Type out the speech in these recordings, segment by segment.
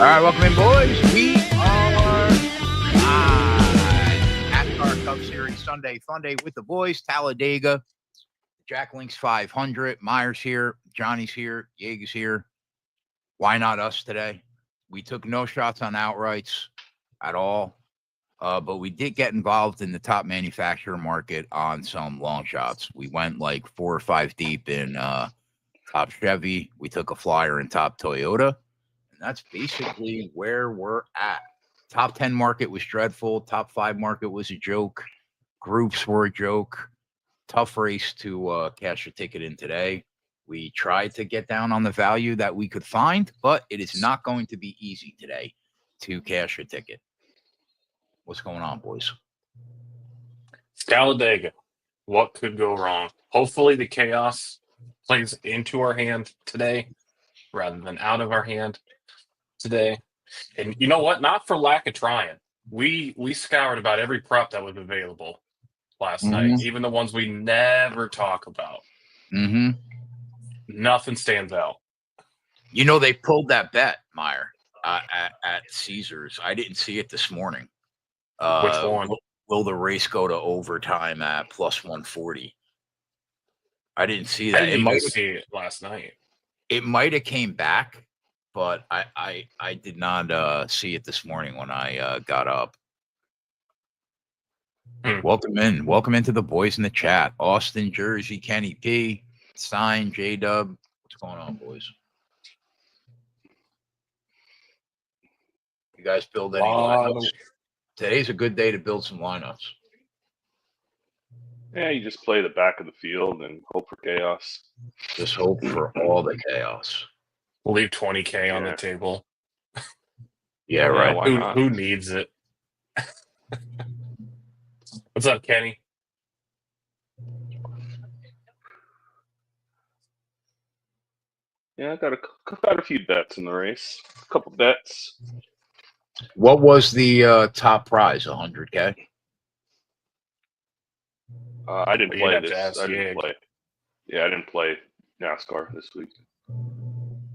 All right, welcome in, boys. We are live. NASCAR Cup Series Sunday Funday with the boys. Talladega. Jack Link's 500. Myers here. Johnny's here. Yeager's here. Why not us today? We took no shots on outrights at all, but we did get involved in the top manufacturer market on some long shots. We went like 4 or 5 deep in top Chevy. We took a flyer in top Toyota. That's basically where we're at. Top 10 market was dreadful. Top 5 market was a joke. Groups were a joke. Tough race to cash a ticket in today. We tried to get down on the value that we could find, but it is not going to be easy today to cash a ticket. What's going on, boys? Talladega. What could go wrong? Hopefully the chaos plays into our hand today rather than out of our hand today. And you know what? Not for lack of trying. We scoured about every prop that was available last night, even the ones we never talk about. Nothing stands out. You know, they pulled that bet, Meyer, at Caesars. I didn't see it this morning. Which one? Will the race go to overtime at plus 140? I didn't see that. I didn't even see it last night. It might have came back, but I did not see it this morning when I got up. Welcome into the boys in the chat. Austin, Jersey, Kenny P, Sign, J-Dub. What's going on, boys? You guys build any lineups? Today's a good day to build some lineups. Yeah, you just play the back of the field and hope for chaos. Just hope for all the chaos. We'll leave 20K on the table. Yeah, right. Who needs it? What's up, Kenny? Yeah, I got a few bets in the race. A couple bets. What was the top prize? 100K? I didn't play this. I didn't play. Yeah, I didn't play NASCAR this week.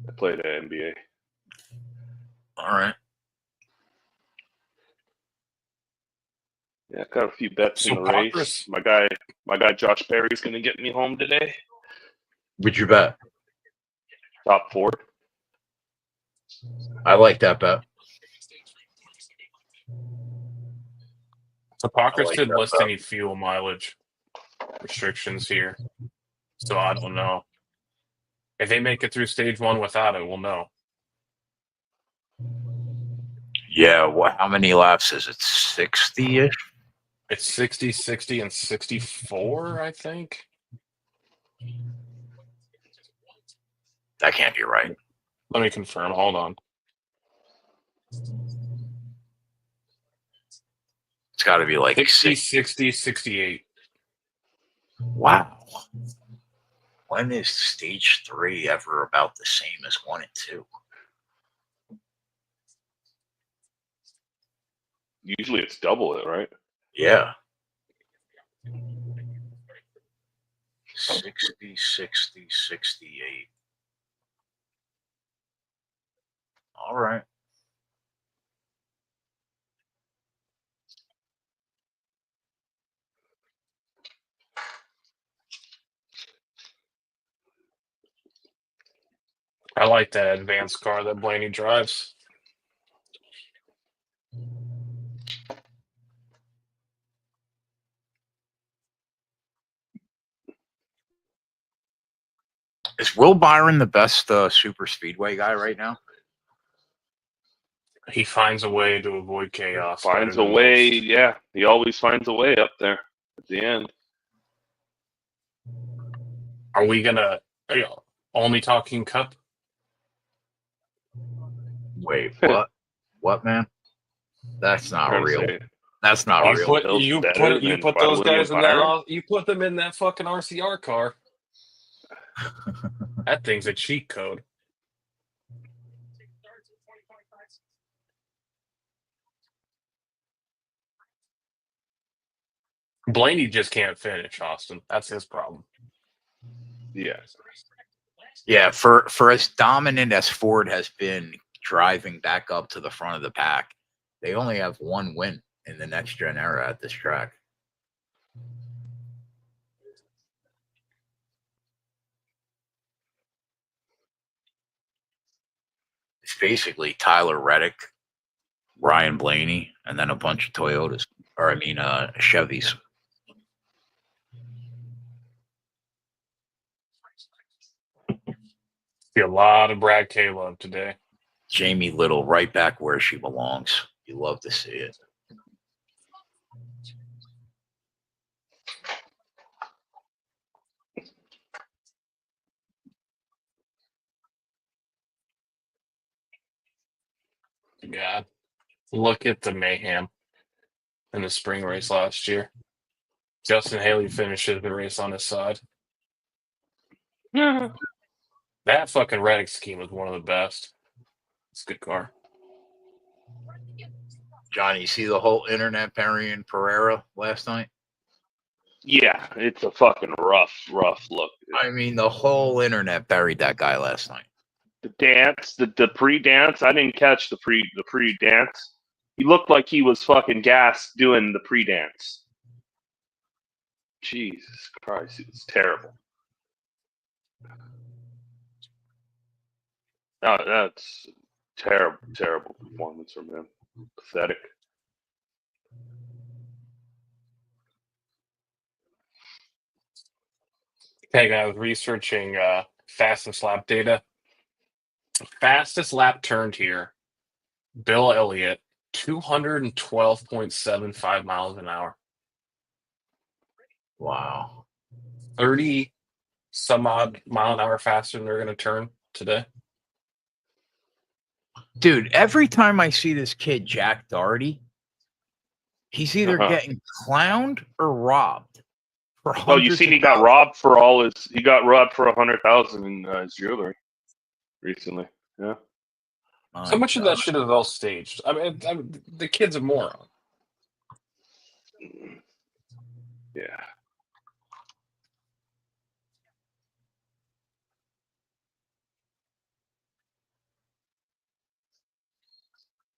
I played NBA. All right. Yeah, I got a few bets in the race. My guy Josh Berry's going to get me home today. What'd you bet? Top 4. I like that bet. Hippocrates didn't list any fuel mileage restrictions here, so I don't know. If they make it through stage 1 without it, we'll know. Yeah, how many laps is it? 60-ish? It's 60, 60, and 64, I think. That can't be right. Let me confirm. Hold on. It's got to be like 60, 60, 68. Wow. When is stage 3 ever about the same as 1 and 2? Usually it's double it, right? Yeah. 60, 60, 68. All right. I like that advanced car that Blaney drives. Is Will Byron the best super speedway guy right now? He finds a way to avoid chaos. Finds a way, yeah. He always finds a way up there at the end. Are we gonna only talking Cup? Wait, what? What, man? That's not real. That's not real. You put those guys in that. You put them in that fucking RCR car. That thing's a cheat code. Blaney just can't finish, Austin. That's his problem. Yeah. Yeah, for as dominant as Ford has been driving back up to the front of the pack. They only have one win in the next gen era at this track. It's basically Tyler Reddick, Ryan Blaney, and then a bunch of Toyotas, or Chevys. See a lot of Brad Caleb today. Jamie Little right back where she belongs. You love to see it. God, look at the mayhem in the spring race last year. Justin Haley finishes the race on his side. That fucking Reddick scheme was one of the best. It's a good car. Johnny, you see the whole internet burying Pereira last night? Yeah, it's a fucking rough look. I mean, the whole internet buried that guy last night. The dance, the pre-dance. I didn't catch the pre-dance. He looked like he was fucking gassed doing the pre-dance. Jesus Christ, it was terrible. No, that's terrible performance from him. Pathetic. Hey, I was researching fastest lap data. Fastest lap turned here, Bill Elliott, 212.75 miles an hour. Wow. 30 some odd mile an hour faster than they're going to turn today. Dude, every time I see this kid, Jack Doherty, he's either getting clowned or robbed. Oh, you seen he got robbed for all his? He got robbed for 100,000 in his jewelry recently. Yeah. How much of that shit is all staged? I mean, the kid's a moron. Yeah.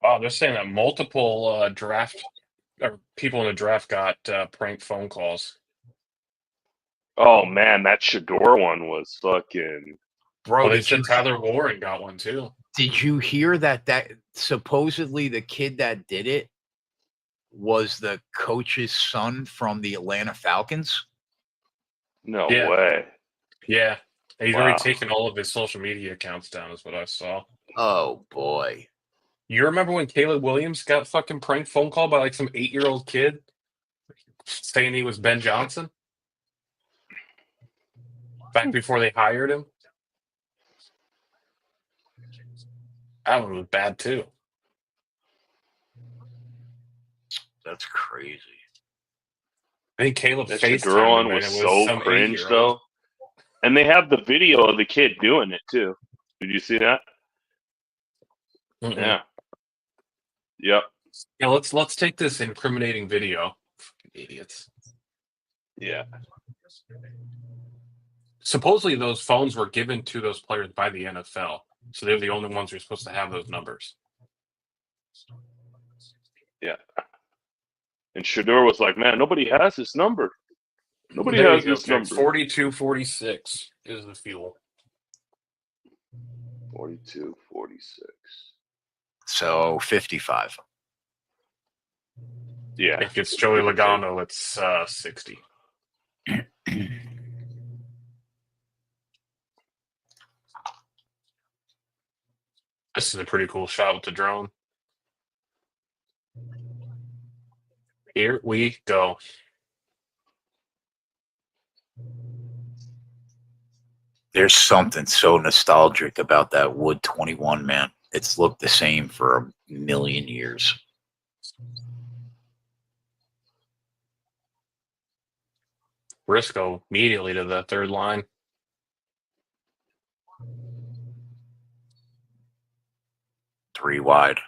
Wow, they're saying that multiple draft or people in the draft got prank phone calls. Oh man, that Shador one was fucking. Bro, they said Tyler Warren got one too. Did you hear that supposedly the kid that did it was the coach's son from the Atlanta Falcons? No way. Yeah. He's already taken all of his social media accounts down, is what I saw. Oh, boy. You remember when Caleb Williams got fucking prank phone call by like some 8-year-old kid saying he was Ben Johnson? Back before they hired him? That one was bad too. That's crazy. I think Caleb that FaceTimed Shador one him, was and it so some cringe 8-year-old. though. And they have the video of the kid doing it too. Did you see that? Mm-mm. Yeah. Yep. Yeah, let's take this incriminating video. Fucking idiots. Yeah. Supposedly those phones were given to those players by the NFL, so they're the only ones who are supposed to have those numbers. Yeah. And Shador was like, "Man, nobody has this number. Nobody has this number." 4246 is the fuel. 4246. So 55. Yeah. If it's Joey Logano, it's 60. This is a pretty cool shot with the drone. Here we go. There's something so nostalgic about that Wood 21, man. It's looked the same for a million years. Briscoe immediately to the third line. Three wide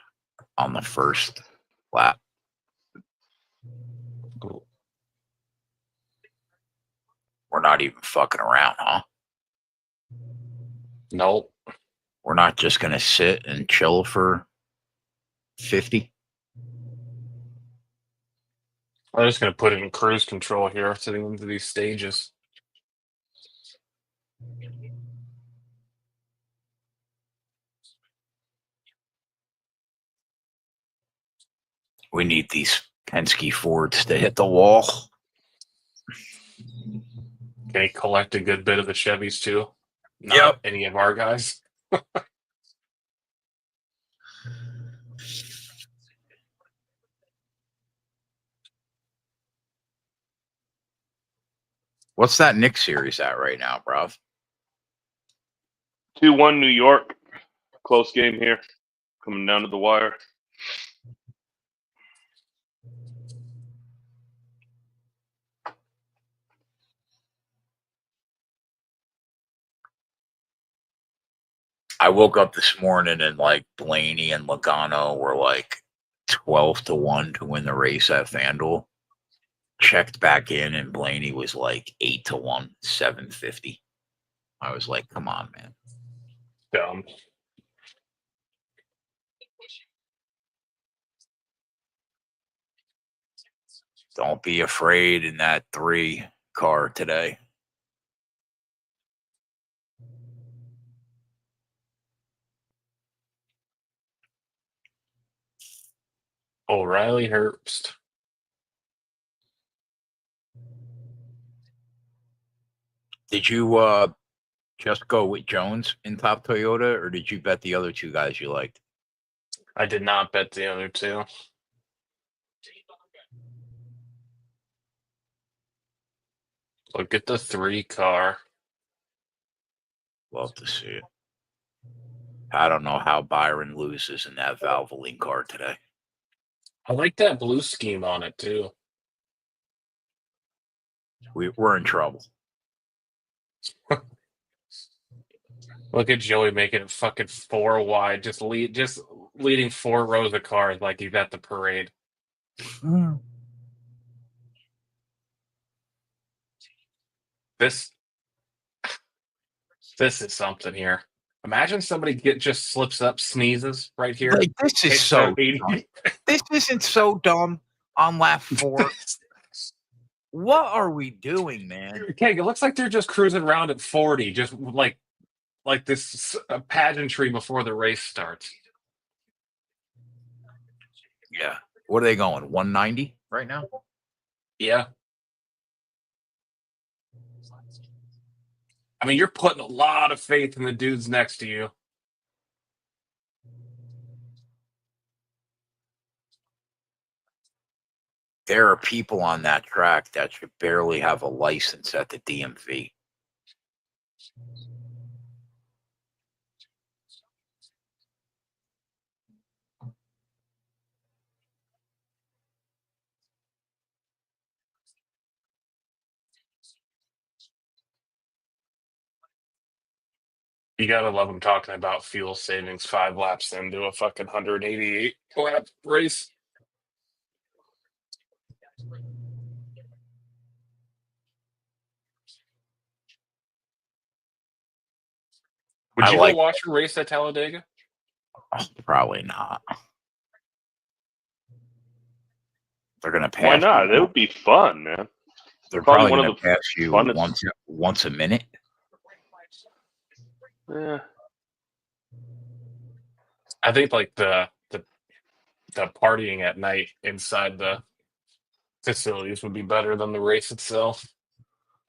on the first lap. Cool. We're not even fucking around, huh? Nope. We're not just going to sit and chill for 50. I'm just going to put it in cruise control here to the end of these stages. We need these Penske Fords to hit the wall. Can he collect a good bit of the Chevys too? Not any of our guys. What's that Nick series at right now, bro? 2-1 New York. Close game here. Coming down to the wire. I woke up this morning and like Blaney and Logano were like 12-1 to win the race at FanDuel. Checked back in and Blaney was like 8-1, 750. I was like, come on, man. Dumb. Don't be afraid in that 3 car today. O'Reilly Herbst. Did you just go with Jones in top Toyota, or did you bet the other 2 guys you liked? I did not bet the other 2. Look at the 3 car. Love to see it. I don't know how Byron loses in that Valvoline car today. I like that blue scheme on it too. We're in trouble. Look at Joey making it fucking 4 wide, just leading 4 rows of cars like he's at the parade. This is something here. Imagine somebody just slips up, sneezes right here. Like, this is so dumb. This isn't so dumb on lap 4. What are we doing, man? Okay, it looks like they're just cruising around at 40, just like this pageantry before the race starts. Yeah. What are they going? 190 right now? Yeah. I mean, you're putting a lot of faith in the dudes next to you. There are people on that track that should barely have a license at the DMV. You gotta love them talking about fuel savings 5 laps into a fucking 188 lap race. Would you go watch a race at Talladega? Oh, probably not. They're gonna pass. Why not? It would be fun, man. They're probably gonna pass you once a minute. Yeah. I think like the partying at night inside the facilities would be better than the race itself.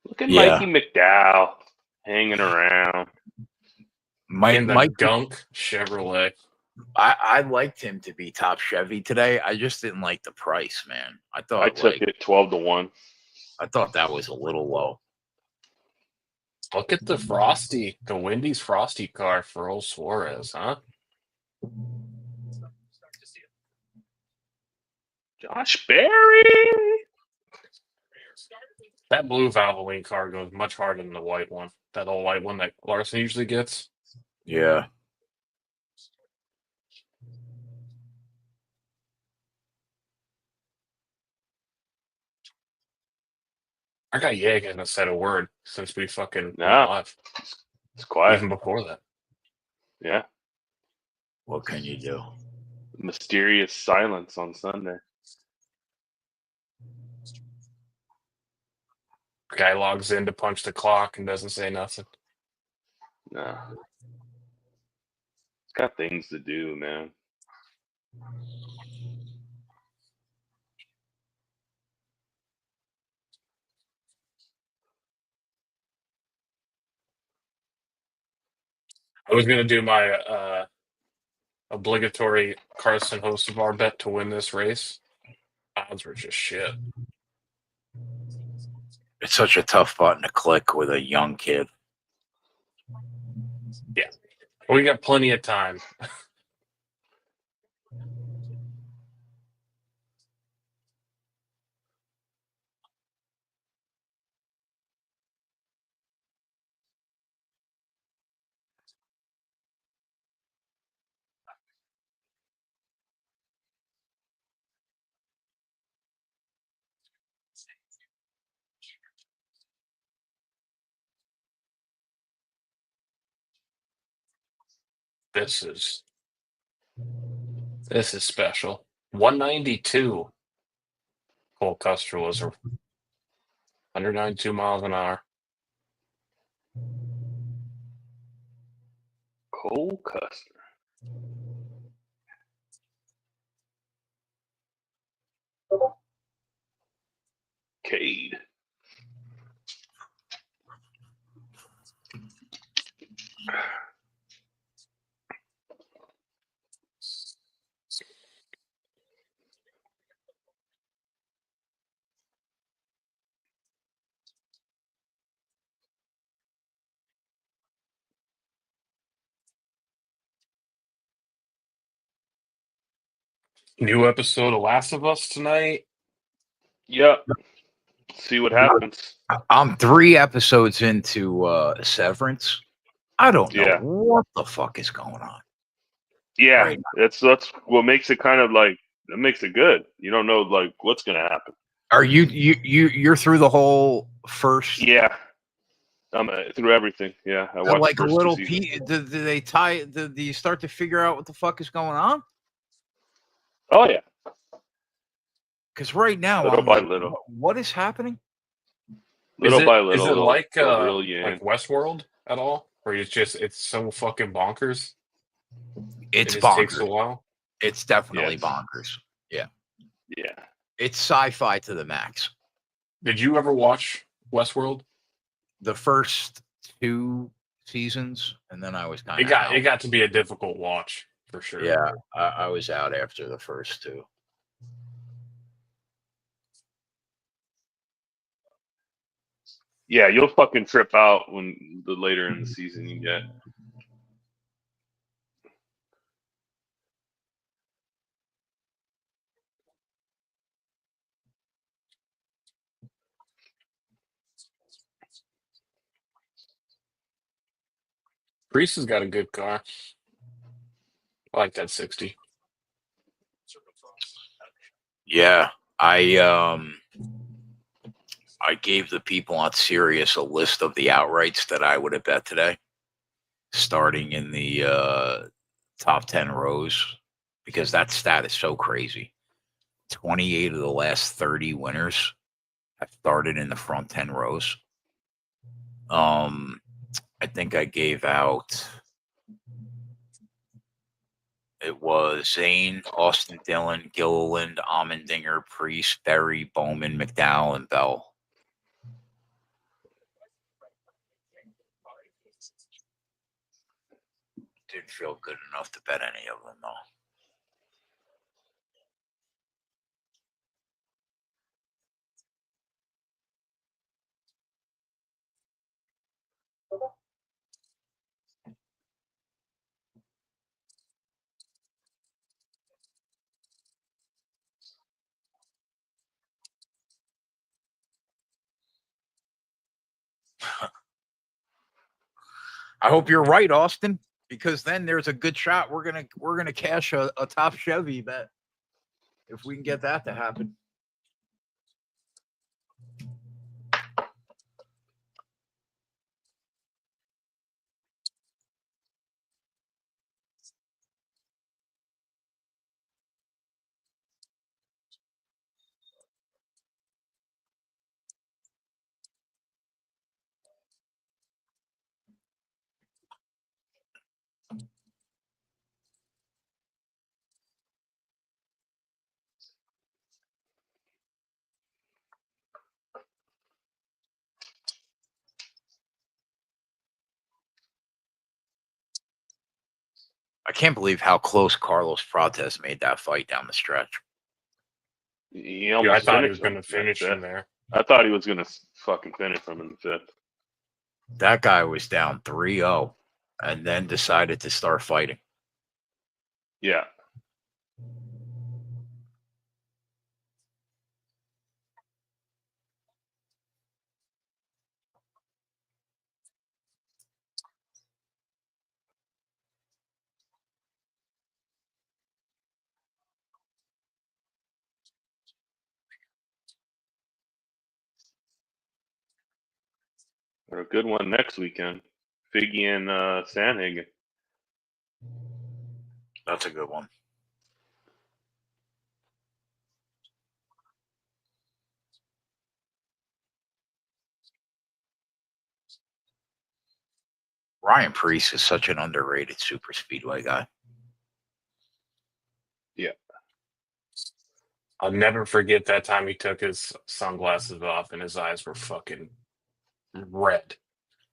Look at Mikey McDowell hanging around. In the gunk Chevrolet. I liked him to be top Chevy today. I just didn't like the price, man. I took it 12-1. I thought that was a little low. Look at the Wendy's Frosty car for old Suarez, huh? Josh Berry. That blue Valvoline car goes much harder than the white one. That old white one that Larson usually gets. Yeah. Our guy Yeg hasn't said a word since we fucking went No. live. It's quiet. Even before that. Yeah. What can you do? Mysterious silence on Sunday. Guy logs in to punch the clock and doesn't say nothing. No. It's got things to do, man. I was gonna do my obligatory Carson Hocevar bet to win this race. Odds were just shit. It's such a tough button to click with a young kid. Yeah. We got plenty of time. This is special. 192. Cole Custer was 192 miles an hour. Cole Custer. Cade. New episode of Last of Us tonight. Yep. See what happens. I'm 3 episodes into Severance. I don't know Yeah. what the fuck is going on. Yeah. Right. That's what makes it kind of like that makes it good. You don't know like what's gonna happen. Are you're through the whole first? Yeah. Through everything. Yeah. I watched Like the a first 2 little seasons. do they tie? Do you start to figure out what the fuck is going on? Oh yeah. Because right now Little I'm by like, little. what is happening? Little by Is little. it they'll reel you in. like Westworld at all? Or it's so fucking bonkers? It's It just takes a bonkers. while. It's definitely Yes. bonkers. Yeah. Yeah. It's sci-fi to the max. Did you ever watch Westworld? The first 2 seasons, and then I was kind It of got out. it got to be a difficult watch for sure. Yeah, I was out after the first 2. Yeah, you'll fucking trip out when the later in the season you get. Priest has got a good car. I like that 60. Yeah, I gave the people on Sirius a list of the outrights that I would have bet today, starting in the top 10 rows, because that stat is so crazy. 28 of the last 30 winners have started in the front 10 rows. I think I gave out. It was Zane, Austin Dillon, Gilliland, Allmendinger, Priest, Berry, Bowman, McDowell, and Bell. Didn't feel good enough to bet any of them, though. I hope you're right, Austin, because then there's a good shot we're gonna cash a top Chevy bet if we can get that to happen. I can't believe how close Carlos Prates made that fight down the stretch. He Yeah, I almost thought he was finished going to him finish in the him fifth. there. I thought he was going to fucking finish him in the fifth. That guy was down 3-0 and then decided to start fighting. Yeah. Or a good one next weekend. Figgy and Sandhagen. That's a good one. Ryan Preece is such an underrated super speedway guy. Yeah. I'll never forget that time he took his sunglasses off and his eyes were fucking red.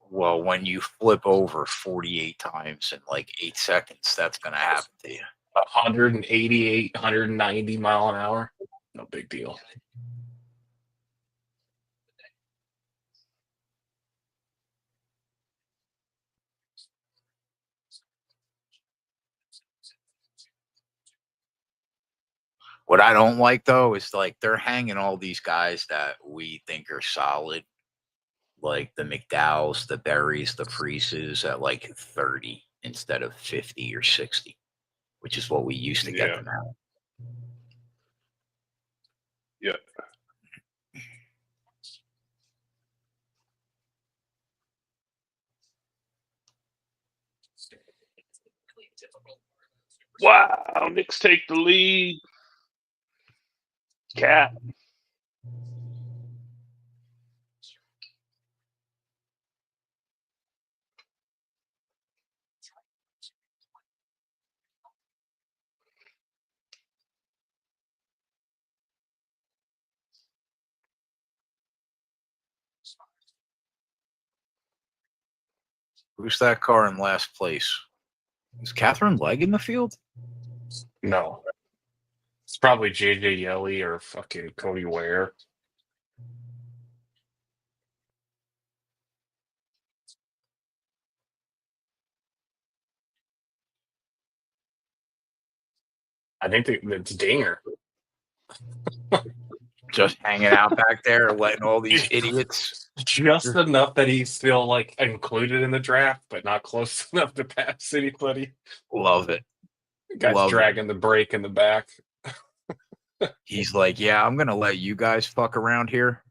Well, when you flip over 48 times in like 8 seconds, that's going to happen to you. 188, 190 mile an hour. No big deal. What I don't like, though, is like they're hanging all these guys that we think are solid, like the McDowells, the Berries, the Preeces at like 30 instead of 50 or 60, which is what we used to get them at. Yeah. Wow, Knicks take the lead. Cat. Who's that car in last place? Is Catherine Legg in the field? No. It's probably JJ Yelly or fucking Cody Ware. I think it's Dinger. Just hanging out back there, letting all these idiots. Just enough that he's still like included in the draft, but not close enough to pass anybody. Love it. Guy's Love dragging the brake in the back. He's like, yeah, I'm going to let you guys fuck around here.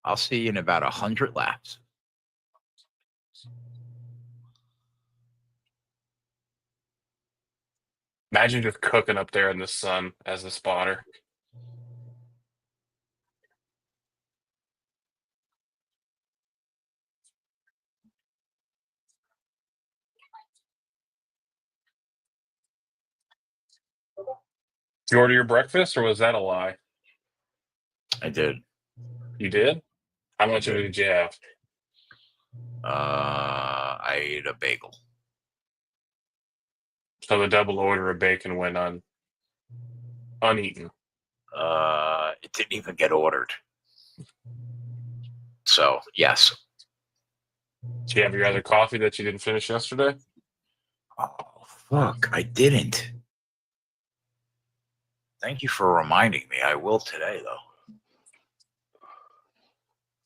I'll see you in about 100 laps. Imagine just cooking up there in the sun as a spotter. Did you order your breakfast, or was that a lie? I did. You did? How much of it did you have? I ate a bagel. So the double order of bacon went uneaten. It didn't even get ordered. So, yes. Did you have your other coffee that you didn't finish yesterday? Oh, fuck. I didn't. Thank you for reminding me. I will today, though.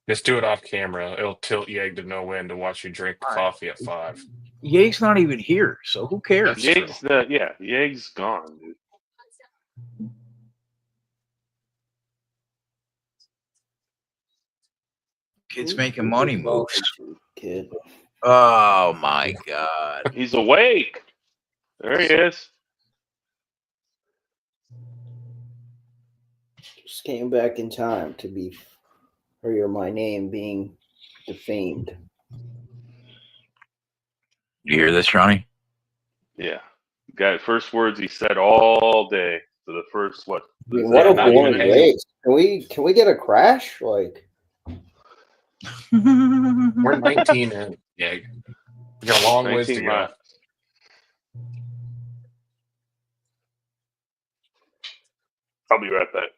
Just do it off camera. It'll tilt Yeg to no win to watch you drink the coffee at 5. Ye's not even here, so who cares? Yeg's gone, dude. Kid's making money moves. Kid. Oh, my God. He's awake. There he is. Just came back in time to hear my name being defamed. You hear this, Johnny? Yeah. Guy, first words he said all day for the first what? I mean, what a not boring even race. Can we get a crash? Like We're 19 in, Yeg. We got a long ways to 19 go. laps. I'll be right back.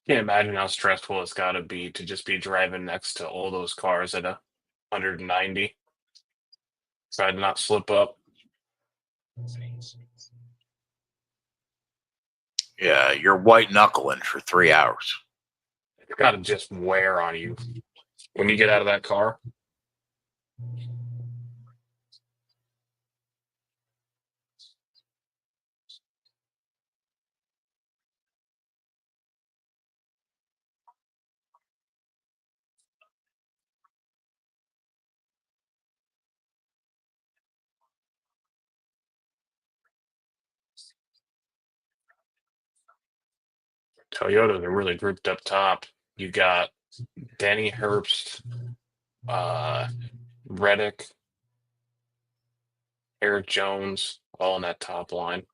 Can't imagine how stressful it's got to be to just be driving next to all those cars at 190. Try to not slip up. Yeah, you're white knuckling for 3 hours. It's got to just wear on you when you get out of that car. Toyotas are really grouped up top. You got Denny Herbst, Reddick, Eric Jones, all in that top line.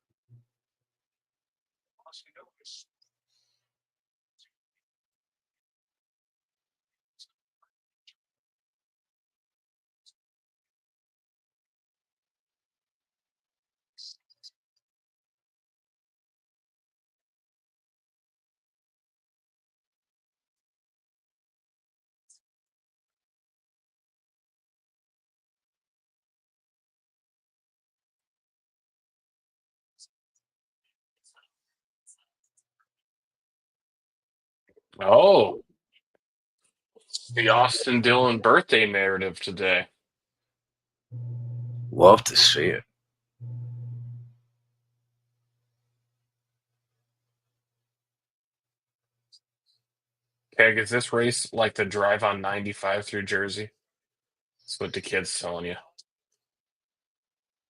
Oh, the Austin Dillon birthday narrative today. Love to see it. Keg, is this race like the drive on 95 through Jersey? That's what the kid's telling you.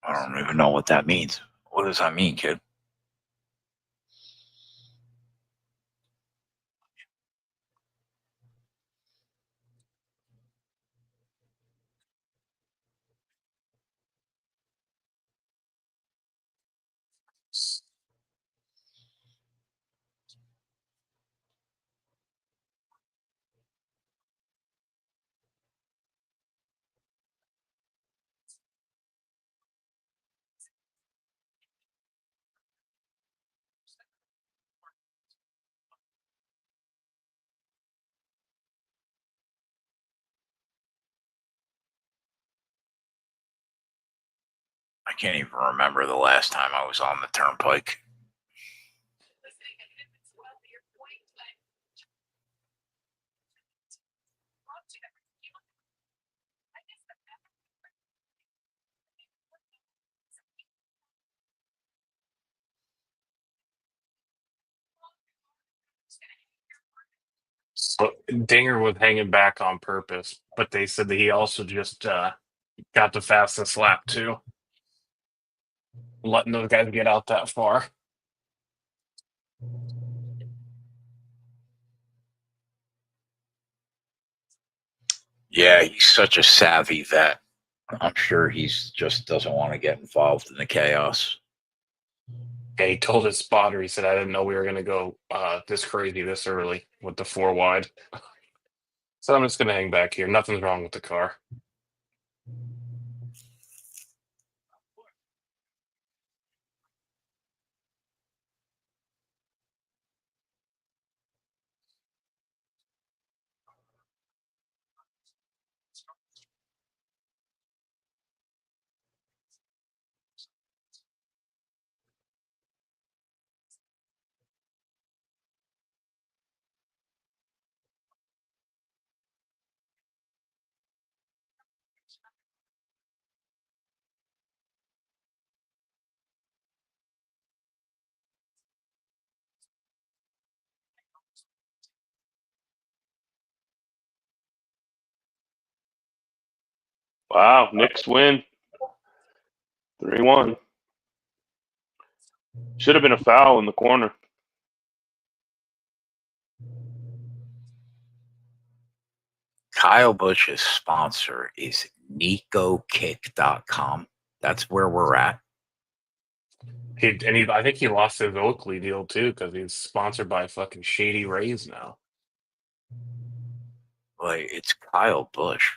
I don't even know what that means. What does that mean, kid? I can't even remember the last time I was on the turnpike. So Dinger was hanging back on purpose, but they said that he also just got the fastest lap too, letting those guys get out that far. Yeah, he's such a savvy vet. I'm sure he's just doesn't want to get involved in the chaos. Yeah, he told his spotter, he said, I didn't know we were going to go this crazy this early with the 4 wide. So I'm just going to hang back here. Nothing's wrong with the car. Wow, Knicks win. 3-1. Should have been a foul in the corner. Kyle Busch's sponsor is NicoKick.com. That's where we're at. I think he lost his Oakley deal too because he's sponsored by fucking Shady Rays now. Like, it's Kyle Busch.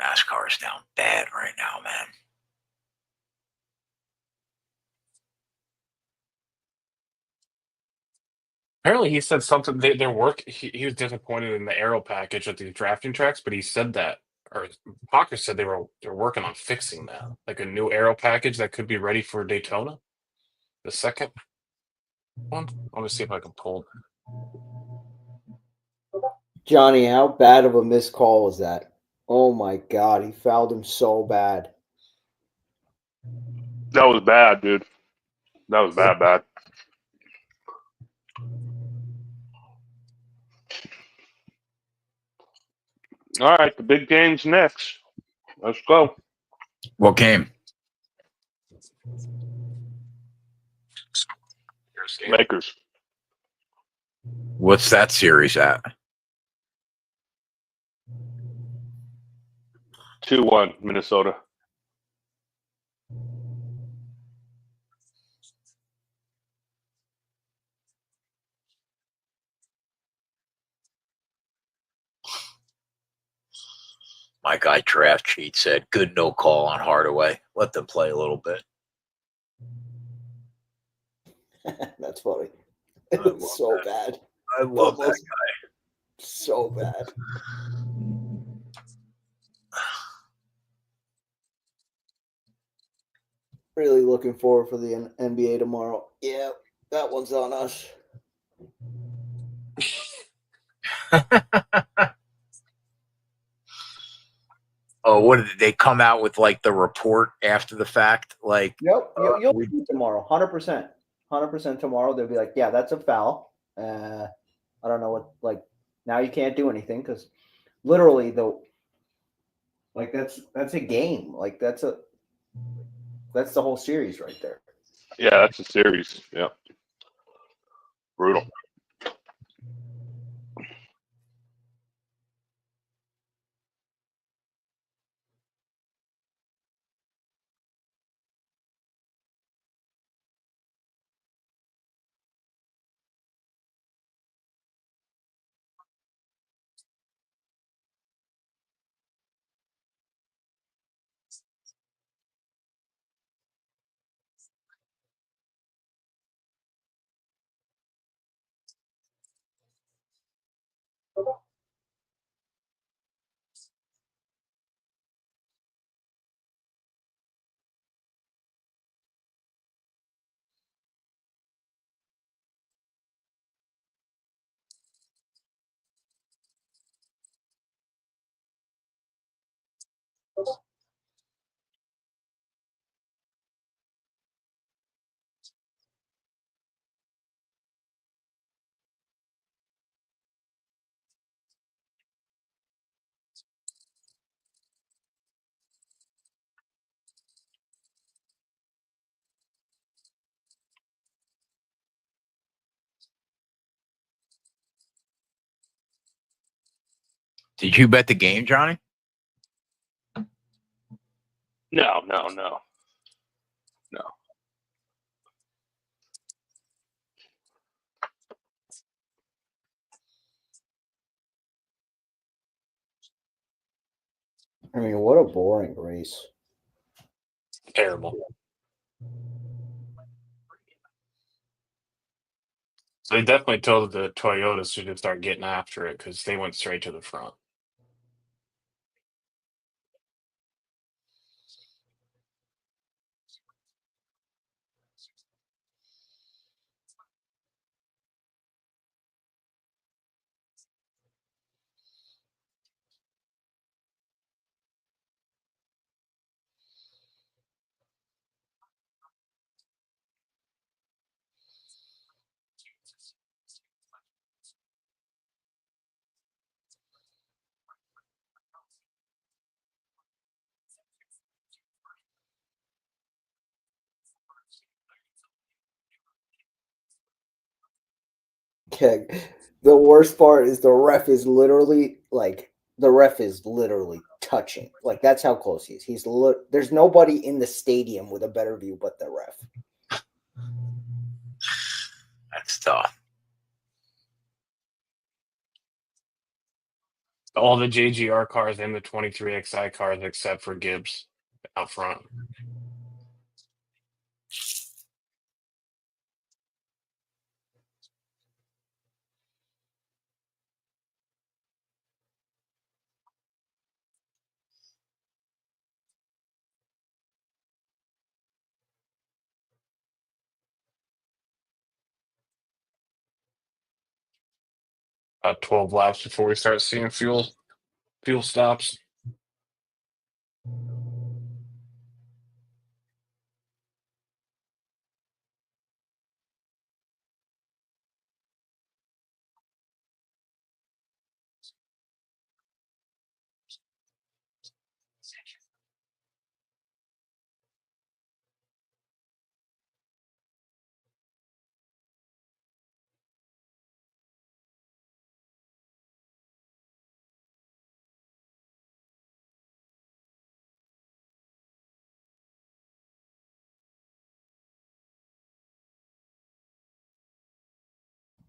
NASCAR is down bad right now, man. Apparently, he said something. Their work. He was disappointed in the aero package at the drafting tracks, but he said that, or Parker said they're working on fixing that, like a new aero package that could be ready for Daytona. The second one. I want to see if I can pull. Johnny, how bad of a missed call was that? Oh my God, he fouled him so bad. That was bad, dude. That was bad. All right, the big game's next. Let's go. What game? Lakers. What's that series at? 2-1, Minnesota. My guy Draft Cheat said, good no call on Hardaway. Let them play a little bit. That's funny. I love It's so that. bad. I love that Almost guy. so bad. Really looking forward for the NBA tomorrow. Yeah, that one's on us. Oh, what did they come out with, like the report after the fact? Like, Yep, you'll see tomorrow. 100%. 100% tomorrow. They'll be like, yeah, that's a foul. I don't know what, like, now you can't do anything because literally, though, like, that's a game. Like, that's the whole series right there. Yeah, that's a series. Yeah. Brutal. did you bet the game, Johnny? No. I mean, what a boring race. Terrible. So they definitely told the Toyotas to start getting after it because they went straight to the front. Okay. The worst part is the ref is literally touching. Like that's how close he is. There's nobody in the stadium with a better view but the ref. That's tough. All the JGR cars and the 23XI cars except for Gibbs out front. About 12 laps before we start seeing fuel stops.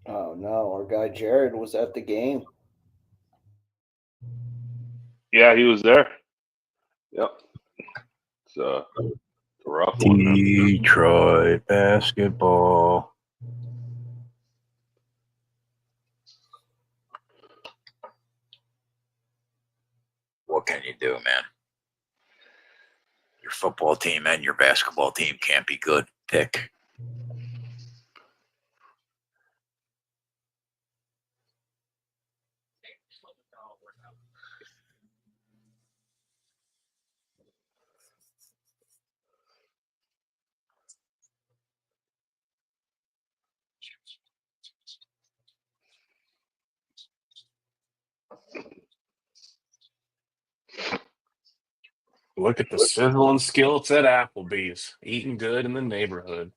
Oh no, our guy Jared was at the game. Yeah, he was there. Yep. It's a rough one, man. Detroit basketball. What can you do, man? Your football team and your basketball team can't be good. Pick. Look at the sizzling skillets at Applebee's. Eating good in the neighborhood.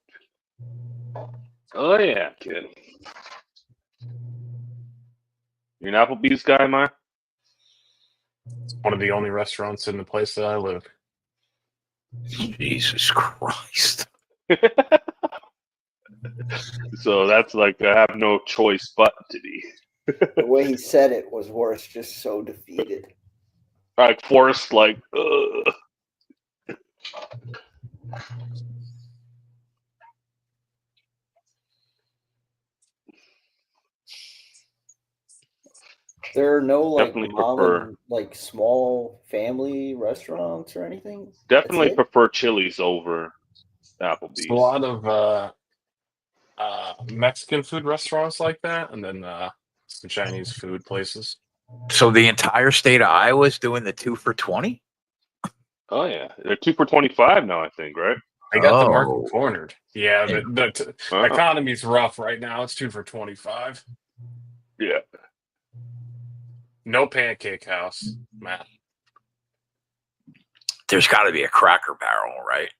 Oh yeah, kid. You're an Applebee's guy, man? One of the only restaurants in the place that I live. Jesus Christ. So that's like I have no choice but to be. The way he said it was worse, just so defeated. Like forced, like, ugh. There are no like Definitely mom prefer- and like small family restaurants or anything. Definitely That's it? prefer Chili's over Applebee's. A lot of Mexican food restaurants like that, and then some Chinese food places. So the entire state of Iowa is doing the 2 for $20? Oh yeah, they're 2 for $25 now, I think, right? They got the market Oh. cornered. Yeah, the economy's rough right now. It's 2 for $25. Yeah. No Pancake House, Matt. There's got to be a Cracker Barrel, right?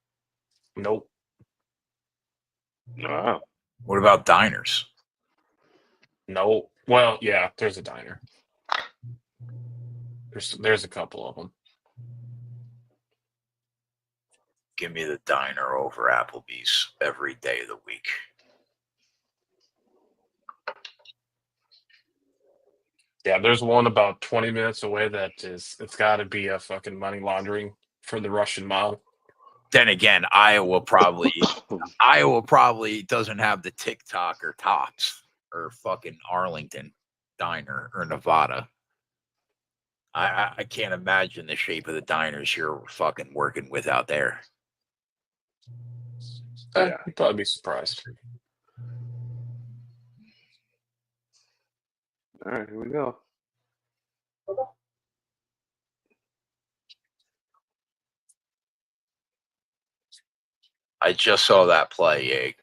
Nope. Wow. What about diners? No. Well, yeah, there's a diner. There's a couple of them. Give me the diner over Applebee's every day of the week. Yeah, there's one about 20 minutes away it's got to be a fucking money laundering for the Russian mob. Then again, Iowa probably doesn't have the TikTok or Tops or fucking Arlington diner or Nevada. I can't imagine the shape of the diners you're fucking working with out there. Yeah. You'd probably be surprised. All right, here we go. I just saw that play, Yeg.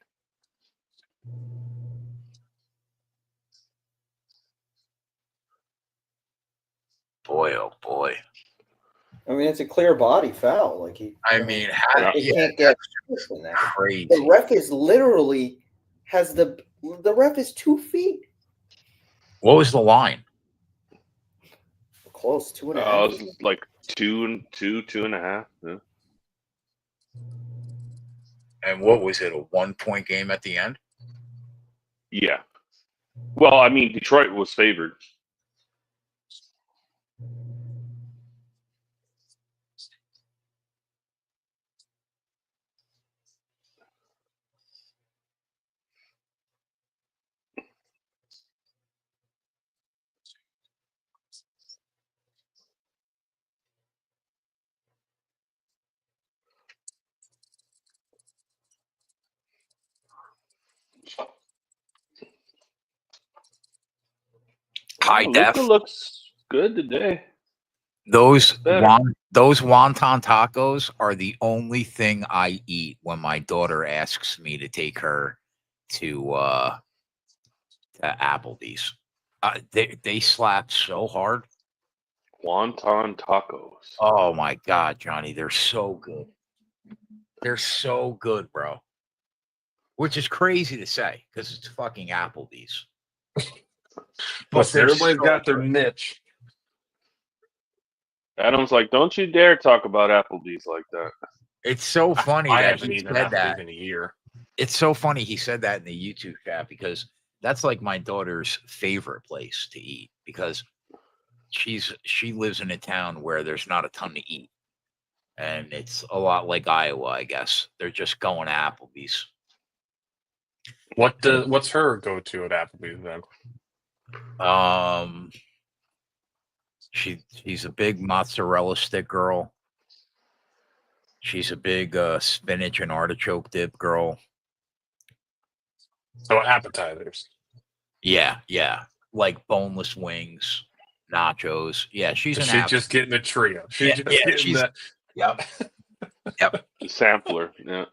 Boy, oh boy. I mean, it's a clear body foul. Like he can't get in that. Crazy. The ref is literally the ref is 2 feet What was the line? Close, 2.5. It was like two and a half. Yeah. And what was it? A 1-point game at the end? Yeah. Well, I mean, Detroit was favored. High Luka def. looks good today. Those Better. those wonton tacos are the only thing I eat when my daughter asks me to take her to Applebee's. They slap so hard. Wonton tacos. Oh my God, Johnny, they're so good. They're so good, bro. Which is crazy to say because it's fucking Applebee's. Plus, they're everybody's so got their good. niche. Adam's like, don't you dare talk about Applebee's like that. It's so funny I that haven't he eaten said that. Applebee's in a year. It's so funny he said that in the YouTube chat because that's like my daughter's favorite place to eat because she lives in a town where there's not a ton to eat. And it's a lot like Iowa, I guess. They're just going to Applebee's. What's her go-to at Applebee's then? She's a big mozzarella stick girl. She's a big spinach and artichoke dip girl. So appetizers. Yeah. Like boneless wings, nachos. Yeah, she's She's an just getting a trio. She's Yeah, just yeah, getting she's- that. Yep. The sampler. Yeah.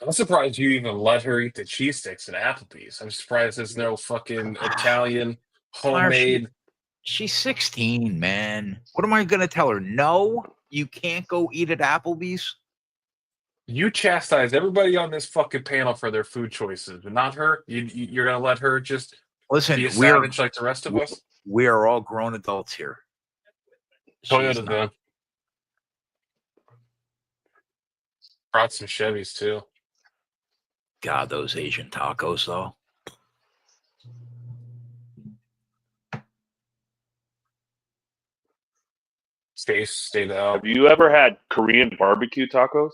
I'm surprised you even let her eat the cheese sticks at Applebee's. I'm surprised there's no fucking Italian homemade. She's 16, man. What am I gonna tell her? No, you can't go eat at Applebee's. You chastise everybody on this fucking panel for their food choices, but not her. You're gonna let her just Listen, be a savage like the rest of us. We are all grown adults here. Toyota's She's not- then. Brought some Chevys too. God, those Asian tacos though. Stayed out. Have you ever had Korean barbecue tacos?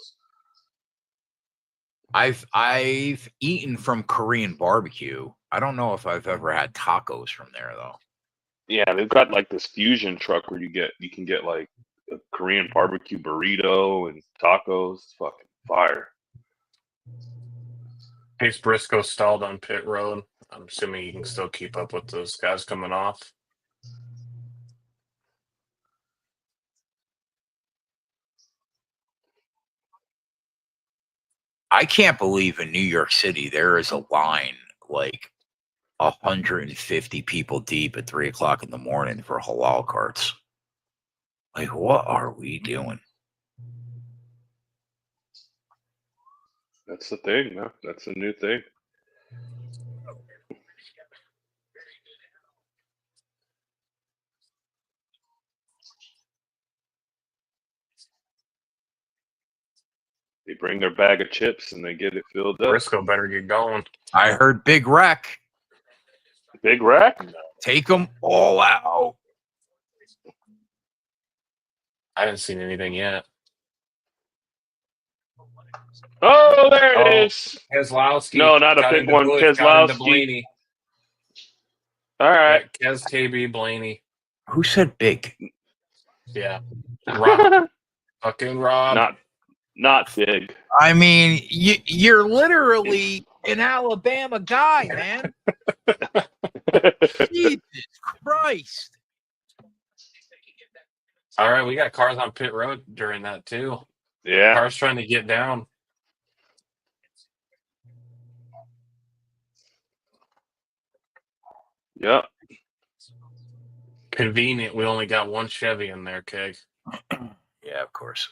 I've eaten from Korean barbecue. I don't know if I've ever had tacos from there though. Yeah, they've got like this fusion truck where you can get like a Korean barbecue burrito and tacos. It's fucking fire. Chase Briscoe stalled on pit road. I'm assuming he can still keep up with those guys coming off. I can't believe in New York City there is a line like 150 people deep at 3:00 in the morning for halal carts. Like, what are we doing? That's the thing, man. That's a new thing. They bring their bag of chips and they get it filled up. Briscoe better get going. I heard Big Wreck. Big rack? Take them all out. I haven't seen anything yet. Oh, there it is. Keselowski. No, not a got big into one. Busch, got into Keselowski. Blaney. All right. Yeah, Kes, KB, Blaney. Who said big? Yeah. Rob. Fucking Rob. Not big. I mean, you're literally an Alabama guy, man. Jesus Christ. All right, we got cars on pit road during that too. Yeah. Cars trying to get down. Yep. Convenient. We only got one Chevy in there, Keg. Yeah, of course.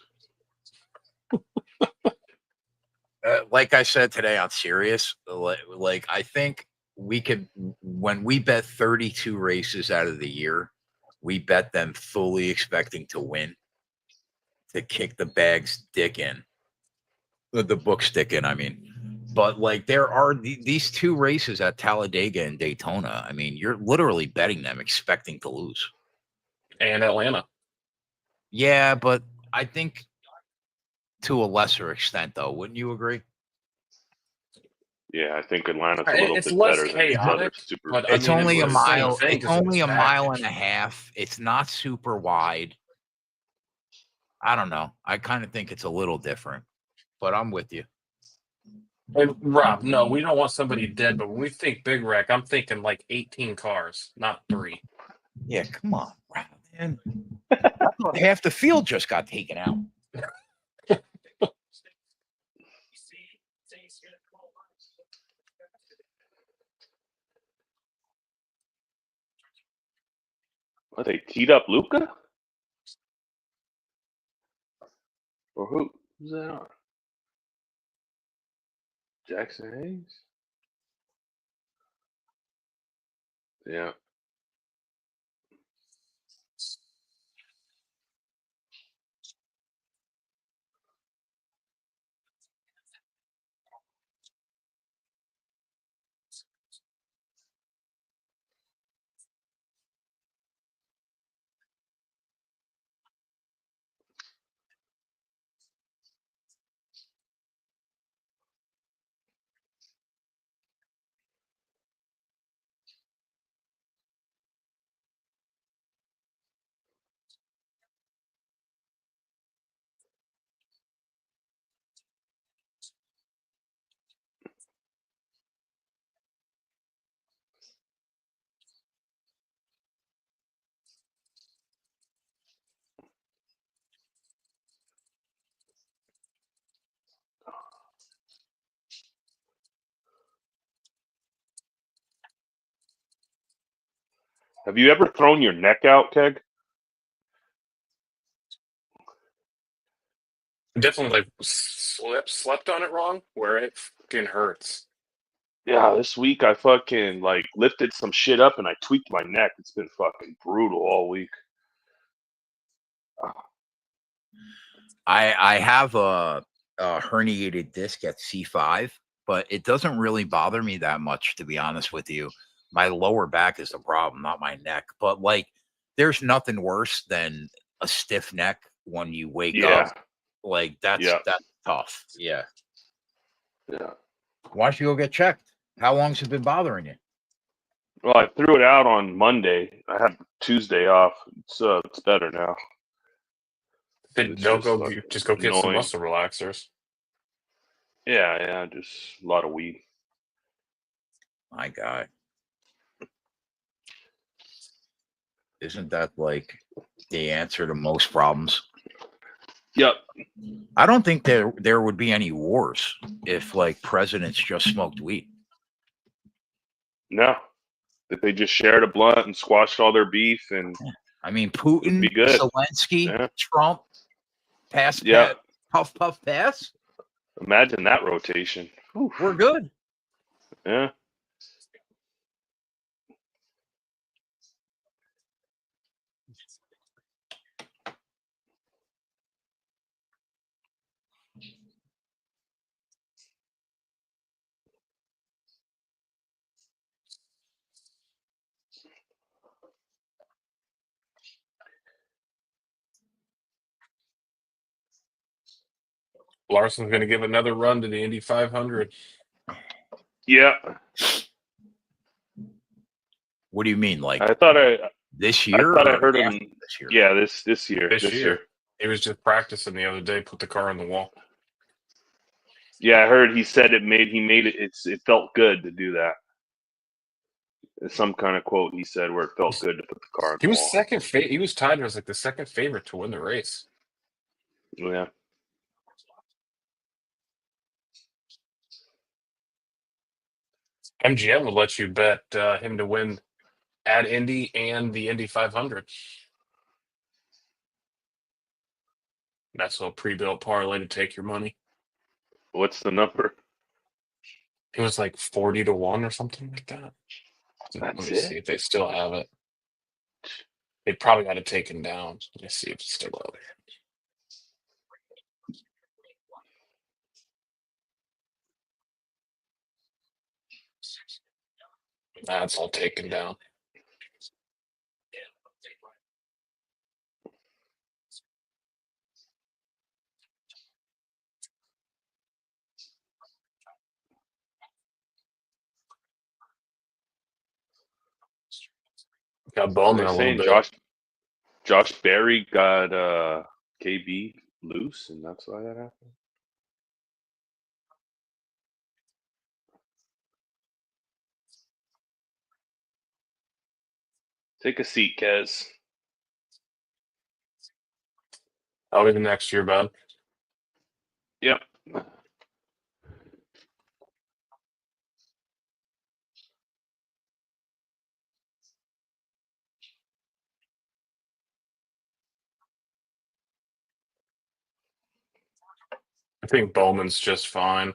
Like I said today on Sirius, like I think we could, when we bet 32 races out of the year, we bet them fully expecting to win, to kick the bag's dick in, the book stick in, I mean. But like there are these two races at Talladega and Daytona. I mean, you're literally betting them expecting to lose. And Atlanta. Yeah, but I think to a lesser extent, though, wouldn't you agree? Yeah, I think Atlanta's a little It's bit less better than these other chaotic, super. but I It's mean, only it's a the same mile. thing It's 'cause only a mile and package. a half. It's not super wide. I don't know. I kind of think it's a little different, but I'm with you. And Rob, no, we don't want somebody dead, but when we think big wreck, I'm thinking like 18 cars, not 3. Yeah, come on, man. Half the field just got taken out. Are they teed up Luca? Or who? Who's that on? Jackson Hayes? Yeah. Have you ever thrown your neck out, Keg? Definitely like slept on it wrong, where it fucking hurts. Yeah, this week I fucking like lifted some shit up and I tweaked my neck. It's been fucking brutal all week. I have a herniated disc at C5, but it doesn't really bother me that much, to be honest with you. My lower back is the problem, not my neck. But like, there's nothing worse than a stiff neck when you wake up. Yeah, Like that's yeah, tough. Yeah. yeah. Why don't you go get checked? How long's it been bothering you? Well, I threw it out on Monday. I had Tuesday off. It's better now. Then It's don't just go, fucking just go get some annoying. muscle relaxers. Yeah, just a lot of weed. My God. Isn't that like the answer to most problems? Yep. I don't think there would be any wars if like presidents just smoked weed. No. If they just shared a blunt and squashed all their beef and I mean, it'd be Putin, good. Zelensky, Yeah. Trump, pass, Yeah. puff, puff, pass. Imagine that rotation. Whew. We're good. Yeah. Larson's going to give another run to the Indy 500. Yeah. What do you mean, like I thought I this year? heard or him. after this year? Yeah, this year. This year. He was just practicing the other day, put the car on the wall. Yeah, I heard he said he made it. It felt good to do that. There's some kind of quote he said where it felt good to put the car on He the was wall. second. He was tied as like the second favorite to win the race. Yeah. MGM would let you bet him to win at Indy and the Indy 500. That's a pre-built parlay to take your money. What's the number? It was like 40 to 1 or something like that. Let That's me see it. if they still have it. They probably got it taken down. Let me see if it's still up. That's all taken down. Got Bowman They're a little saying bit. Josh Berry got KB loose, and that's why that happened. Take a seat, Kez. I'll be the next year, bud. Yep. I think Bowman's just fine. I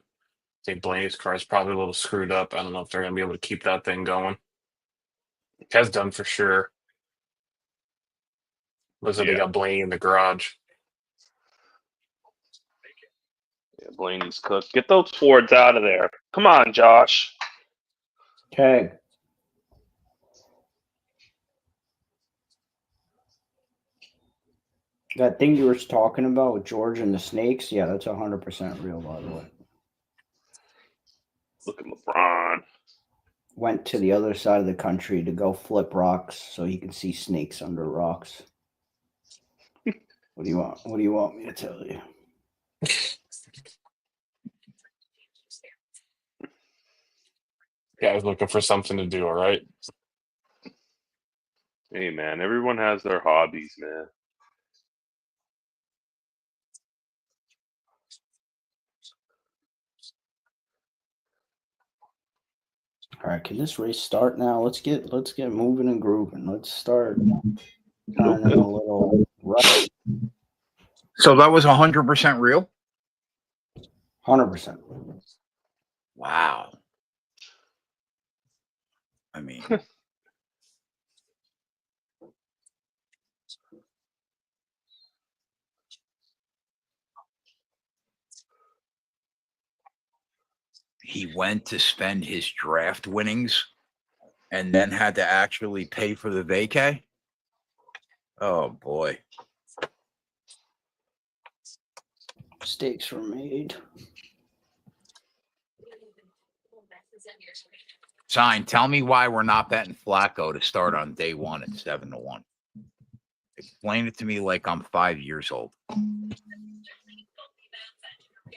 think Blaney's car is probably a little screwed up. I don't know if they're going to be able to keep that thing going. Has done for sure. Looks like they got Blaney in the garage. Yeah, Blaney's cooked. Get those Fords out of there. Come on, Josh. Okay. That thing you were talking about with George and the snakes, yeah, that's 100% real, by the way. Look at LeBron. Went to the other side of the country to go flip rocks so he can see snakes under rocks. What do you want? What do you want me to tell you? Yeah, I was looking for something to do, all right? Hey, man, everyone has their hobbies, man. All right, can this race start now? Let's get moving and grooving. Let's start turning a little right. So that was 100% real? 100%. Wow. I mean, he went to spend his draft winnings and then had to actually pay for the vacay. Oh boy. Mistakes were made. Sign, tell me why we're not betting Flacco to start on day one at 7-1. Explain it to me like I'm 5 years old.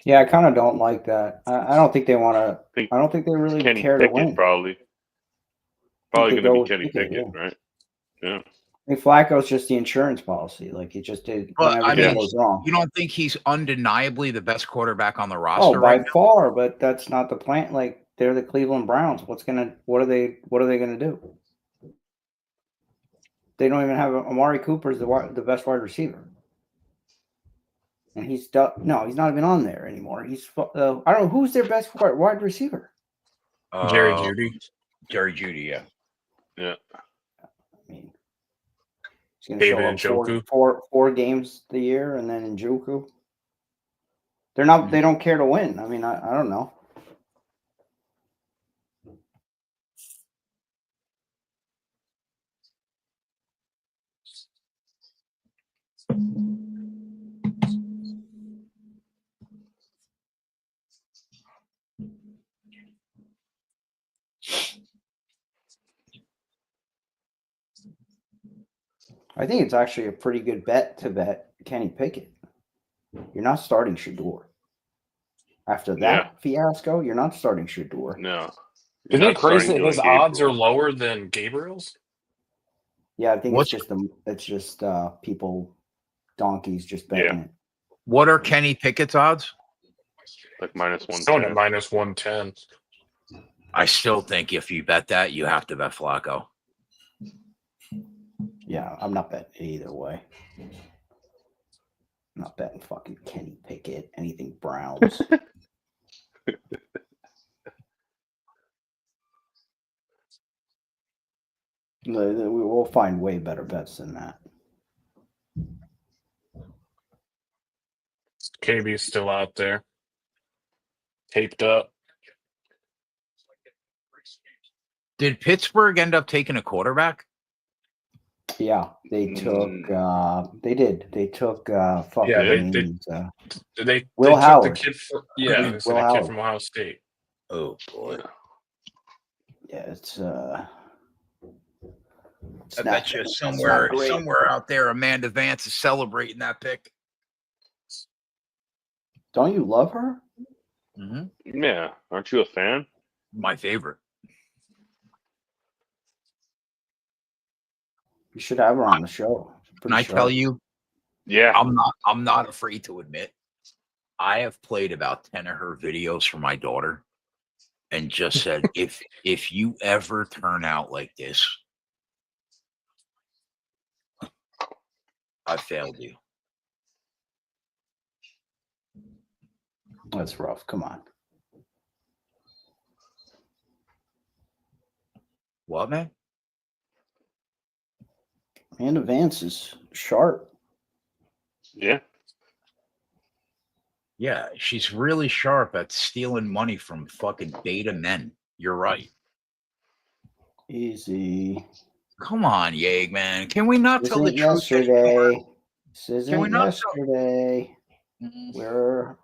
Yeah, I kind of don't like that. I don't think they want to. I don't think they really Kenny care to Pickett, win. probably they going to go be with Kenny Pickett, Pickett, right? Yeah. I mean, Flacco's just the insurance policy. Like he just did when But I everything mean, goes wrong. you don't think he's undeniably the best quarterback on the Oh, roster by right now? far, but that's not the plan. Like they're the Cleveland Browns. What are they gonna do? They don't even have Amari Cooper's the best wide receiver, and he's no, he's not even on there anymore. He's I don't know who's their best wide receiver. Jerry Jeudy. Jerry Jeudy, yeah. Yeah. I mean, he's gonna David show up Njoku. four games the year, and then Njoku. They're not. They don't care to win. I mean, I don't know. I think it's actually a pretty good bet to bet Kenny Pickett. You're not starting Shador. After that fiasco, you're not starting Shador. No. Isn't it crazy starting that his Dylan odds are Gabriel. lower than Gabriel's? Yeah, I think it's just people, donkeys just betting it. What are Kenny Pickett's odds? Like -110. Going at -110. I still think if you bet that, you have to bet Flacco. Yeah, I'm not betting either way. I'm not betting fucking Kenny Pickett, anything Browns. We'll find way better bets than that. KB's still out there, taped up. Did Pittsburgh end up taking a quarterback? Yeah, they took. They did. They took. Fucking Yeah, names, they Will took Howard. the kid from the Will kid Howard. from Ohio State. Oh boy. Yeah, it's. I bet you somewhere out there, Amanda Vance is celebrating that pick. Don't you love her? Mm-hmm. Yeah, aren't you a fan? My favorite. You should have her on the show. Can I tell you? Yeah, I'm not afraid to admit, I have played about 10 of her videos for my daughter, and just said, if you ever turn out like this, I failed you. That's rough. Come on. What, man? Amanda Vance is sharp. yeah. Yeah, she's really sharp at stealing money from fucking beta men. You're right. Easy. Come on, Yeg, man. Can we not tell the Isn't truth anymore? yesterday. This Can we isn't not yesterday. We're a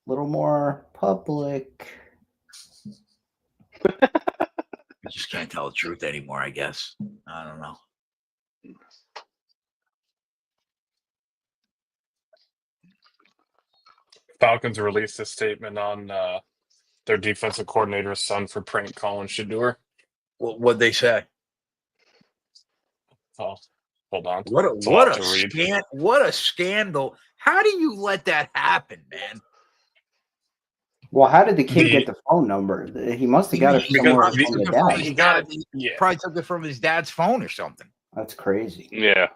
little more public. I just can't tell the truth anymore, I guess. I don't know. Falcons released a statement on their defensive coordinator's son for prank calling Shador. What'd they say? Oh, hold on. What It's a lot to read. What a scandal. How do you let that happen, man? Well, how did the kid get the phone number? He must have got it somewhere from the dad. He got it. Yeah. Probably took it from his dad's phone or something. That's crazy. Yeah.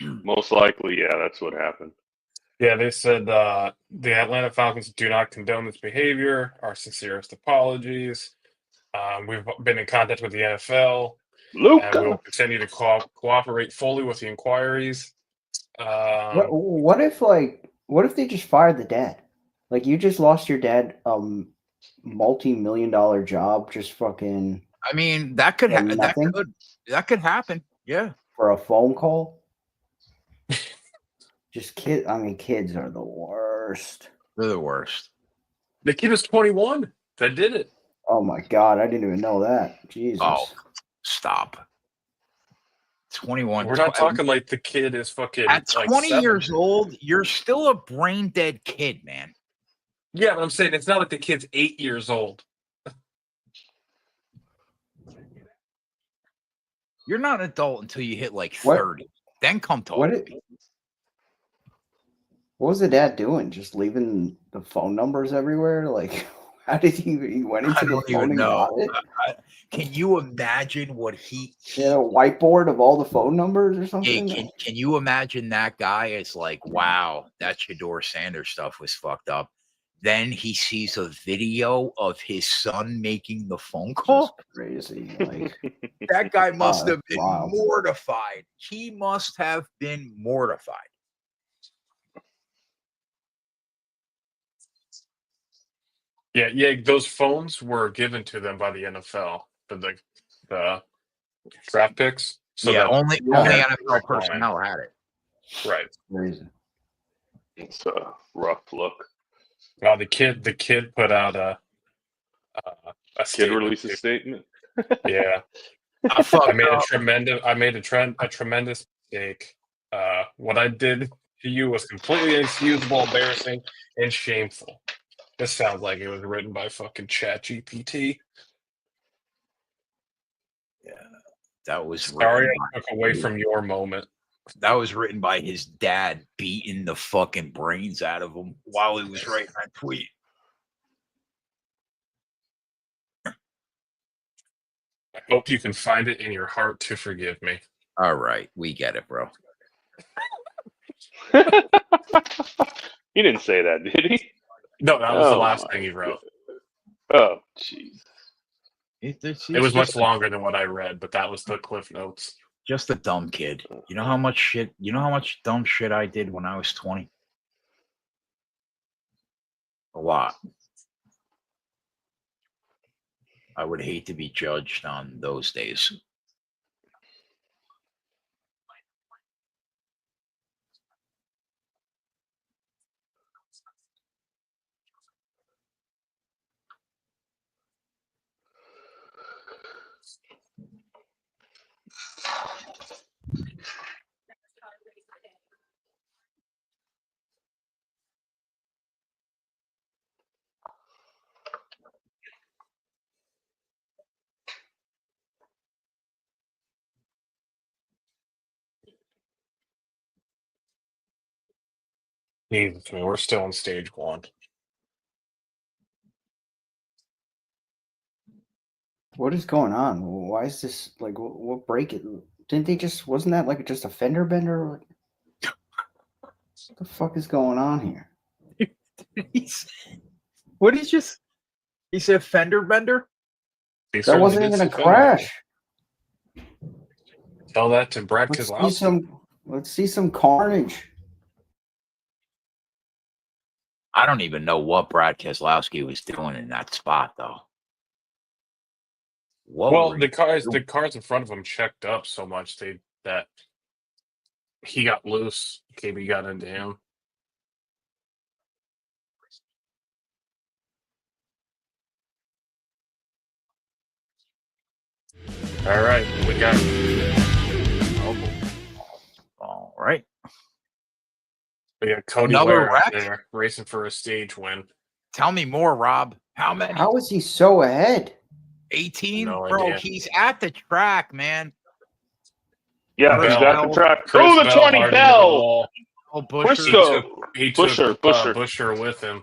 Most likely, yeah, that's what happened. Yeah, they said the Atlanta Falcons do not condone this behavior. Our sincerest apologies. We've been in contact with the NFL, and we will continue to cooperate fully with the inquiries. What if they just fired the dad? Like, you just lost your dad multi-million-dollar job, just fucking. I mean, that could happen. That could happen. Yeah, for a phone call. Just kids. I mean, kids are the worst. They're the worst. The kid is 21. That did it. Oh my god, I didn't even know that. Jesus. Oh, stop. 21. We're not talking like the kid is fucking. At 20 like 7. years old, you're still a brain dead kid, man. Yeah, but I'm saying it's not like the kid's 8 years old. You're not an adult until you hit like 30. Then come talk to me. What was the dad doing? Just leaving the phone numbers everywhere? Like, how did he went into the phone and got it? Can you imagine what he had a whiteboard of all the phone numbers or something? Can you imagine that guy is like, wow, that Shador Sanders stuff was fucked up. Then he sees a video of his son making the phone call. That's crazy. Like, that guy must have been mortified. He must have been mortified. Yeah, those phones were given to them by the NFL for the draft picks. So yeah, only NFL personnel had it. Right. Crazy. It's a rough look. Wow, the kid put out a kid released a statement. Yeah. I made a tremendous mistake. What I did to you was completely inexcusable, embarrassing, and shameful. This sounds like it was written by fucking ChatGPT. Yeah, that was. Sorry, I took away from your moment. That was written by his dad beating the fucking brains out of him while he was writing that tweet. I hope you can find it in your heart to forgive me. All right, we get it, bro. He didn't say that, did he? No, that was the last thing he wrote. Oh, jeez. It's It was much just longer than what I read, but that was the Cliff Notes. just a dumb kid. You know how much dumb shit I did when I was 20? A lot. I would hate to be judged on those days. Jesus, I mean, we're still on stage one. What is going on? Why is this like what break it? Didn't they wasn't that like just a fender bender? What the fuck is going on here? What did you? He said fender bender. That wasn't even a crash. Tell that to Brad Keselowski. Let's see some carnage. I don't even know what Brad Keselowski was doing in that spot, though. Well, the cars in front of him checked up so much that he got loose. KB got into him. All right, we got. All right. We got Cody Ware out there racing for a stage win. Tell me more, Rob. How many? How is he so ahead? 18? No Bro, idea. he's at the track, man. Yeah, he's at the track. Oh, the 20 Bell. Oh, Busher. He took Busher with him.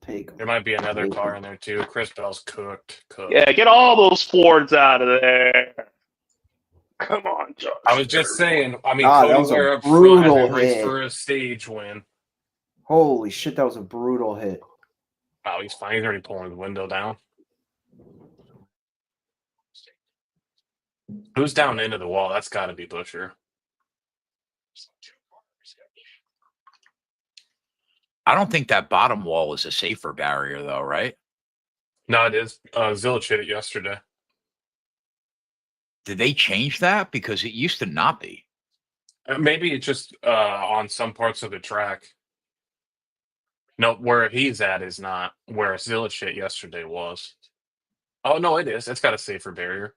Take There might be another car in there too. Chris Bell's cooked. Yeah, get all those Fords out of there. Come on, Josh. I was just saying. I mean, that Cody was Ware a up front brutal has been raced hit. for a stage win. Holy shit, that was a brutal hit. Wow, he's fine. He's already pulling his window down. Who's down into the wall? That's got to be Busher. I don't think that bottom wall is a safer barrier, though, right? No, it is. Zillich hit it yesterday. Did they change that? Because it used to not be. Maybe it's just on some parts of the track. No, where he's at is not. Where Zillich hit yesterday was. Oh, no, it is. It's got a safer barrier.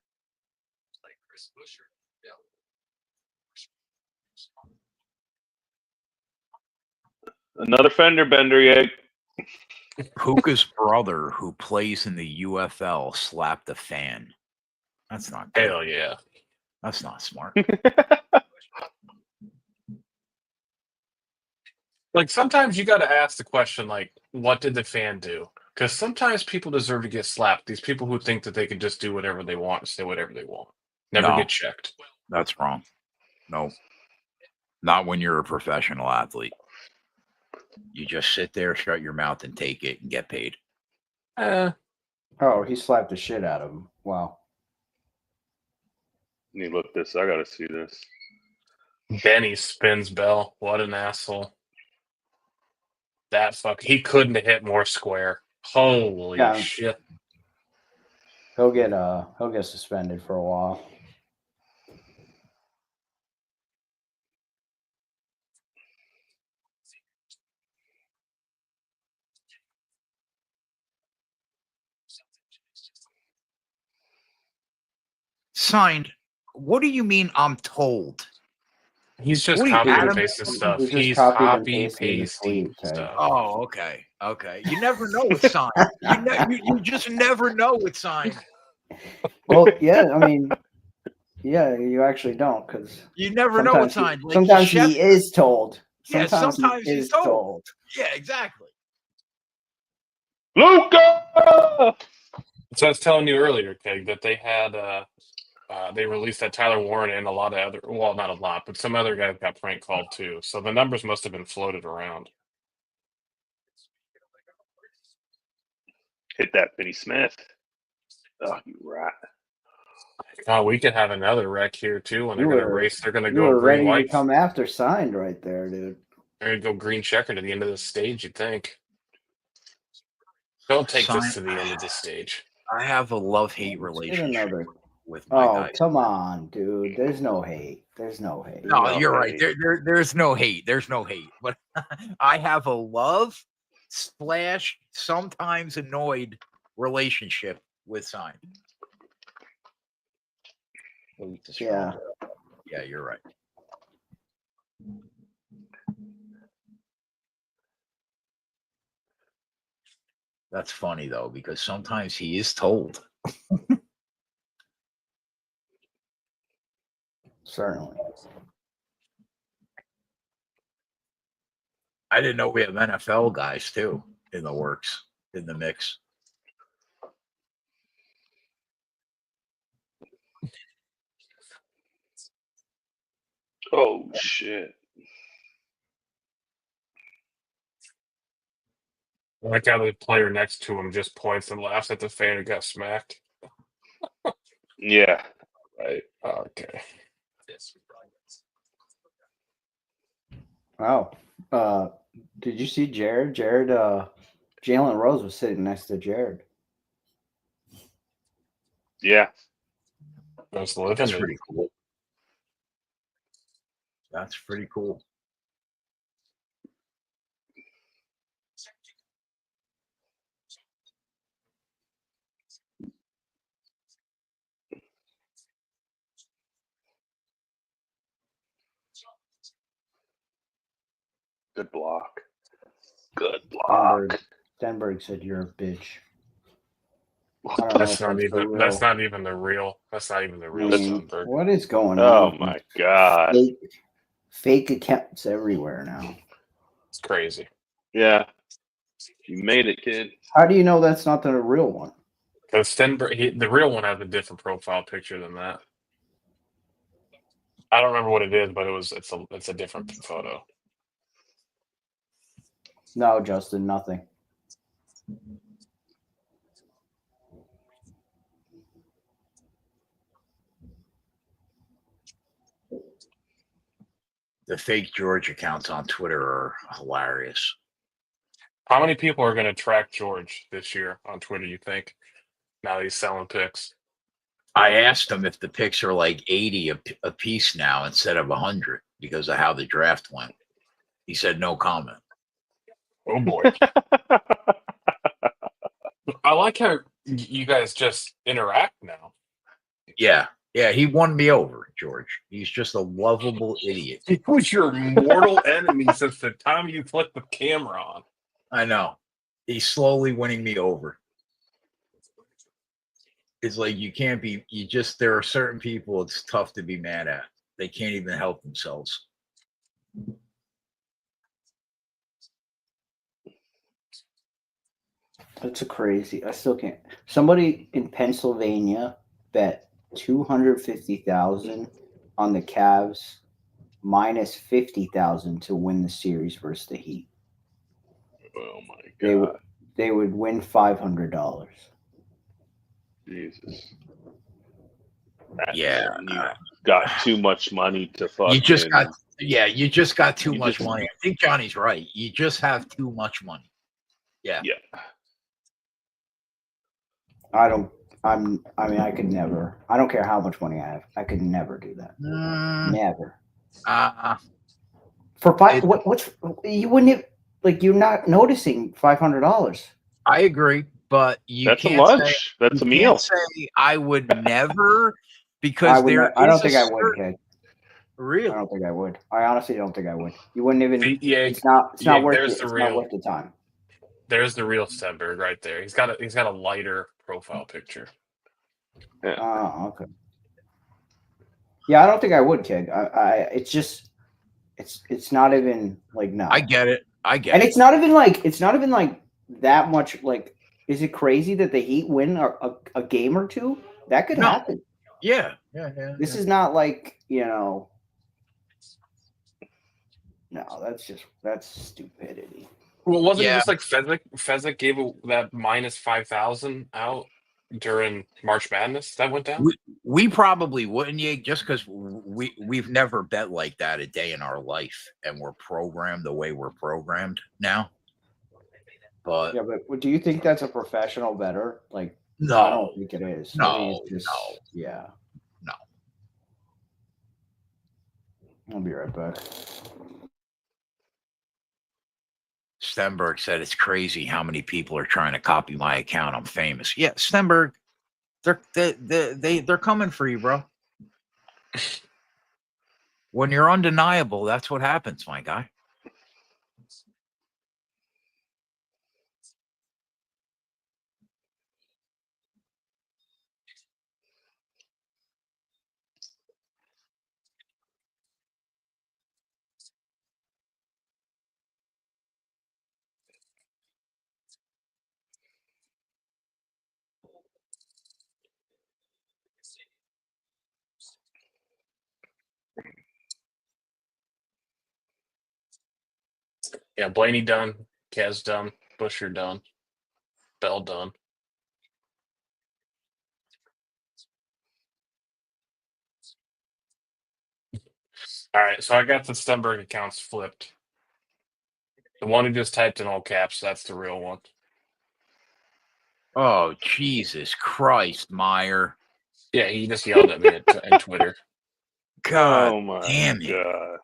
Another fender bender, yeah. Puka's brother, who plays in the UFL, slapped a fan. That's not good. Hell yeah. That's not smart. Like, sometimes you got to ask the question, like, what did the fan do? Because sometimes people deserve to get slapped. These people who think that they can just do whatever they want and say whatever they want. Never get checked. That's wrong. No. Not when you're a professional athlete. You just sit there, shut your mouth, and take it and get paid. Oh, he slapped the shit out of him. Wow. Let me look this. I gotta see this. Benny spins Bell. What an asshole. That fuck. He couldn't have hit more square. Holy shit. He'll get suspended for a while. Signed. What do you mean I'm told? He's just copy and pasting stuff. He's copy pasting stuff. Oh, okay. Okay. You never know what's signed. You just never know what's signed. Well, yeah, I mean, yeah, you actually don't, because you never know what's signed. Like sometimes he is told. Sometimes he's told. Yeah, exactly. Luca! So I was telling you earlier, Keg, that they had they released that Tyler Warren and a lot of other, well, not a lot, but some other guys got prank called too. So the numbers must have been floated around. Hit that, Vinny Smith. Oh, you rat. Oh, we could have another wreck here too when they're You going to were- race. They're going to You go were green ready white. to come after signed right there, dude. They're going to go green checker to the end of the stage. You'd think. Don't take this to the end of the stage. I have a love-hate Get relationship another. with my Oh, guys. come on, dude. There's no hate. There's no hate. No, No you're right. hate. There's no hate. There's no hate. But I have a love / sometimes annoyed relationship with sign. Yeah. Yeah, you're right. That's funny though, because sometimes he is told. Certainly. I didn't know we have NFL guys too in the works, in the mix. Oh, shit. I like how the player next to him just points and laughs at the fan who got smacked. Yeah. Right. Okay. Oh. Did you see Jared? Jalen Rose was sitting next to Jared. Yeah. That's living That's it. pretty cool. That's pretty cool. Good block. Good block. Steenberg said you're a bitch. That's not even. That's not even the real. That's not even the real Steenberg. What is going Oh, on? my God. Fake accounts everywhere now. It's crazy. Yeah. You made it, kid. How do you know that's not the real one? Because Steenberg, the real one has a different profile picture than that. I don't remember what it is, but it's a different photo. No, Justin, nothing. The fake George accounts on Twitter are hilarious. How many people are going to track George this year on Twitter, you think? Now he's selling picks. I asked him if the picks are like 80 a piece now instead of 100 because of how the draft went. He said no comment. Oh, boy. I like how you guys just interact now. Yeah. Yeah, he won me over, George. He's just a lovable idiot. He was your mortal enemy since the time you flipped the camera on. I know. He's slowly winning me over. It's like there are certain people it's tough to be mad at. They can't even help themselves. That's a crazy. I still can't. Somebody in Pennsylvania bet 250,000 on the Cavs minus 50,000 to win the series versus the Heat. Oh, my God. They would win $500. Jesus. Yeah. You got too much money to fucking. You just got too much money. I think Johnny's right. You just have too much money. Yeah. Yeah. I could never. I don't care how much money I have. I could never do that. Never. For five, what's you wouldn't have, like, you're not noticing $500. I agree, but That's can't a lunch. Say, That's a you meal. can't say I would never because I don't think I would, kid. Really? I don't think I would. I honestly don't think I would. You wouldn't even. Yeah, it's not worth it. It's not worth the time. There's the real Steenberg right there. He's got a lighter profile picture. Yeah. Okay. Yeah, I don't think I would, kid. It's just, it's not even like, no. I get it. And it's not even like that much. Like, is it crazy that the Heat win a game or two? That could happen. Yeah. This is not like, no, that's stupidity. Well, wasn't it just like Fezzik gave that minus 5,000 out? during March Madness that went down? We probably wouldn't, just because we've never bet like that a day in our life, and we're programmed the way we're programmed now. But yeah, but do you think that's a professional bettor? Like, no, I don't think it is. I think no, it's just, yeah. no. I'll be right back. Steenberg said it's crazy how many people are trying to copy my account. I'm famous. Yeah, Steenberg, they're coming for you, bro. When you're undeniable, that's what happens, my guy. Yeah, Blaney done, Kaz done, Busher done, Bell done. All right, so I got the Steenberg accounts flipped. The one who just typed in all caps, that's the real one. Oh, Jesus Christ, Meyer. Yeah, he just yelled at me at Twitter. God Oh my damn it. God.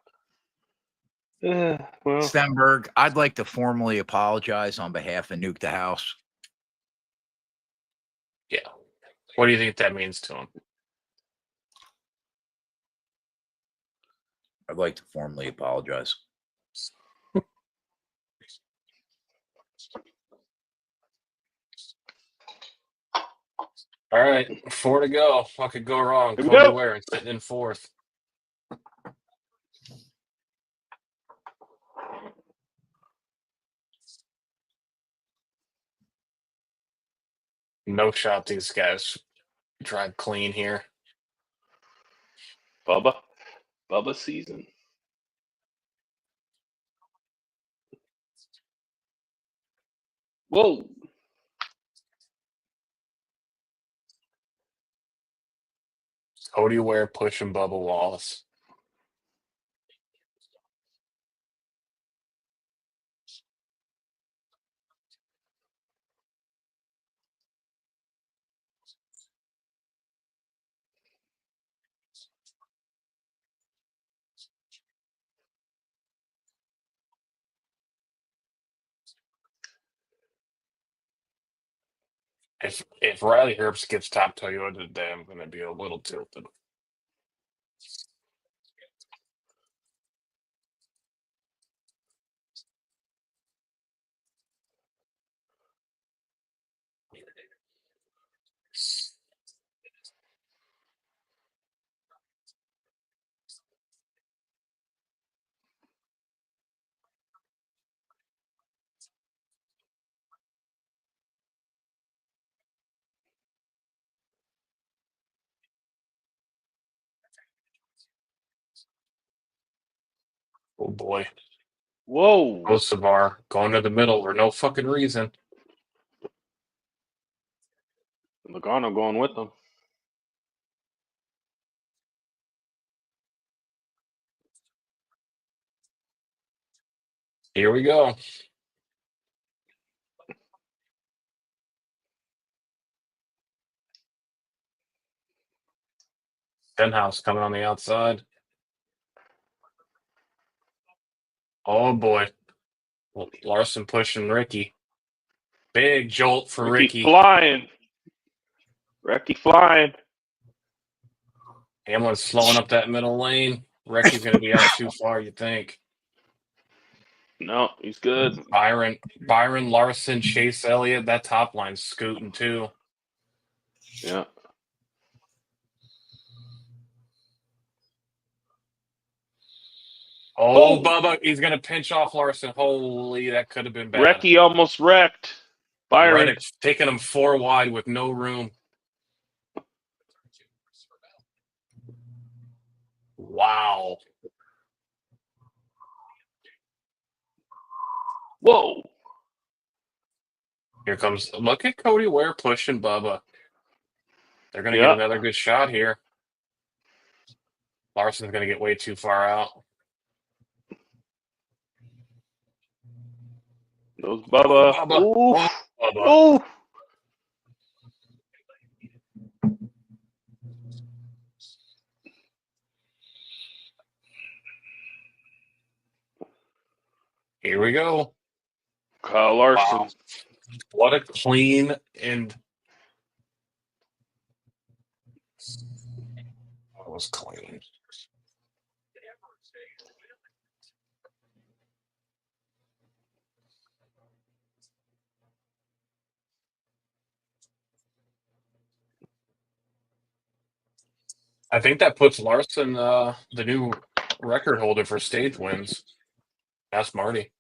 Well, Steenberg, I'd like to formally apologize on behalf of Nuke the House. Yeah. What do you think that means to him? I'd like to formally apologize. All right, 4 to go. What could go wrong? Here we Cody go. Ware sitting in 4th. No shot these guys drive clean here. Bubba season. Whoa. Cody Ware pushing Bubba Wallace. If Riley Herbst gets top Toyota today, I'm going to be a little tilted. Oh boy. Whoa. Osavar going to the middle for no fucking reason. Logano going with them. Here we go. Stenhouse coming on the outside. Oh boy. Well, Larson pushing Ricky. Big jolt for Ricky. Flying. Ricky flying. Hamlin's slowing up that middle lane. Ricky's going to be out too far, you think. No, he's good. Byron, Larson, Chase Elliott, that top line's scooting too. Yeah. Oh, Bubba, he's going to pinch off Larson. Holy, that could have been bad. Ricky almost wrecked. Byron. Reddick taking him 4 wide with no room. Wow. Whoa. Here comes, look at Cody Ware pushing Bubba. They're going to get another good shot here. Larson's going to get way too far out. Those Bubba. Bubba. Ooh. Bubba. Ooh. Here we go. Kyle Larson. Wow. What a clean and that was clean. I think that puts Larson the new record holder for stage wins. That's Marty.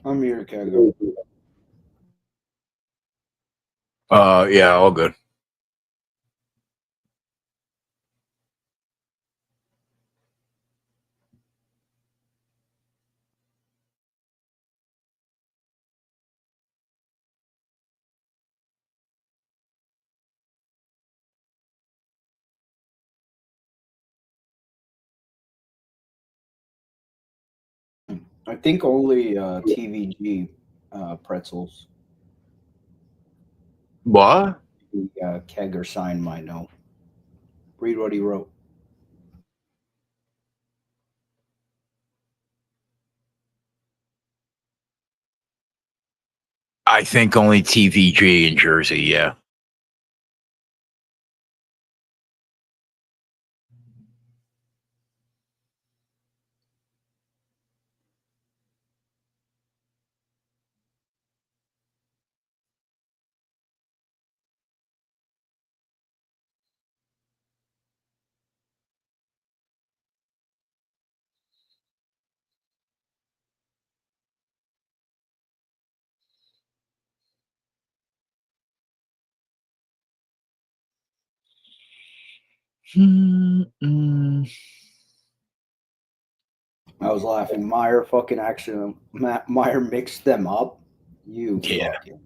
I'm here, Kegger. Yeah, all good. I think only TVG pretzels. What? The Kegger sign might know. Read what he wrote. I think only TVG in Jersey, yeah. I was laughing. Meyer fucking actually. Meyer mixed them up. You Yeah. fucking.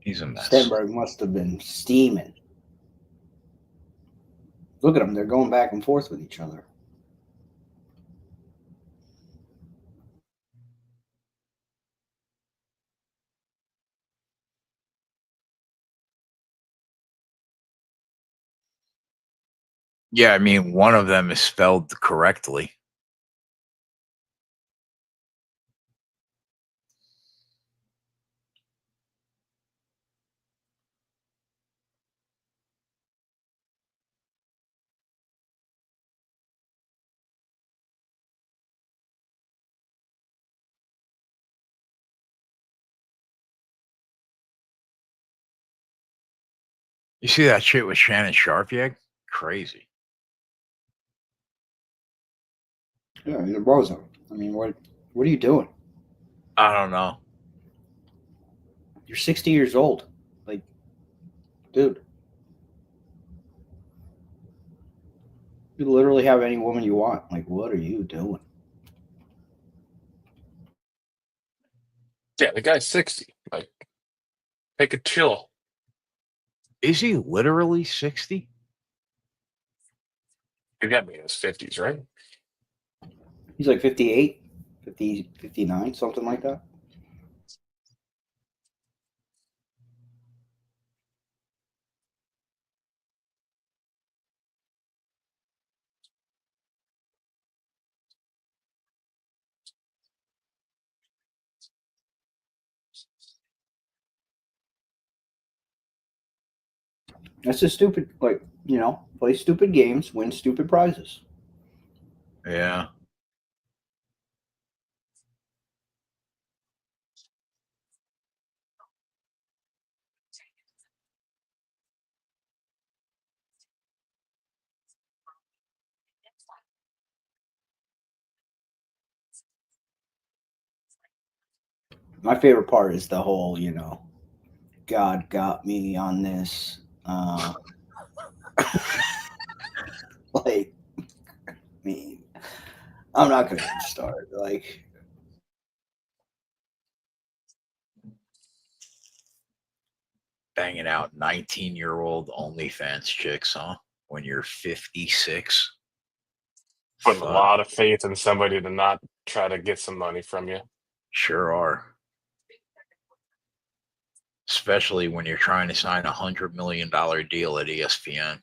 He's a mess. Steenberg must have been steaming. Look at them. They're going back and forth with each other. Yeah, I mean, one of them is spelled correctly. You see that shit with Shannon Sharp yet? Crazy. Yeah, he's a bozo. I mean, what are you doing? I don't know. You're 60 years old. Like, dude. You literally have any woman you want. Like, what are you doing? Yeah, the guy's 60. Like, take a chill. Is he literally 60? He got to be in his 50s, right? He's like 58, 50, 59, something like that. That's just stupid. Like, play stupid games, win stupid prizes. Yeah. My favorite part is the whole, God got me on this. Like, I mean, I'm not going to even start. Like, Banging out 19-year-old OnlyFans chicks, huh? When you're 56. Putting a Fuck. lot of faith in somebody to not try to get some money from you. Sure are. Especially when you're trying to sign a $100 million deal at ESPN.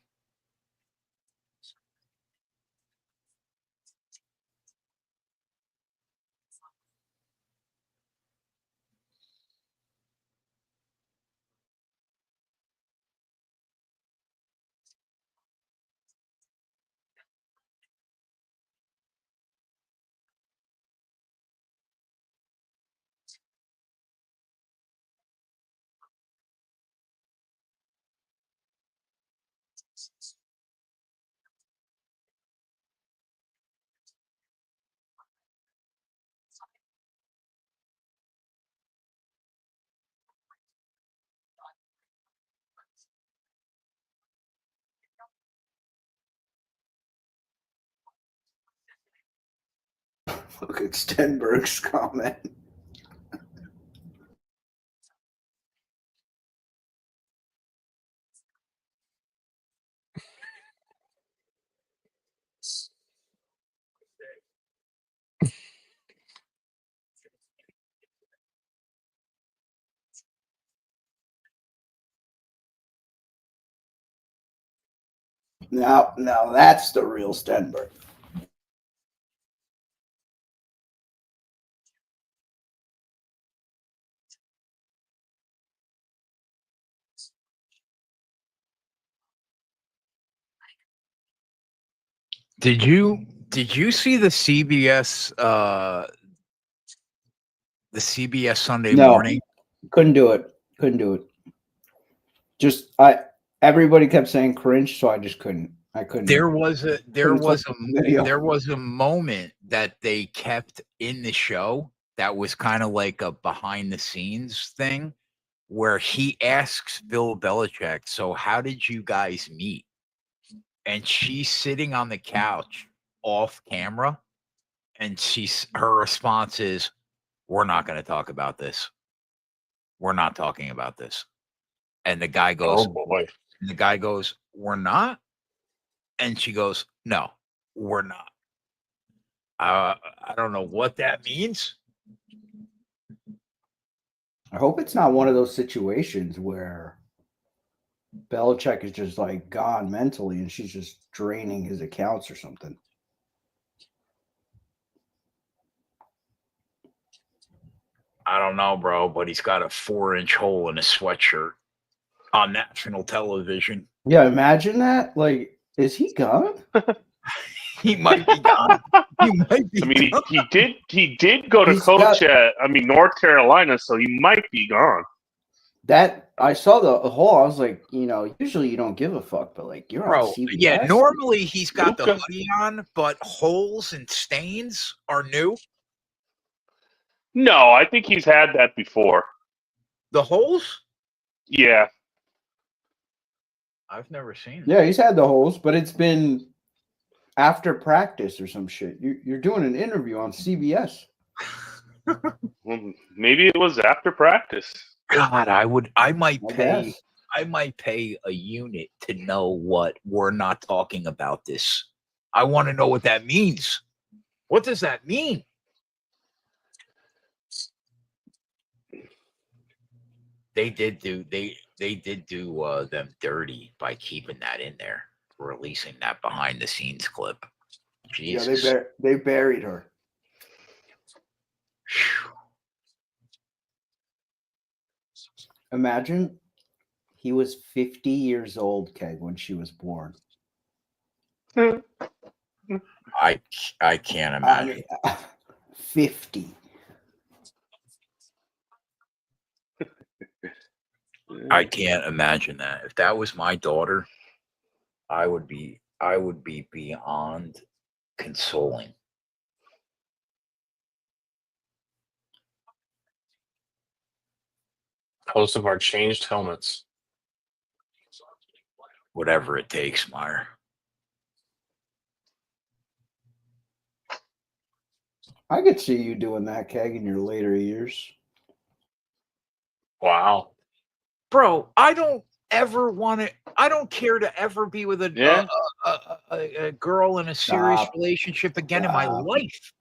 look at Steenberg's comment. Now that's the real Steenberg. Did you see the CBS Sunday No. morning? Couldn't do it. Just everybody kept saying cringe, so I just couldn't. I couldn't. There was a video. there was a moment that they kept in the show that was kind of like a behind the scenes thing where he asks Bill Belichick, "So how did you guys meet?" And she's sitting on the couch off camera, and her response is, "We're not going to talk about this. We're not talking about this." And the guy goes, Oh boy. "We're not." And she goes, no, we're not. I don't know what that means. I hope it's not one of those situations where Belichick is just like gone mentally and she's just draining his accounts or something. I don't know, bro, but he's got a 4-inch hole in his sweatshirt on national television. Yeah, imagine that. Like, is he gone? He might be gone. He might be I mean, gone. he did go to He's coach got- at North Carolina, so he might be gone. That I saw the hole. I was like, usually you don't give a fuck, but like you're Bro, on CBS. yeah, normally he's got the Luka. hoodie on, but holes and stains are new. No, I think he's had that before. The holes? Yeah. I've never seen it. Yeah, he's had the holes, but it's been after practice or some shit. You're doing an interview on CBS. Well, maybe it was after practice. God, I might I pay guess. I might pay a unit to know what we're not talking about this. I want to know what that means. What does that mean? They did do them dirty by keeping that in there, releasing that behind the scenes clip. Jesus. Yeah, they buried her. Phew. Imagine he was 50 years old, Keg, when she was born. I can't imagine. 50. I can't imagine that. If that was my daughter, I would be beyond consoling. Host of our changed helmets. Whatever it takes, Meyer. I could see you doing that, Keg, in your later years. Wow. Bro, I don't care to ever be with Yeah. a girl in a serious Stop. relationship again in my Stop. life.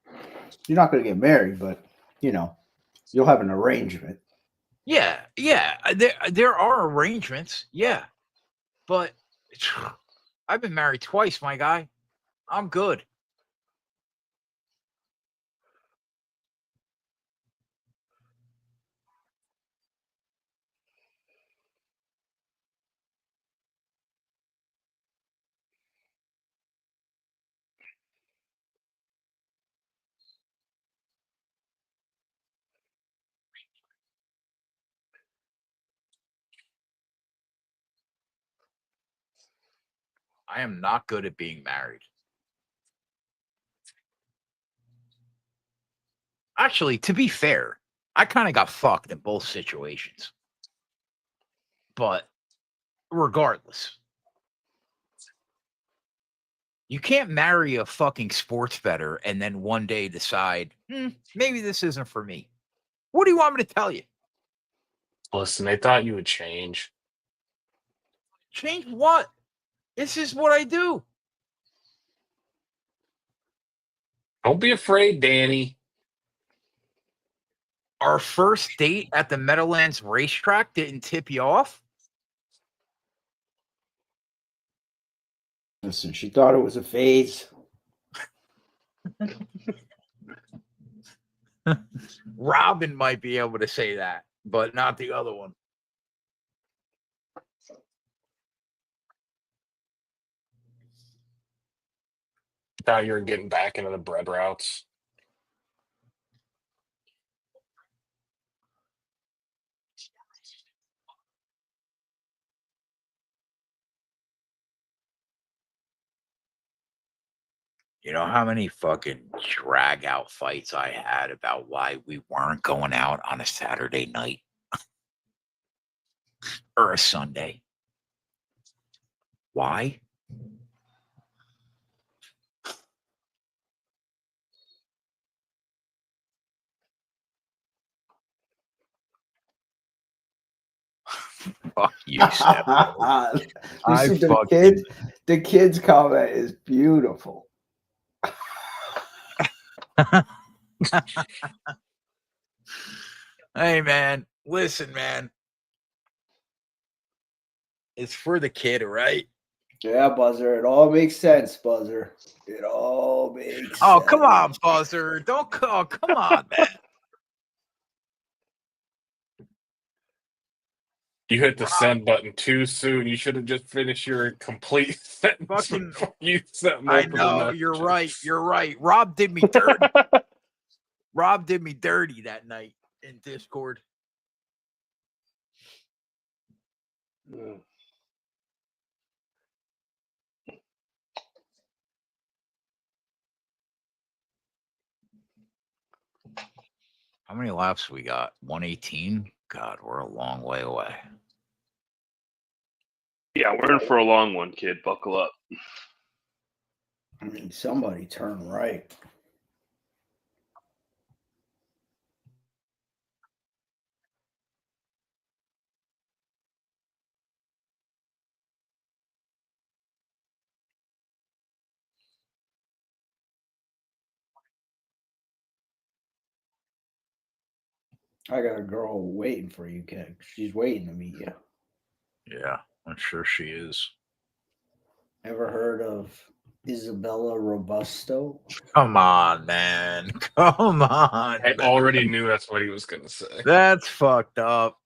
You're not going to get married, but, you'll have an arrangement. Yeah. There are arrangements. Yeah. But I've been married twice, my guy. I'm good. I am not good at being married. Actually, to be fair, I kind of got fucked in both situations. But regardless, you can't marry a fucking sports bettor and then one day decide, maybe this isn't for me. What do you want me to tell you? Listen, they thought you would change. Change what? This is what I do. Don't be afraid, Danny. Our first date at the Meadowlands racetrack didn't tip you off? Listen, she thought it was a phase. Robin might be able to say that, but not the other one. Thought you were getting back into the bread routes. You know how many fucking drag out fights I had about why we weren't going out on a Saturday night or a Sunday? Why? Fuck you, Sam. You I see fucking- the kids comment is beautiful. Hey, man. Listen, man. It's for the kid, right? Yeah, Buzzer. It all makes sense, Buzzer. It all makes Oh, sense. come on, Buzzer. Don't call. Come on, man. You hit the send button too soon. You should have just finished your complete sentence Fucking- before you sent I multiple know. messages. You're right. You're right. Rob did me dirty. Rob did me dirty that night in Discord. How many laps we got? 118? God, we're a long way away. Yeah, we're in for a long one, kid. Buckle up. I mean, somebody turn right. I got a girl waiting for you, kid. She's waiting to meet you. Yeah, I'm sure she is. Ever heard of Isabella Robusto? Come on, man. Come on. I already knew that's what he was going to say. That's fucked up.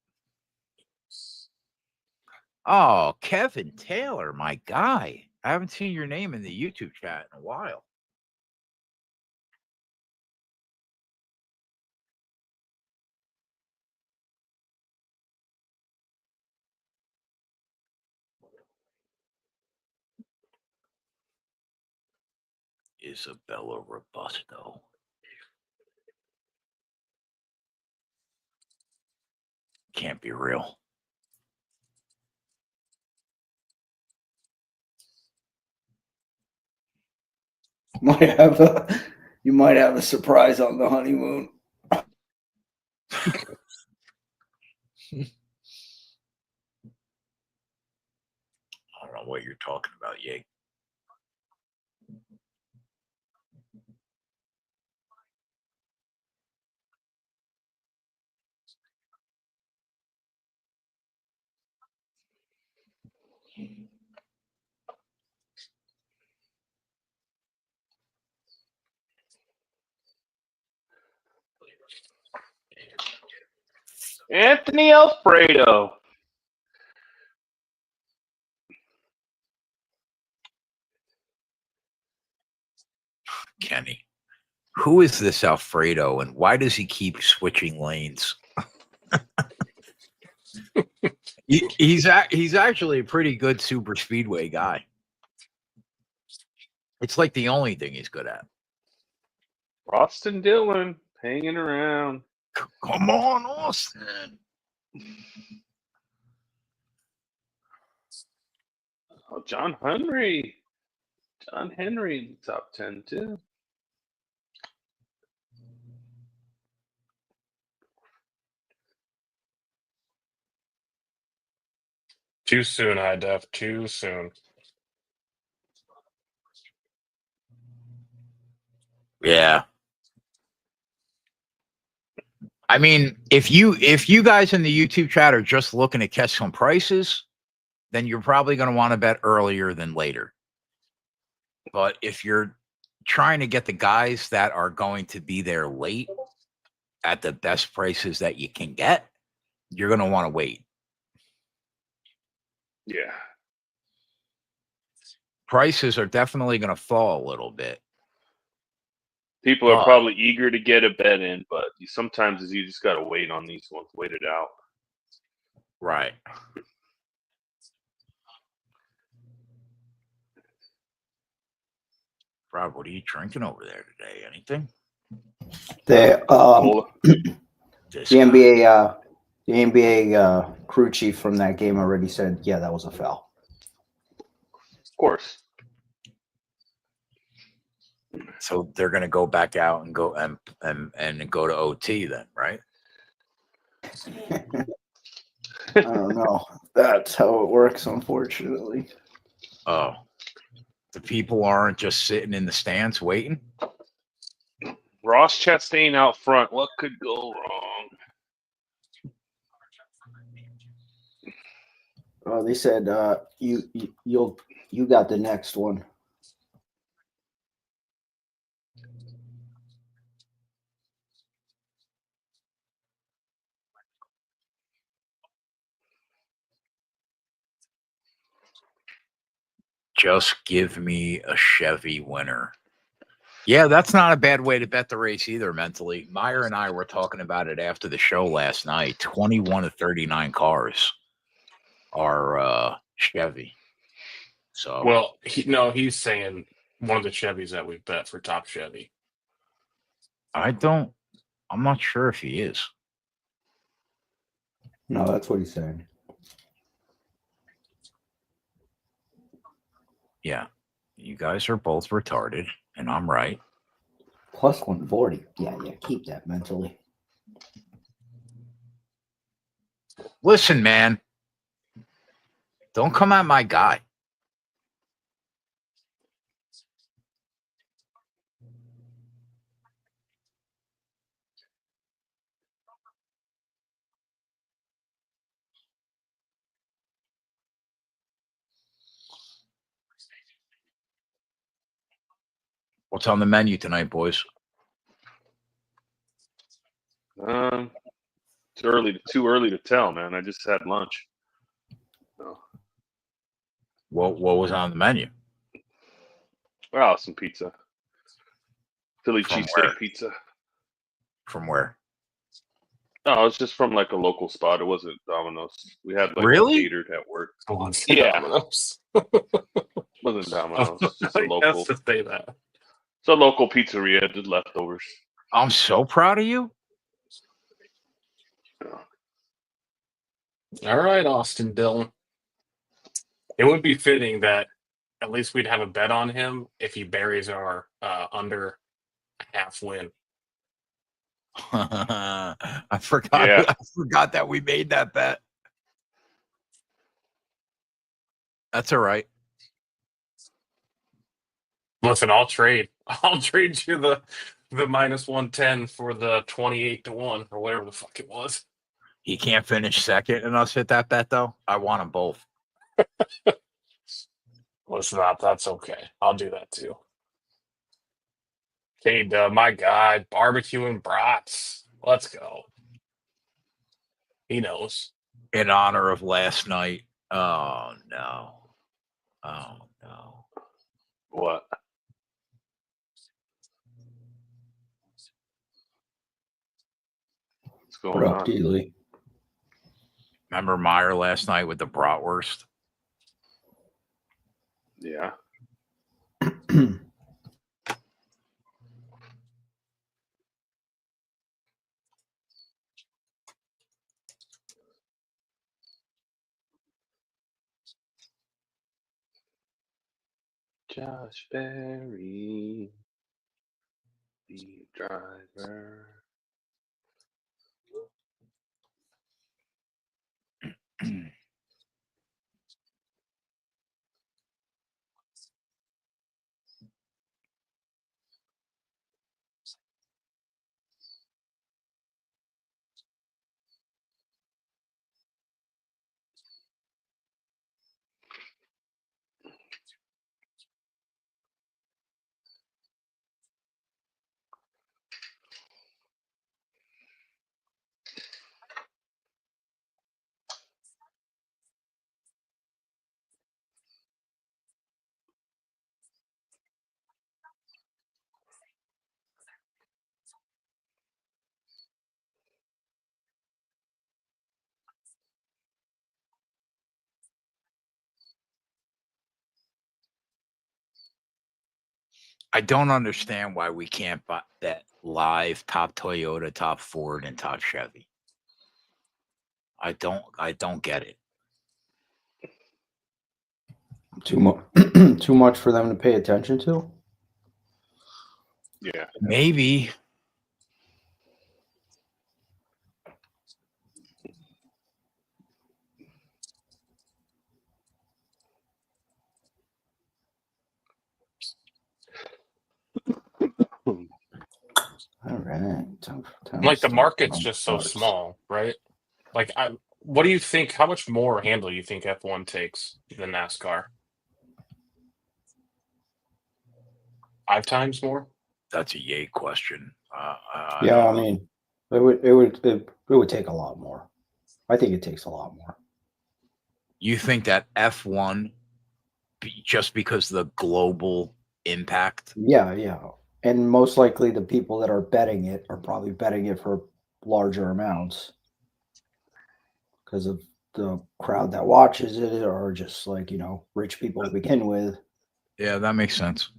Oh, Kevin Taylor, my guy. I haven't seen your name in the YouTube chat in a while. Isabella Robusto. Can't be real. You might have a surprise on the honeymoon. I don't know what you're talking about, Yig. Anthony Alfredo. Kenny. Who is this Alfredo and why does he keep switching lanes? He's actually a pretty good super speedway guy. It's like the only thing he's good at. Austin Dillon hanging around. Come on, Austin. Oh, John Henry. John Henry in the top 10, too. Too soon, High Def. Too soon. Yeah. I mean, if you guys in the YouTube chat are just looking to catch some prices, then you're probably going to want to bet earlier than later. But if you're trying to get the guys that are going to be there late at the best prices that you can get, you're going to want to wait. Yeah. Prices are definitely going to fall a little bit. People are probably eager to get a bet in, but sometimes you just got to wait on these ones. Wait it out. Right. Rob, what are you drinking over there today? Anything? The This the NBA crew chief from that game already said, yeah, that was a foul. Of course. So they're going to go back out and go and go to OT then, right? I don't know. That's how it works, unfortunately. Oh, the people aren't just sitting in the stands waiting. Ross Chastain out front. What could go wrong? Oh, they said you got the next one. Just give me a Chevy winner. Yeah, that's not a bad way to bet the race either mentally. Meyer and I were talking about it after the show last night. 21 of 39 cars are Chevy. So Well, he's saying one of the Chevys that we bet for top Chevy. I'm not sure if he is. No, that's what he's saying. Yeah. You guys are both retarded, and I'm right. Plus 140. Yeah, keep that mentally. Listen, man. Don't come at my guy. What's on the menu tonight, boys? It's too early to tell, man. I just had lunch. So, What was on the menu? wow, some pizza. Philly From where? cheesesteak pizza. From where? No, it's just from like a local spot. It wasn't Domino's. We had like Really? catered at work. Yeah. Wasn't Domino's. Just a I local. guess to say that. It's a local pizzeria. Did leftovers. I'm so proud of you. All right, Austin Dillon. It would be fitting that at least we'd have a bet on him if he buries our under half win. I forgot. Yeah. I forgot that we made that bet. That's all right. Listen, I'll trade you the minus 110 for the 28-1 or whatever the fuck it was. He can't finish second and us hit that bet though. I want them both. Listen up, that's okay. I'll do that too. K-Dub, my God, barbecue and brats. Let's go. He knows. In honor of last night. Oh no. Oh no. What? What's going on? Dealey. Remember Meyer last night with the bratwurst? Yeah. Josh Berry, the driver. I don't understand why we can't bet live top Toyota, top Ford, and top Chevy. I don't get it. Too much for them to pay attention to. Yeah. Maybe. Right. Like the market's just so small, right? Like, what do you think? How much more handle do you think F1 takes than NASCAR? 5 times more? That's a yay question. Yeah, I mean, it would take a lot more. I think it takes a lot more. You think that F1, just because of the global impact? Yeah, yeah. And most likely the people that are betting it are probably betting it for larger amounts because of the crowd that watches it or just like, rich people to begin with. Yeah, that makes sense.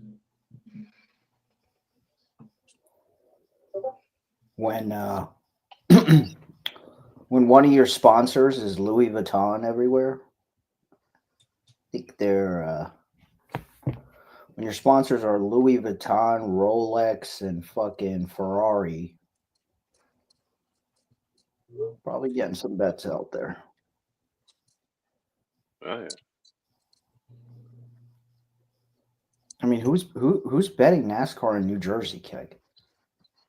When when one of your sponsors is Louis Vuitton everywhere, I think they're when your sponsors are Louis Vuitton, Rolex, and fucking Ferrari, probably getting some bets out there. Oh, yeah. I mean, who's betting NASCAR in New Jersey, Keg?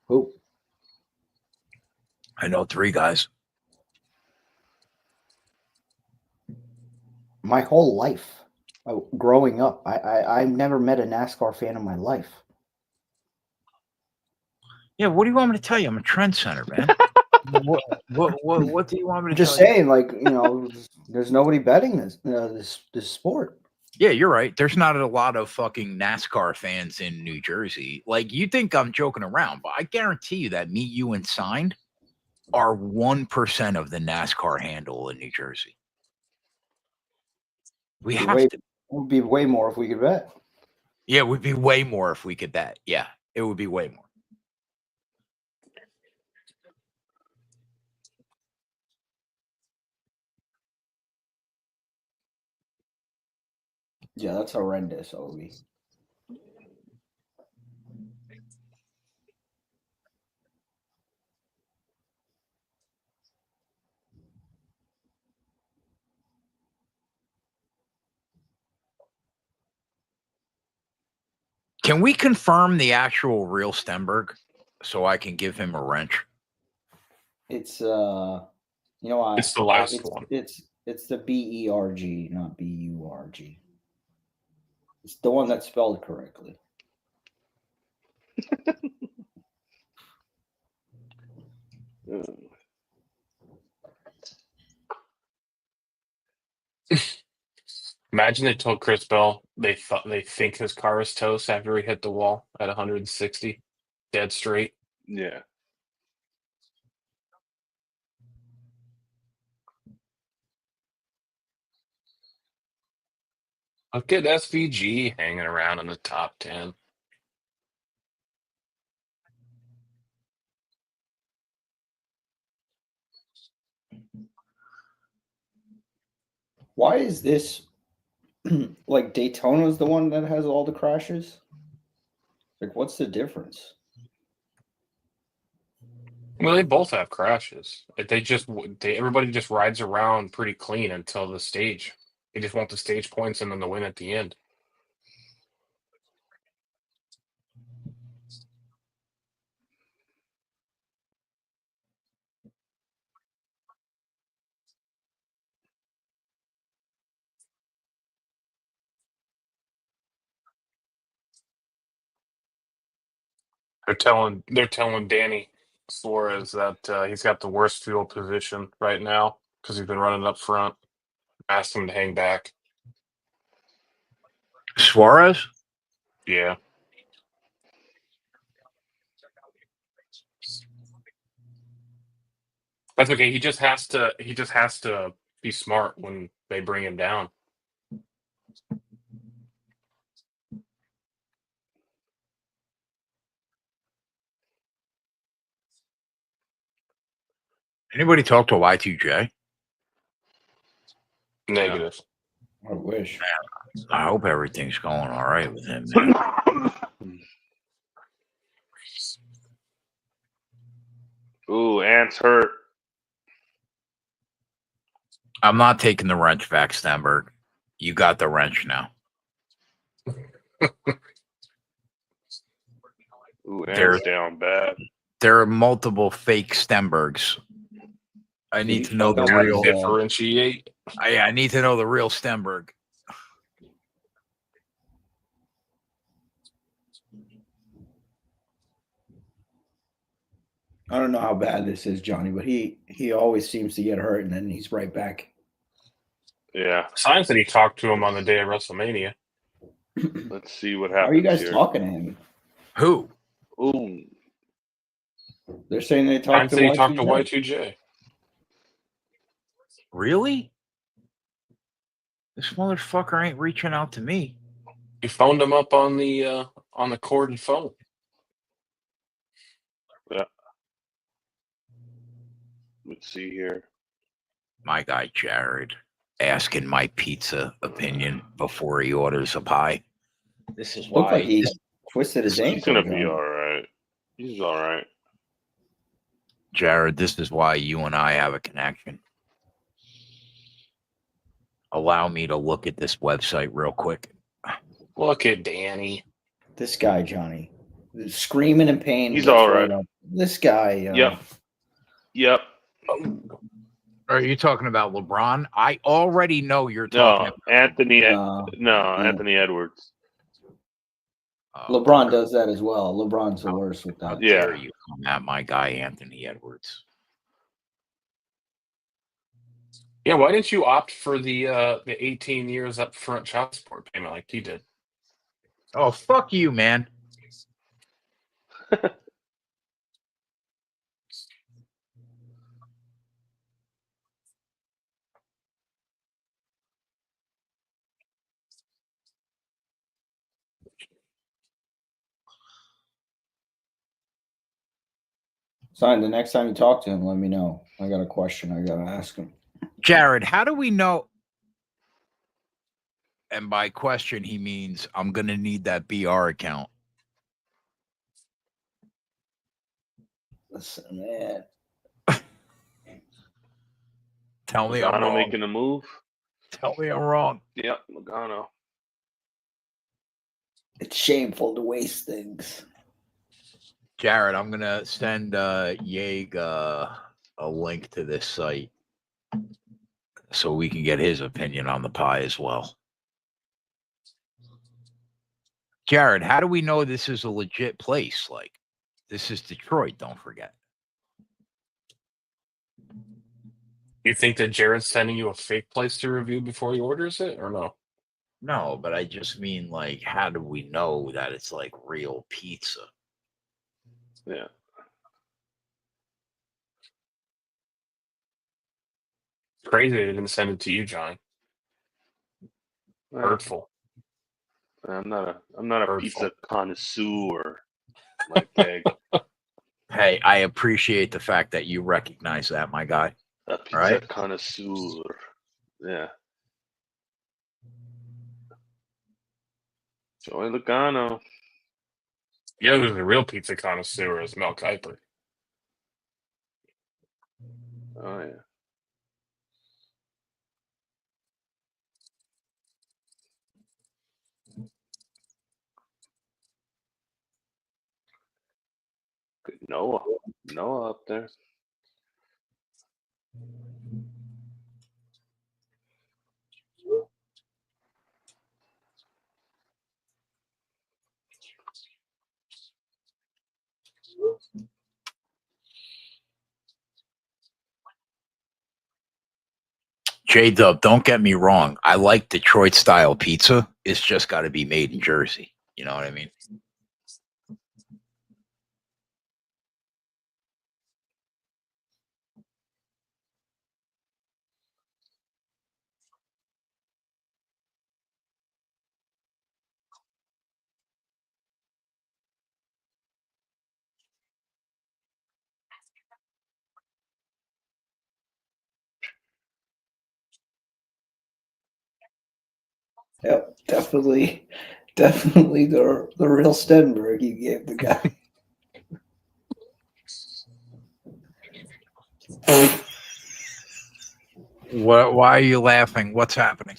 Who? I know 3 guys. My whole life, growing up, I've never met a NASCAR fan in my life. Yeah, what do you want me to tell you? I'm a trend center, man. What do you want me to I'm just tell you? saying, like, there's nobody betting this sport. Yeah, you're right. There's not a lot of fucking NASCAR fans in New Jersey. Like, you think I'm joking around, but I guarantee you that me, you, and Signed are 1% of the NASCAR handle in New Jersey. We have to. It would be way more if we could bet. Yeah, it would be way more if we could bet. Yeah, it would be way more. Yeah, that's horrendous, Obi. Can we confirm the actual real Steenberg so I can give him a wrench? It's It's the last one. It's the BERG, not BURG. It's the one that's spelled correctly. Imagine they told Chris Bell they think his car is toast after he hit the wall at 160, dead straight. Yeah. Look at SVG hanging around in the top 10. Why is this like Daytona's the one that has all the crashes? Like, what's the difference? Well, they both have crashes. Everybody just rides around pretty clean until the stage. They just want the stage points and then the win at the end. They're telling Danny Flores that he's got the worst fuel position right now because he's been running up front. Asked him to hang back. Suarez? Yeah. That's okay. He just has to be smart when they bring him down. Anybody talk to Y2J? Negative. I wish. I hope everything's going all right with him, man. Ooh, Ant's hurt. I'm not taking the wrench back, Steenberg. You got the wrench now. Ooh, Ant's down bad. There are multiple fake Steenbergs. I need to know the Gotta real. differentiate. I need to know the real Steenberg. I don't know how bad this is, Johnny, but he always seems to get hurt and then he's right back. Yeah. Signs that he talked to him on the day of WrestleMania. Let's see what How happens are you guys here. talking to him? Who? Ooh. They're saying they Signs talked to that he talked to Y2J. Y2J. Really? This motherfucker ain't reaching out to me. He phoned him up on the corded phone. Yeah. Let's see here. My guy Jared asking my pizza opinion before he orders a pie. This is Looked why like he twisted his ankle. He's gonna be Johnny. all right. He's all right. Jared, this is why you and I have a connection. Allow me to look at this website real quick. Look at Danny. This guy, Johnny, screaming in pain. He's gets all right. up. This guy. Yep. Are you talking about LeBron? I already know you're talking No, Anthony. Yeah. Anthony Edwards. LeBron does that as well. LeBron's the worst with How that. dare you come at my guy Anthony Edwards? Yeah, why didn't you opt for the 18 years up front child support payment like he did? Oh, fuck you, man. Sign, the next time you talk to him, let me know. I got a question I got to ask him. Jared, how do we know? And by question, he means I'm going to need that BR account. Listen, man. Tell me I'm Logano wrong. making a move. Tell me I'm wrong. Yep, Logano. It's shameful to waste things. Jared, I'm going to send Yeg a link to this site so we can get his opinion on the pie as well. Jared, how do we know this is a legit place? Like, this is Detroit, don't forget. You think that Jared's sending you a fake place to review before he orders it, or no? No, but I just mean, like, how do we know that it's like real pizza? Yeah. Crazy they didn't send it to you, Johnny. Hurtful. I'm not a Hurtful. pizza connoisseur like Peg. Hey, I appreciate the fact that you recognize that, my guy. A pizza Right? connoisseur. Yeah. Joey Logano. Yeah, who's the real pizza connoisseur is Mel Kiper. Oh yeah. Good Noah up there. J-Dub, don't get me wrong. I like Detroit style pizza. It's just got to be made in Jersey. You know what I mean? Yep, definitely the real Steenberg you gave the guy. Why are you laughing? What's happening?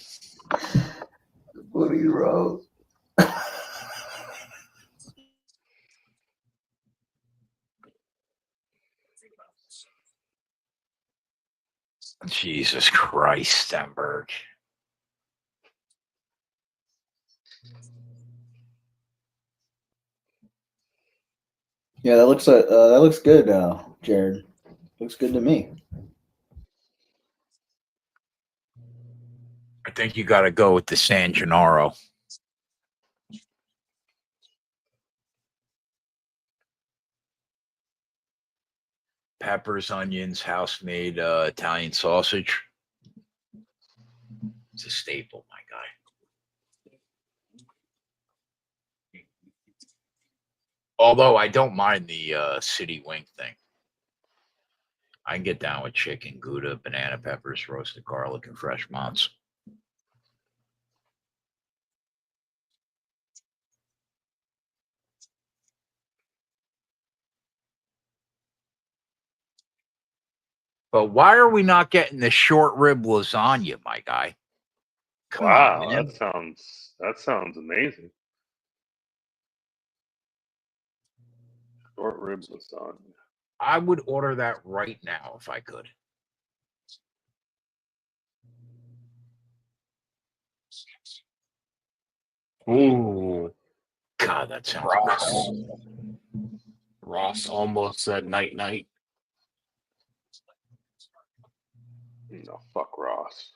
What he wrote. Jesus Christ, Steenberg. Yeah, that looks good, Jared. Looks good to me. I think you got to go with the San Gennaro. Peppers, onions, house-made Italian sausage. It's a staple, my guy. Although I don't mind the city wing thing. I can get down with chicken, Gouda, banana peppers, roasted garlic, and fresh mozz. But why are we not getting the short rib lasagna, my guy? Come on, Wow, man. that sounds amazing. Short rib lasagna. I would order that right now if I could. Ooh, God, that sounds Ross. awesome. Ross almost said night night. No, fuck Ross.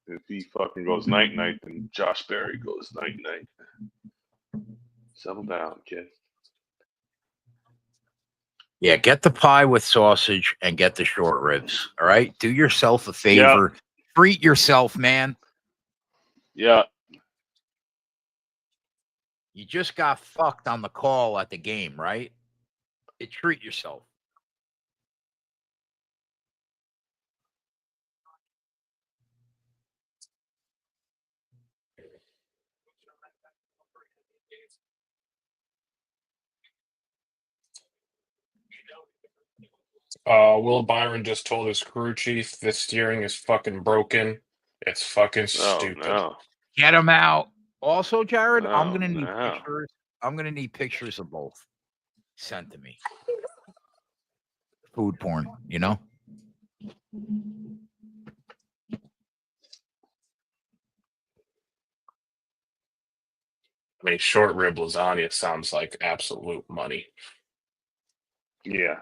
If he fucking goes night night, then Josh Berry goes night night. Settle down, kid. Yeah, get the pie with sausage and get the short ribs. All right, do yourself a favor. Treat yourself, man. Yeah. You just got fucked on the call at the game, right? Treat yourself. Will Byron just told his crew chief the steering is fucking broken. It's fucking Oh stupid. no. Get them out. Also, Jared, I'm Oh, gonna need no. pictures. I'm gonna need pictures of both sent to me. Food porn, you know. I mean, short rib lasagna sounds like absolute money. Yeah.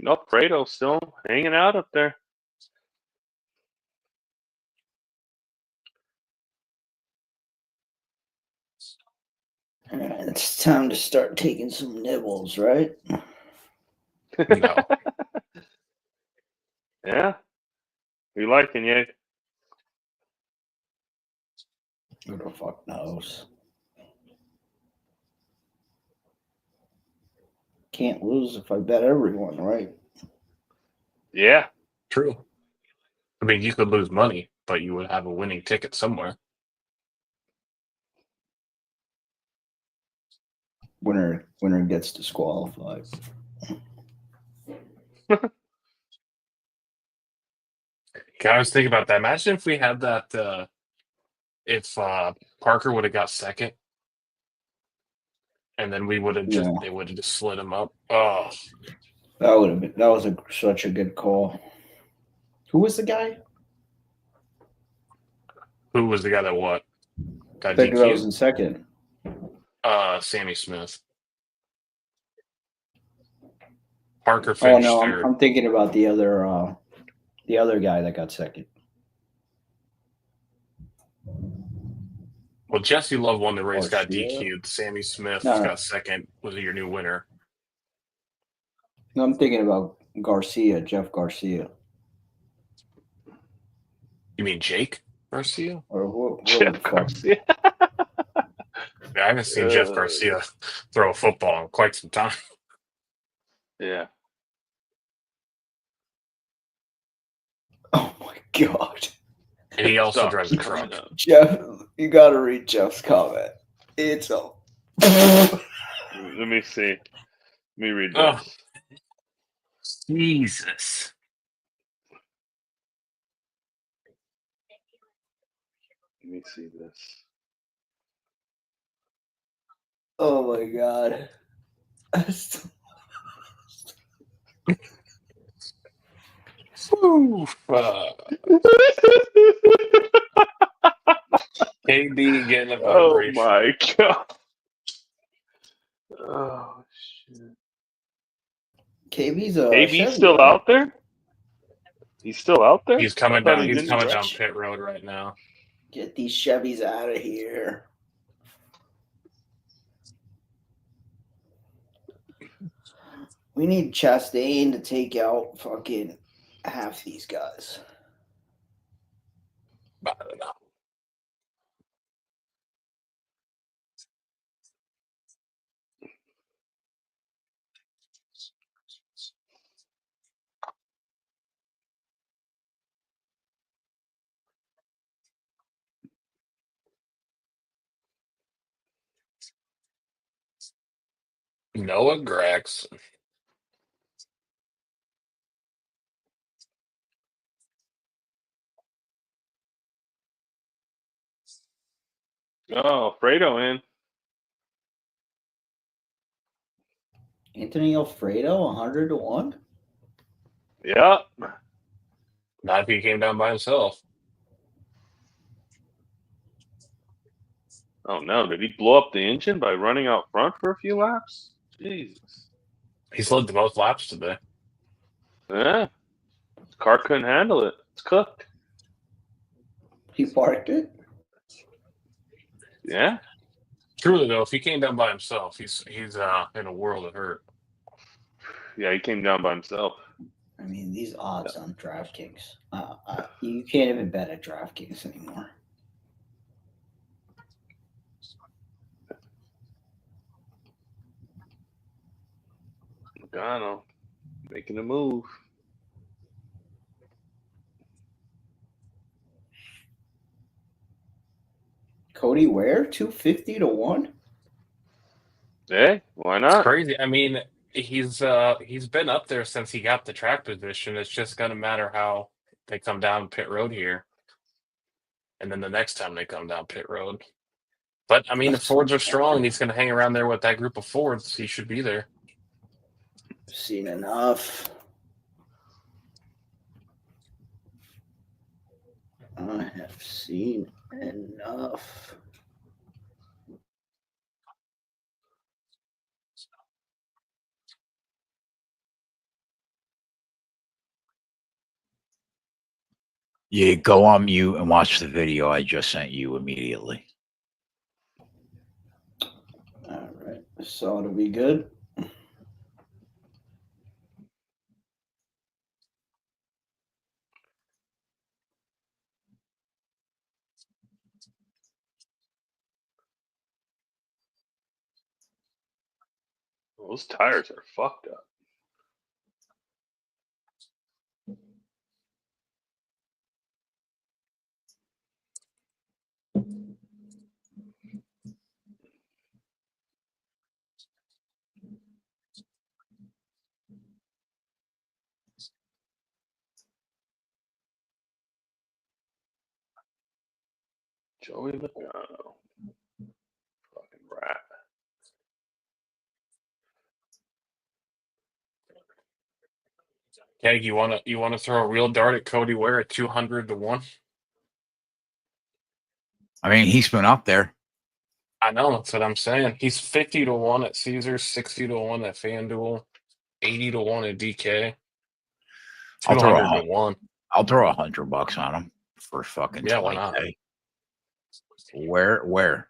No, Fredo's still hanging out up there. All right, it's time to start taking some nibbles, right? No. Yeah. We liking you. Who the fuck knows? Can't lose if I bet everyone, right? Yeah. True. I mean, you could lose money, but you would have a winning ticket somewhere. Winner gets disqualified. I was thinking about that. Imagine if we had that. If Parker would have got second, and then we would have they would have just slid him up. Oh, That would have been such a good call. Who was the guy? who was the guy that what? Got I think that was DQ? in second. Sammy Smith. Parker Oh finished no, third. I'm thinking about the other guy that got second. Well, Jesse Love won the race, got Garcia? DQ'd. Sammy Smith No. got second, was your new winner. No, I'm thinking about Garcia, Jeff Garcia. You mean Jake Garcia? Or who Jeff the fuck? Garcia. I haven't seen Jeff Garcia throw a football in quite some time. Yeah. Oh my god. And he also Stop. drives a Calm truck. down. Jeff, you gotta read Jeff's comment. It's a Let me see. Let me read Oh. this. Jesus. Let me see this. oh my god. Oof, KB getting a Oh vibration. my god. Oh shit. KB's a KB's Chevy, still right? out there? He's still out there? He's I coming thought down. he He's didn't coming drive. down pit road right now. Get these Chevys out of here. We need Chastain to take out fucking half these guys. I don't know. Noah Gregson. Oh, Fredo in. Anthony Alfredo, 100 to 1. Yeah. Not if he came down by himself. Oh no, did he blow up the engine by running out front for a few laps? Jesus. He's led the most laps today. Yeah. His car couldn't handle it. It's cooked. He parked it. Yeah. Truly though, if he came down by himself, he's in a world of hurt. Yeah, he came down by himself. I mean, these odds on DraftKings. You can't even bet at DraftKings anymore. Logano making a move. Cody Ware, 250 to 1. Hey, why It's not? crazy. I mean, he's been up there since he got the track position. It's just gonna matter how they come down pit road here. And then the next time they come down pit road. But I mean, the Fords are strong and he's gonna hang around there with that group of Fords. He should be there. Seen enough. I have seen enough. Yeah, go on mute and watch the video I just sent you immediately. All right. So it'll be good. Those tires are fucked up. Joey Logano. Fucking rat. Keg, you wanna throw a real dart at Cody Ware at 200 to 1? I mean, he's been up there. I know, that's what I'm saying. He's 50 to 1 at Caesars, 60 to 1 at FanDuel, 80 to 1 at DK. I'll throw 200 to 1. I'll throw $100 on him for fucking Yeah, why 20K. not? Where?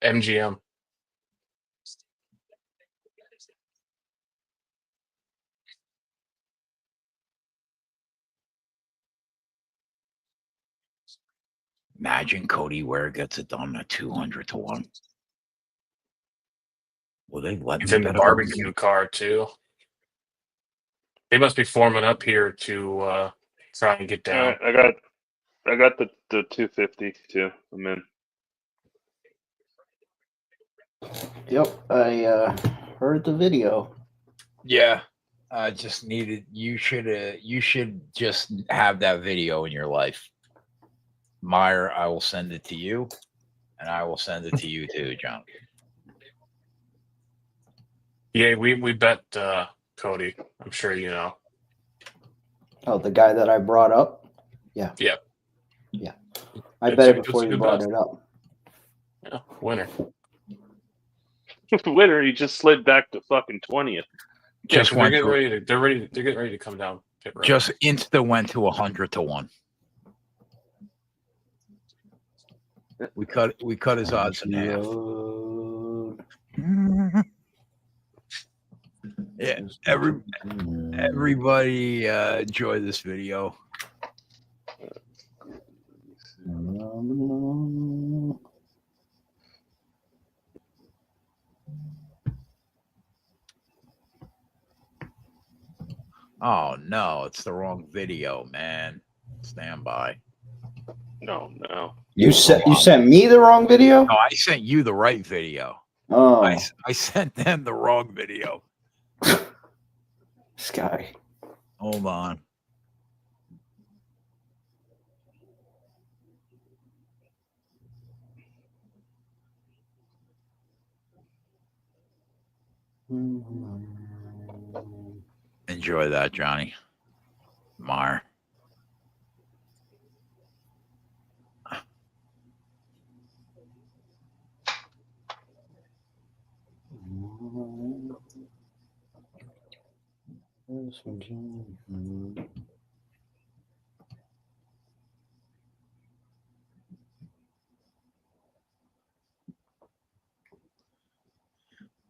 MGM. Imagine Cody Ware gets it done at 200 to 1. Will they let He's me in the bet barbecue car too. They must be forming up here to try and get All down. right, I got the 250 too. I'm in. Yep, I heard the video. Yeah. I just needed you should just have that video in your life. Meyer, I will send it to you, and I will send it to you too, John. Yeah, we bet Cody. I'm sure you know. Oh, the guy that I brought up? Yeah. Yep. Yeah. I It's bet a- it it's before a you good brought bet. it up. Yeah, winner. Winner, he just slid back to fucking 20th. Yeah, Just 'cause went they're to, getting ready to come down pit road. just insta went to 100 to 1. We cut his odds in half. Yeah, everybody enjoy this video. Oh no, it's the wrong video, man. Stand by. No. You sent me the wrong video? No, I sent you the right video. Oh, I sent them the wrong video. this guy. Hold on. Enjoy that, Johnny. Meyer.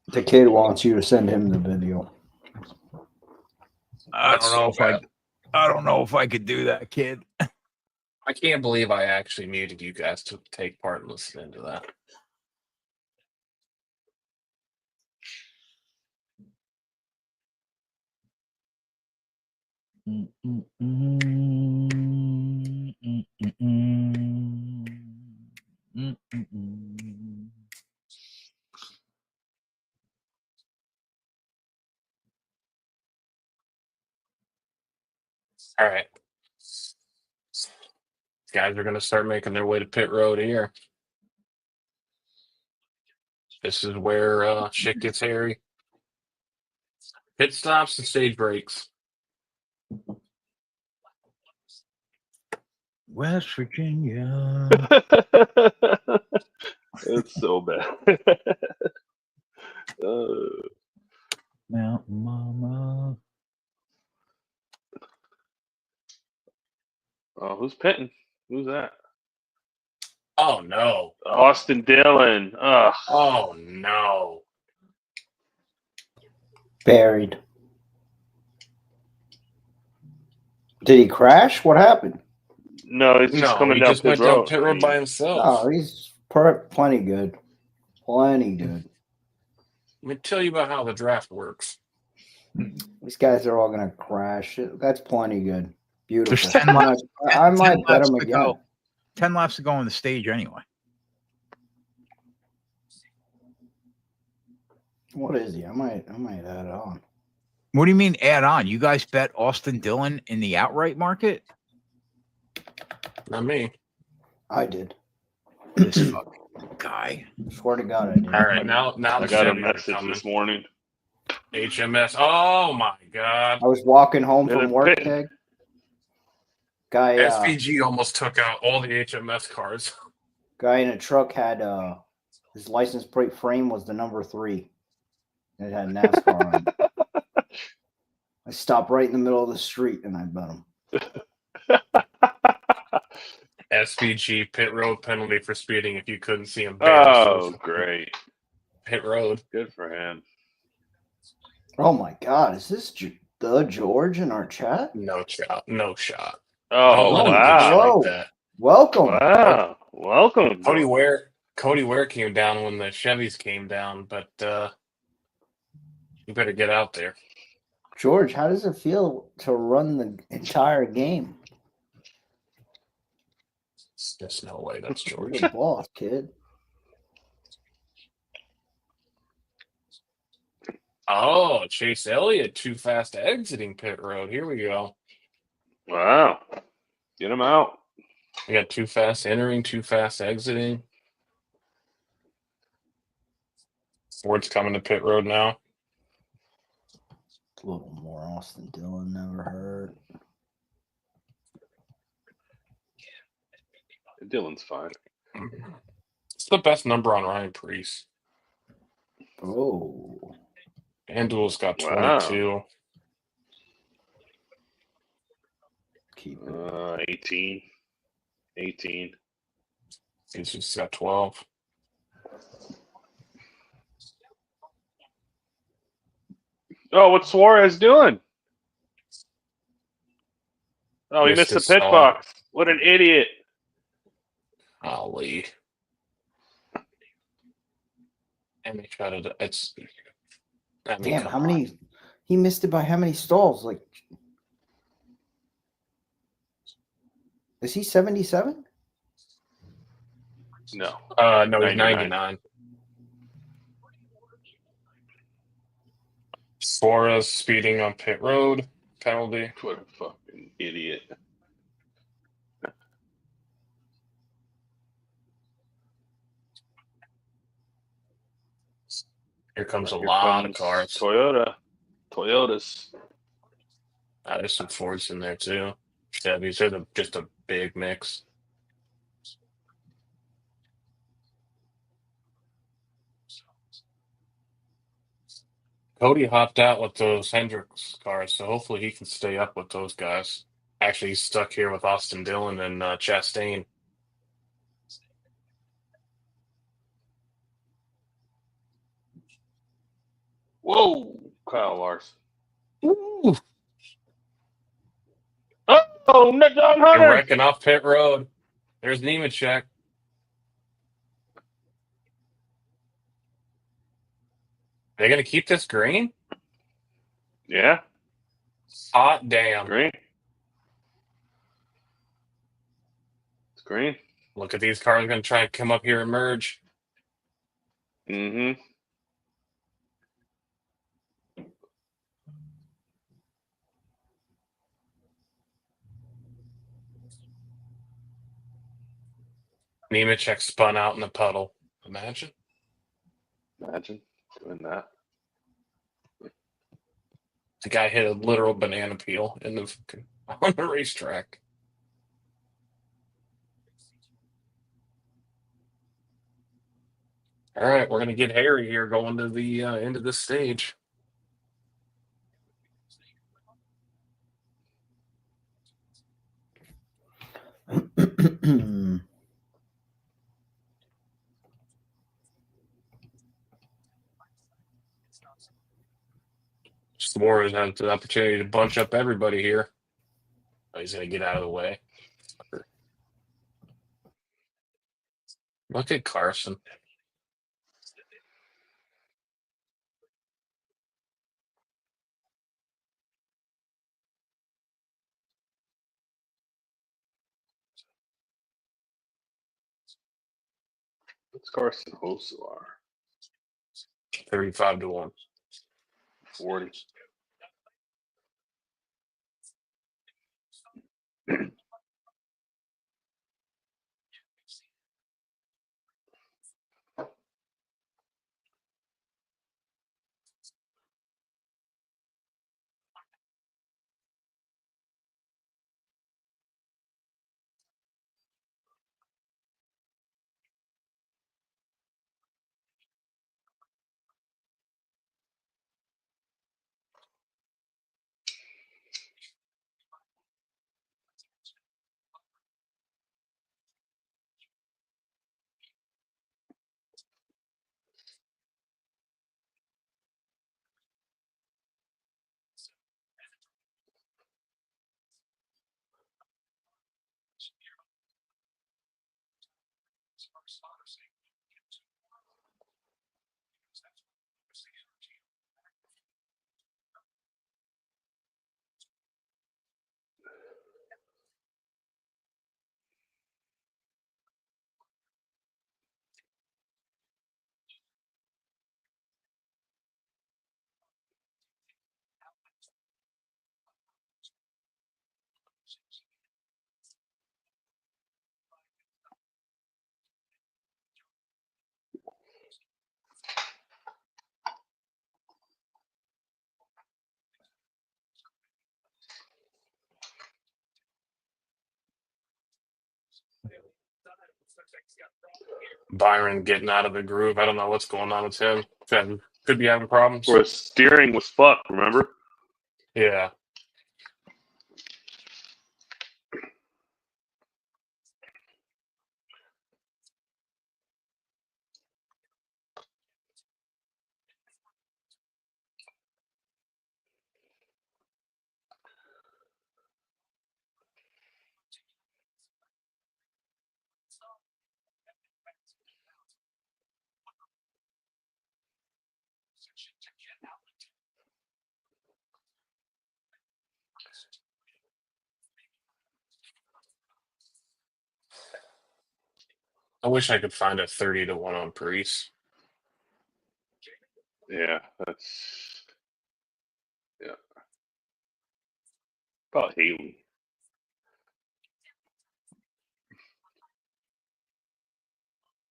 The kid wants you to send him the video. I don't know if I could do that, kid. I can't believe I actually muted you guys to take part in listening to that. All right. Guys are going to start making their way to pit road here. This is where shit gets hairy. Pit stops and stage breaks. West Virginia. It's so bad. Mountain Mama. Oh, who's pitting? Who's that? Oh, no. Austin Dillon. Ugh. Oh, no. Buried. Did he crash? What happened? No, he's just coming he down just pit went road. down pit road by himself. Oh, he's plenty good. Plenty good. Let me tell you about how the draft works. These guys are all going to crash. That's plenty good. Beautiful. There's 10 laps. I might 10 bet laps him to again. go. 10 laps to go on the stage anyway. What is he? I might add it on. What do you mean add on? You guys bet Austin Dillon in the outright market? Not me. I did. This fucking guy. Swear to God, I did. All right, now I the got a Chevys are message coming. this morning. HMS. Oh, my God. I was walking home Did from it work, fit? Tag. Guy, SVG almost took out all the HMS cars. guy in a truck had his license plate frame was the number 3. It had NASCAR on it. I stopped right in the middle of the street and I bet him. SVG pit road penalty for speeding if you couldn't see him. Oh, great. Pit road. Good for him. Oh my God, is this the George in our chat? No shot. No shot. Oh, Don't let him wow. get you Whoa. like that. Welcome. Wow. Welcome. Cody Ware came down when the Chevys came down, but you better get out there. George, how does it feel to run the entire game? There's no way that's You're George. the boss, kid. Oh, Chase Elliott too fast exiting pit road. Here we go. Wow. Get him out. We got too fast entering, too fast exiting. Ford's coming to pit road now. A little more Austin Dillon, never heard. Dylan's fine. It's the best number on Ryan Preece. Oh. Andul's got Wow. 22. Keep it. 18. 18. He's just got 12. Oh, what's Suarez doing? Oh, he Missed missed the his pit stall. box. What an idiot. Golly. And they tried to. It's. I mean, Damn, come how on. many? He missed it by how many stalls? Like, is he 77? No. No, he's 99. 99. Suarez speeding on pit road. Penalty. What a fucking idiot. Here comes a Here lot of comes cars. Toyotas. There's some Fords in there too. Chevys are just a big mix. Cody hopped out with those Hendricks cars, so hopefully he can stay up with those guys. Actually, he's stuck here with Austin Dillon and Chastain. Whoa, Kyle Larson. Ooh. Oh, no, John They're Hunter. wrecking off pit road. There's Nemechek. They gonna keep this green? Yeah, Hot damn. green. It's green. Look at these cars gonna try and come up here and merge. Mm-hmm. Nemechek spun out in the puddle. Imagine. Imagine doing that. The guy hit a literal banana peel in the on the racetrack. All right, we're gonna get hairy here going to the end of this stage. Suarez has the opportunity to bunch up everybody here. Oh, he's gonna get out of the way. Look at Carson. What's Carson Hocelar? 35-1. 40. Byron getting out of the groove. I don't know what's going on with him. Could be having problems. Or his steering was fucked, remember? Yeah. I wish I could find a 30-1 on Paris. Yeah, that's about Haley.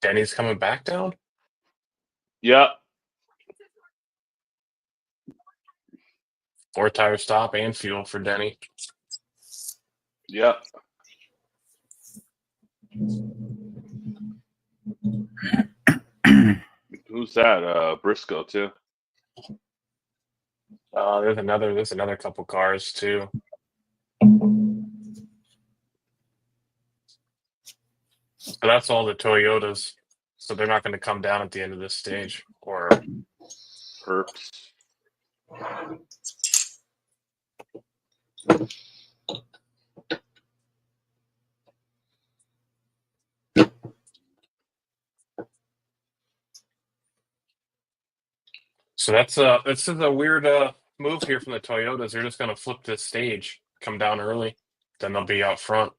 Denny's coming back down? Yeah. 4 tire stop and fuel for Denny. Yeah. Who's that? Briscoe too. There's another couple cars too. But that's all the Toyotas. So they're not going to come down at the end of this stage. Or Herps. so this is a weird move here from the Toyotas. They're just going to flip this stage, come down early, then they'll be out front.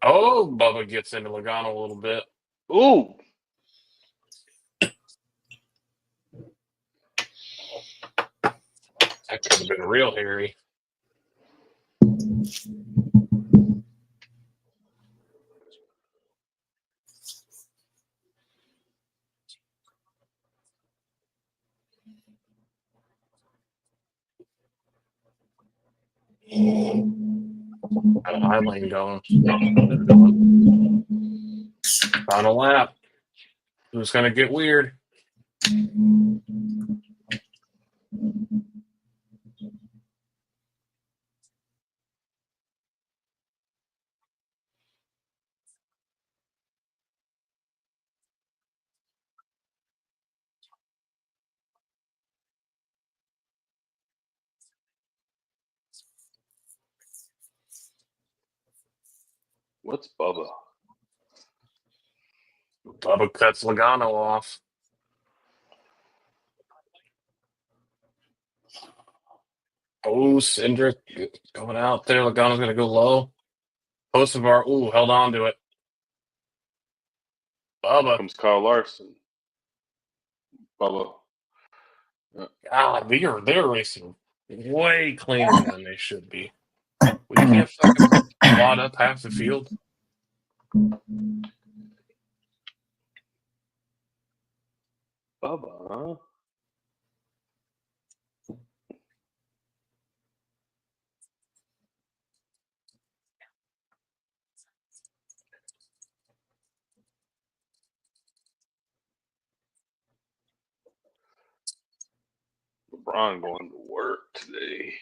Oh, Bubba gets into Logano a little bit. Ooh. That could have been real hairy. Got a high lane going. Final lap. Who's going to get weird? What's Bubba? Bubba cuts Logano off. Oh, Cindric going out there. Logano's going to go low. Hocevar, held on to it. Bubba. Comes Kyle Larson. Bubba. God, they're racing way cleaner than they should be. We can't fucking wad up half the field. Bubba, huh? LeBron going to work today.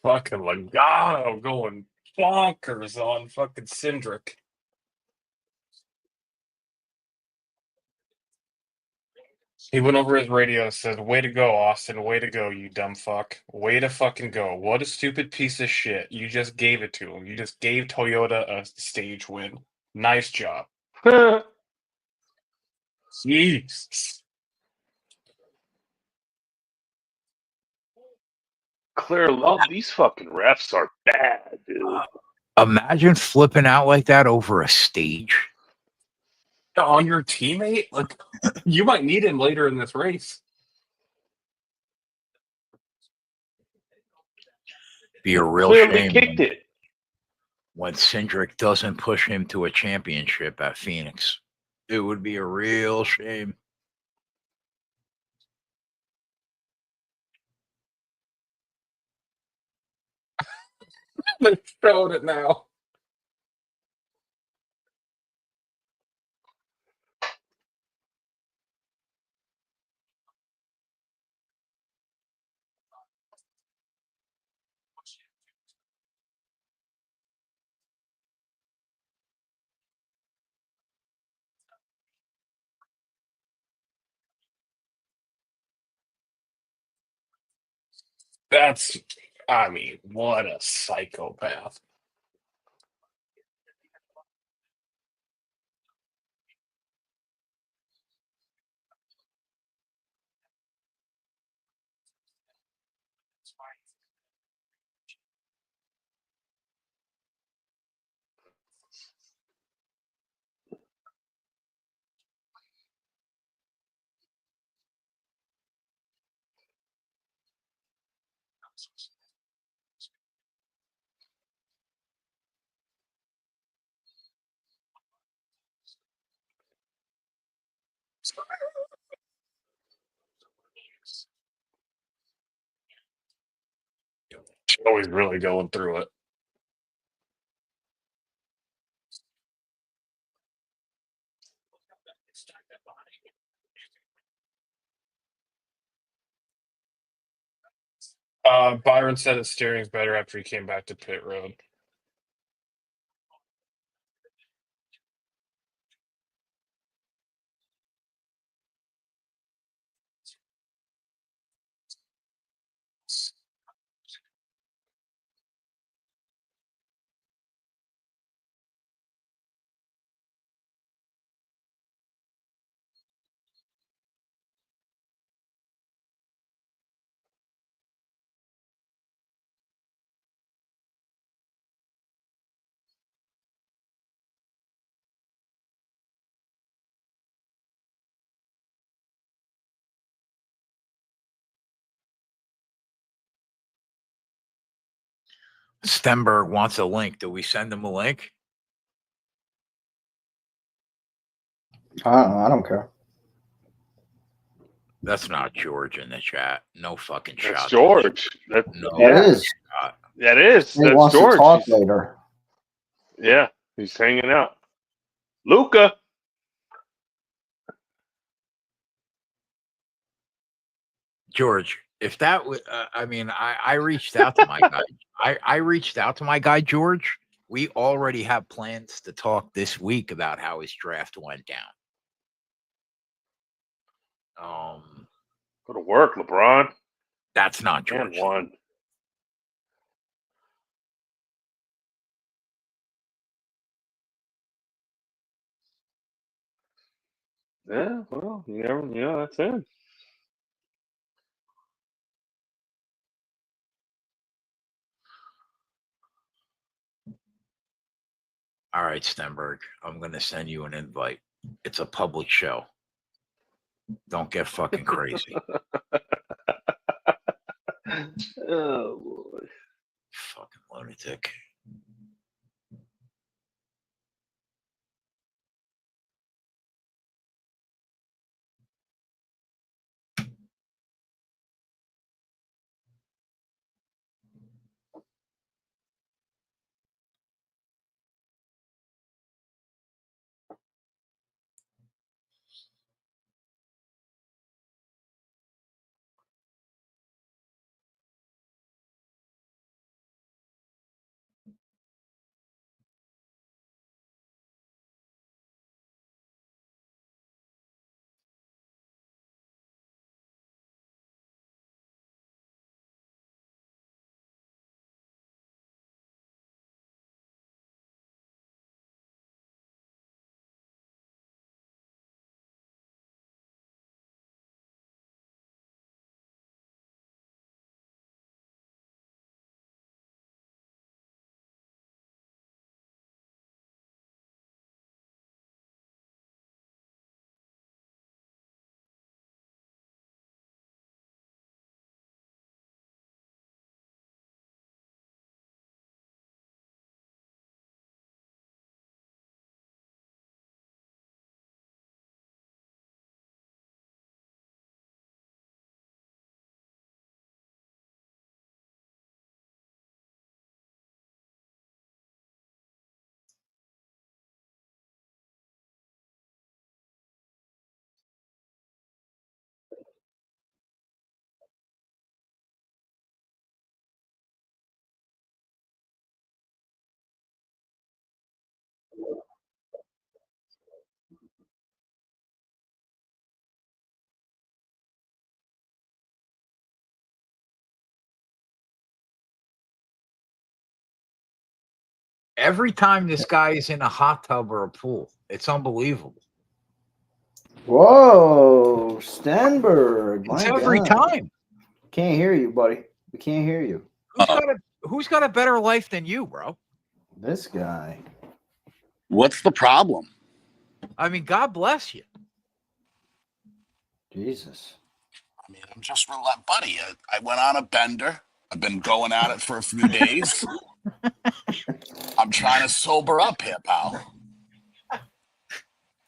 Fucking Logano going bonkers on fucking Cindric. He went over his radio and said, "Way to go, Austin. Way to go, you dumb fuck. Way to fucking go. What a stupid piece of shit. You just gave it to him. You just gave Toyota a stage win. Nice job." Jeez. Claire Love, these fucking refs are bad, dude. Imagine flipping out like that over a stage. On your teammate? Like, you might need him later in this race. Be a real Clearly shame kicked it. when Cindric doesn't push him to a championship at Phoenix. It would be a real shame. They're showing it now. That's, I mean, what a psychopath. Always really going through it. Byron said his steering's better after he came back to pit road. Steenberg wants a link. Do we send him a link? I don't care. That's not George in the chat. No fucking shot. That's George. That, No. yeah, It is. that is. He That's wants George. to talk He's- later. yeah, he's hanging out. Luca. George, if that was, I mean, I reached out to my guy. I reached out to my guy, George, we already have plans to talk this week about how his draft went down. Go to work, LeBron. That's not And George. one. Yeah, well, that's it. All right, Steenberg, I'm going to send you an invite. It's a public show. Don't get fucking crazy. Oh boy. Fucking lunatic. Every time this guy is in a hot tub or a pool, it's unbelievable. Whoa, Steenberg. It's My every God. time. Can't hear you, buddy. We can't hear you. Who's got a better life than you, bro? This guy. What's the problem? I mean, God bless you. Jesus. I mean, I'm just roulette, buddy. I went on a bender. I've been going at it for a few days. I'm trying to sober up here, pal.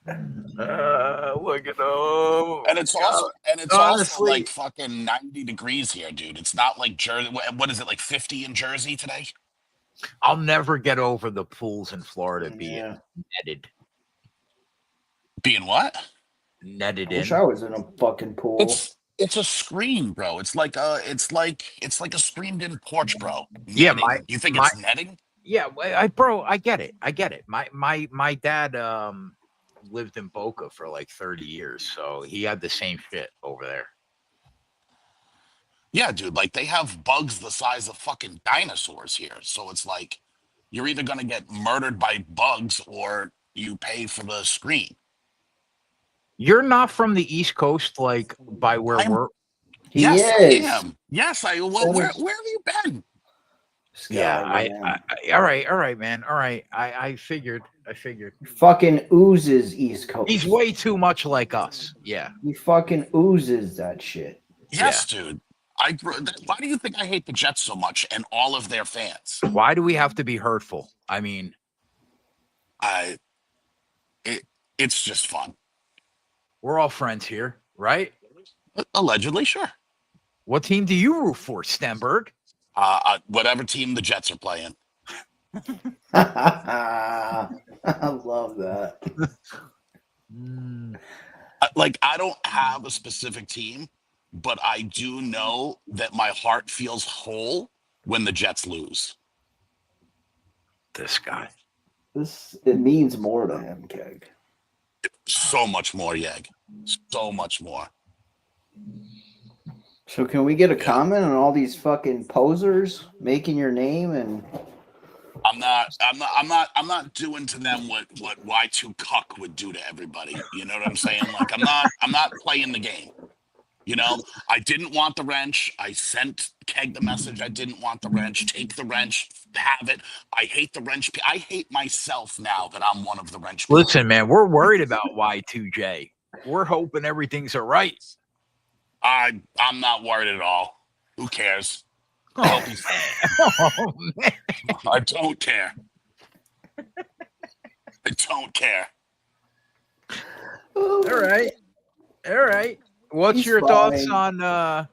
Look at them. And it's also also like fucking 90 degrees here, dude. It's not like Jersey. What is it, like 50 in Jersey today? I'll never get over the pools in Florida being netted. Being what? Netted I wish in. I was in a fucking pool. It's a screen, bro. It's like a screened in porch, bro. Yeah, netting. You think it's netting? Yeah, I get it. I get it. My dad lived in Boca for like 30 years, so he had the same shit over there. Yeah, dude. Like they have bugs the size of fucking dinosaurs here. So it's like you're either gonna get murdered by bugs or you pay for the screen. You're not from the East Coast, like by where we're. Yes, I am. Yes, I. Well, where have you been? Yeah, all right, man. All right. I figured. Fucking oozes East Coast. He's way too much like us. Yeah. He fucking oozes that shit. Yes, dude. Why do you think I hate the Jets so much and all of their fans? Why do we have to be hurtful? I mean, it's just fun. We're all friends here, right? Allegedly, sure. What team do you root for, Steenberg? Whatever team the Jets are playing. I love that. Like, I don't have a specific team, but I do know that my heart feels whole when the Jets lose. This guy. It means more to him, Keg. So much more, Yeg. So much more. So can we get a comment on all these fucking posers making your name and I'm not doing to them what Y2 Cuck would do to everybody. You know what I'm saying? Like I'm not playing the game. You know, I didn't want the wrench. I sent Keg the message. I didn't want the wrench. Take the wrench. Have it. I hate the wrench. I hate myself now that I'm one of the wrench people. Listen, man, we're worried about Y2J. We're hoping everything's all right. I'm not worried at all. Who cares? I hope he's Oh, man. I don't care. I don't care. All right. All right. What's He's your fine. thoughts on the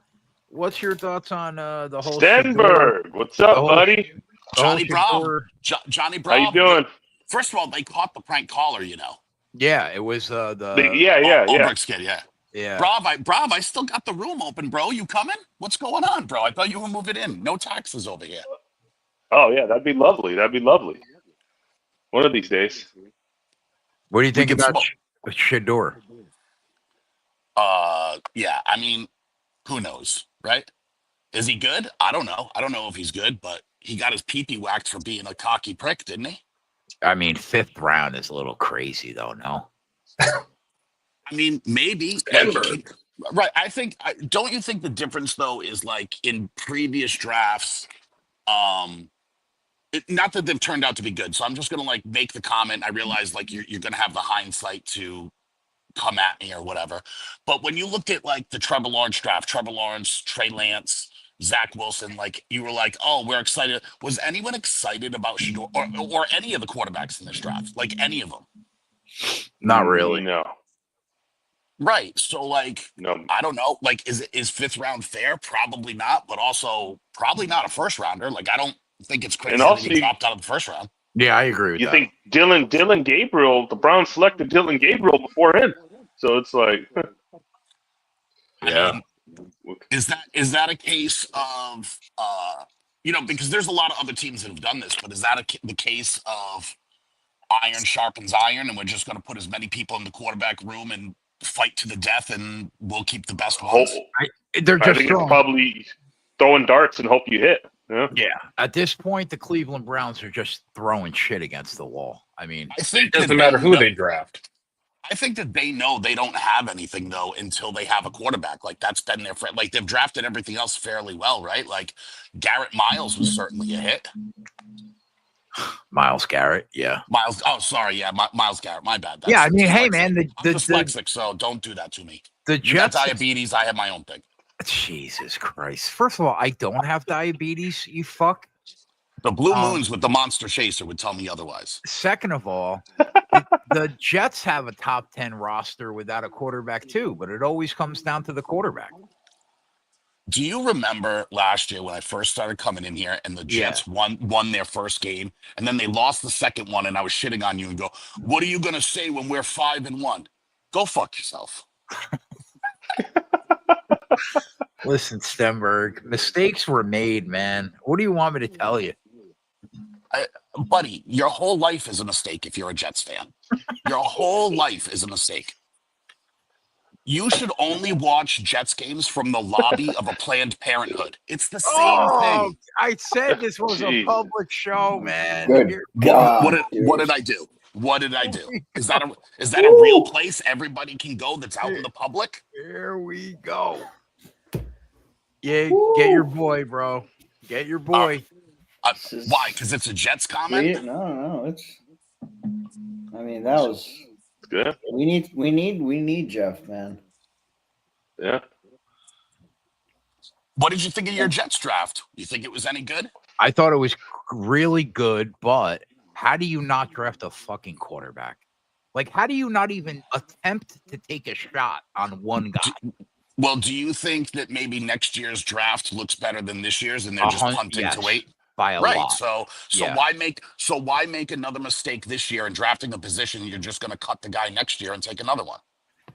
whole Steenberg, what's up, buddy? Johnny Bravo. Shador- Johnny Bravo. How you doing? First of all, they caught the prank caller, you know. Yeah, it was Yeah. Ulbricht's kid, yeah. yeah. Brav, I still got the room open, bro. You coming? What's going on, bro? I thought you were moving in. No taxes over here. Oh yeah, that'd be lovely. One of these days. What do you think can about smoke. Shador? Yeah, I mean, who knows, right? Is he good? I don't know. I don't know if he's good, but he got his pee-pee whacked for being a cocky prick, didn't he? I mean, 5th round is a little crazy, though. No. I mean, maybe. Steenberg. Right. Don't you think the difference, though, is like in previous drafts, not that they've turned out to be good. So I'm just going to like make the comment. I realize like you're going to have the hindsight to come at me or whatever. But when you looked at like the Trevor Lawrence draft, Trevor Lawrence, Trey Lance, Zach Wilson, like you were like, oh, we're excited. Was anyone excited about Shador or any of the quarterbacks in this draft? Like any of them? Not really. No. Right. So like, No. I don't know. Like, is 5th round fair? Probably not, but also probably not a first rounder. Like, I don't think it's crazy And that also he dropped out of the first round. Yeah, I agree with You that. think Dylan Gabriel, the Browns selected Dylan Gabriel before him. So it's like Yeah. I mean, is that a case of because there's a lot of other teams that have done this, but is that the case of iron sharpens iron, and we're just going to put as many people in the quarterback room and fight to the death, and we'll keep the best ones? They're I just think throwing. it's probably throwing darts and hope you hit. Yeah. Yeah. At this point, the Cleveland Browns are just throwing shit against the wall. I mean, I think It doesn't matter who they draft. I think that they know they don't have anything though until they have a quarterback. Like that's been their friend. Like they've drafted everything else fairly well, right? Like Garrett Miles was certainly a hit. Miles Garrett. Yeah. Miles. Oh, sorry. Yeah, Miles Garrett. My bad. Yeah. I mean, hey, dyslexic. man, I'm the dyslexic, so don't do that to me. the You got Jets. diabetes. I have my own thing. Jesus Christ. First of all, I don't have diabetes, you fuck. The Blue Moons with the Monster Chaser would tell me otherwise. Second of all, the Jets have a top 10 roster without a quarterback too, but it always comes down to the quarterback. Do you remember last year when I first started coming in here and the Jets won their first game and then they lost the second one and I was shitting on you and go, what are you going to say when we're 5-1? Go fuck yourself. Listen, Steenberg, mistakes were made, man. What do you want me to tell you? Buddy, your whole life is a mistake if you're a Jets fan. Your whole life is a mistake. You should only watch Jets games from the lobby of a Planned Parenthood. It's the same thing. I said this was a Jeez. public show, man. Good Here- God, What did I do? What did I do? Is that a real place everybody can go that's out in the public? Here we go. Yeah, get your boy, bro. Get your boy. Why? Because it's a Jets comment? No, it's. I mean, that was. Good. We need Jeff, man. Yeah. What did you think of your Jets draft? You think it was any good? I thought it was really good, but how do you not draft a fucking quarterback? Like, how do you not even attempt to take a shot on one guy? Well, do you think that maybe next year's draft looks better than this year's and they're just punting Yes, to wait? by a Right. lot. So Yeah. why make another mistake this year in drafting a position you're just going to cut the guy next year and take another one?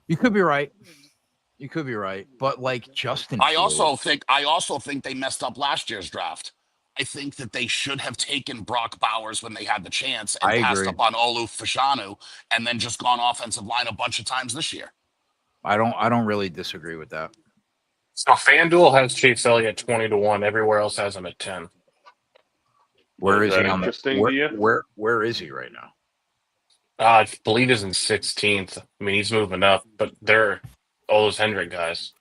You could be right. You could be right. But like Justin I Fields- also think they messed up last year's draft. I think that they should have taken Brock Bowers when they had the chance and I passed agree. up on Olu Fashanu and then just gone offensive line a bunch of times this year. I don't really disagree with that. So FanDuel has Chase Elliott 20-1. Everywhere else has him at 10. Where Is is he that on the, interesting to you? where is he right now? I believe he's in 16th. I mean, he's moving up, but they're all those Hendrick guys.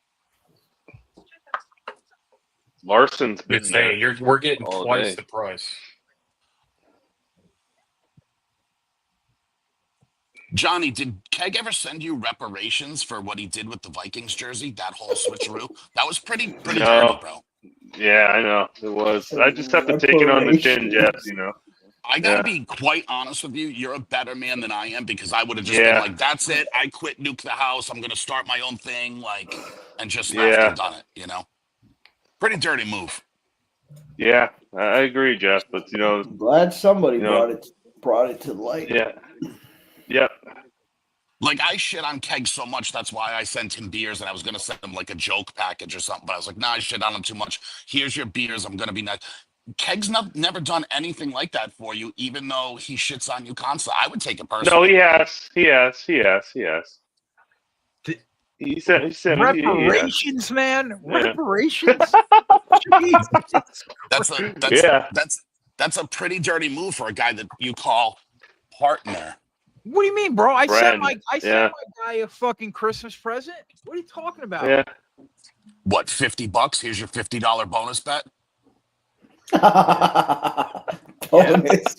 Larson's been It's there. saying we're getting all twice day. the price. Johnny, did Keg ever send you reparations for what he did with the Vikings jersey? That whole switcheroo? That was pretty No. dirty, bro. Yeah, I know it was. I just have to take it on the chin, Jeff. You know. I gotta Yeah. be quite honest with you. You're a better man than I am because I would have just Yeah. been like, "That's it. I quit Nuke the House. I'm gonna start my own thing," and just Yeah. left and done it. You know, pretty dirty move. Yeah, I agree, Jeff. But I'm glad somebody You know- brought it to light. yeah. Like I shit on Keg so much, that's why I sent him beers, and I was gonna send him like a joke package or something. But I was like, "Nah, I shit on him too much. Here's your beers. I'm gonna be nice." Keg's never done anything like that for you, even though he shits on you constantly. I would take it personally. No, he has. He said Reparations, man. Yeah. Reparations. Jesus That's Christ. that's a pretty dirty move for a guy that you call partner. What do you mean, bro? I sent Friend. my guy a fucking Christmas present. What are you talking about? Yeah. What, $50? Here's your $50 bonus bet. Bonus.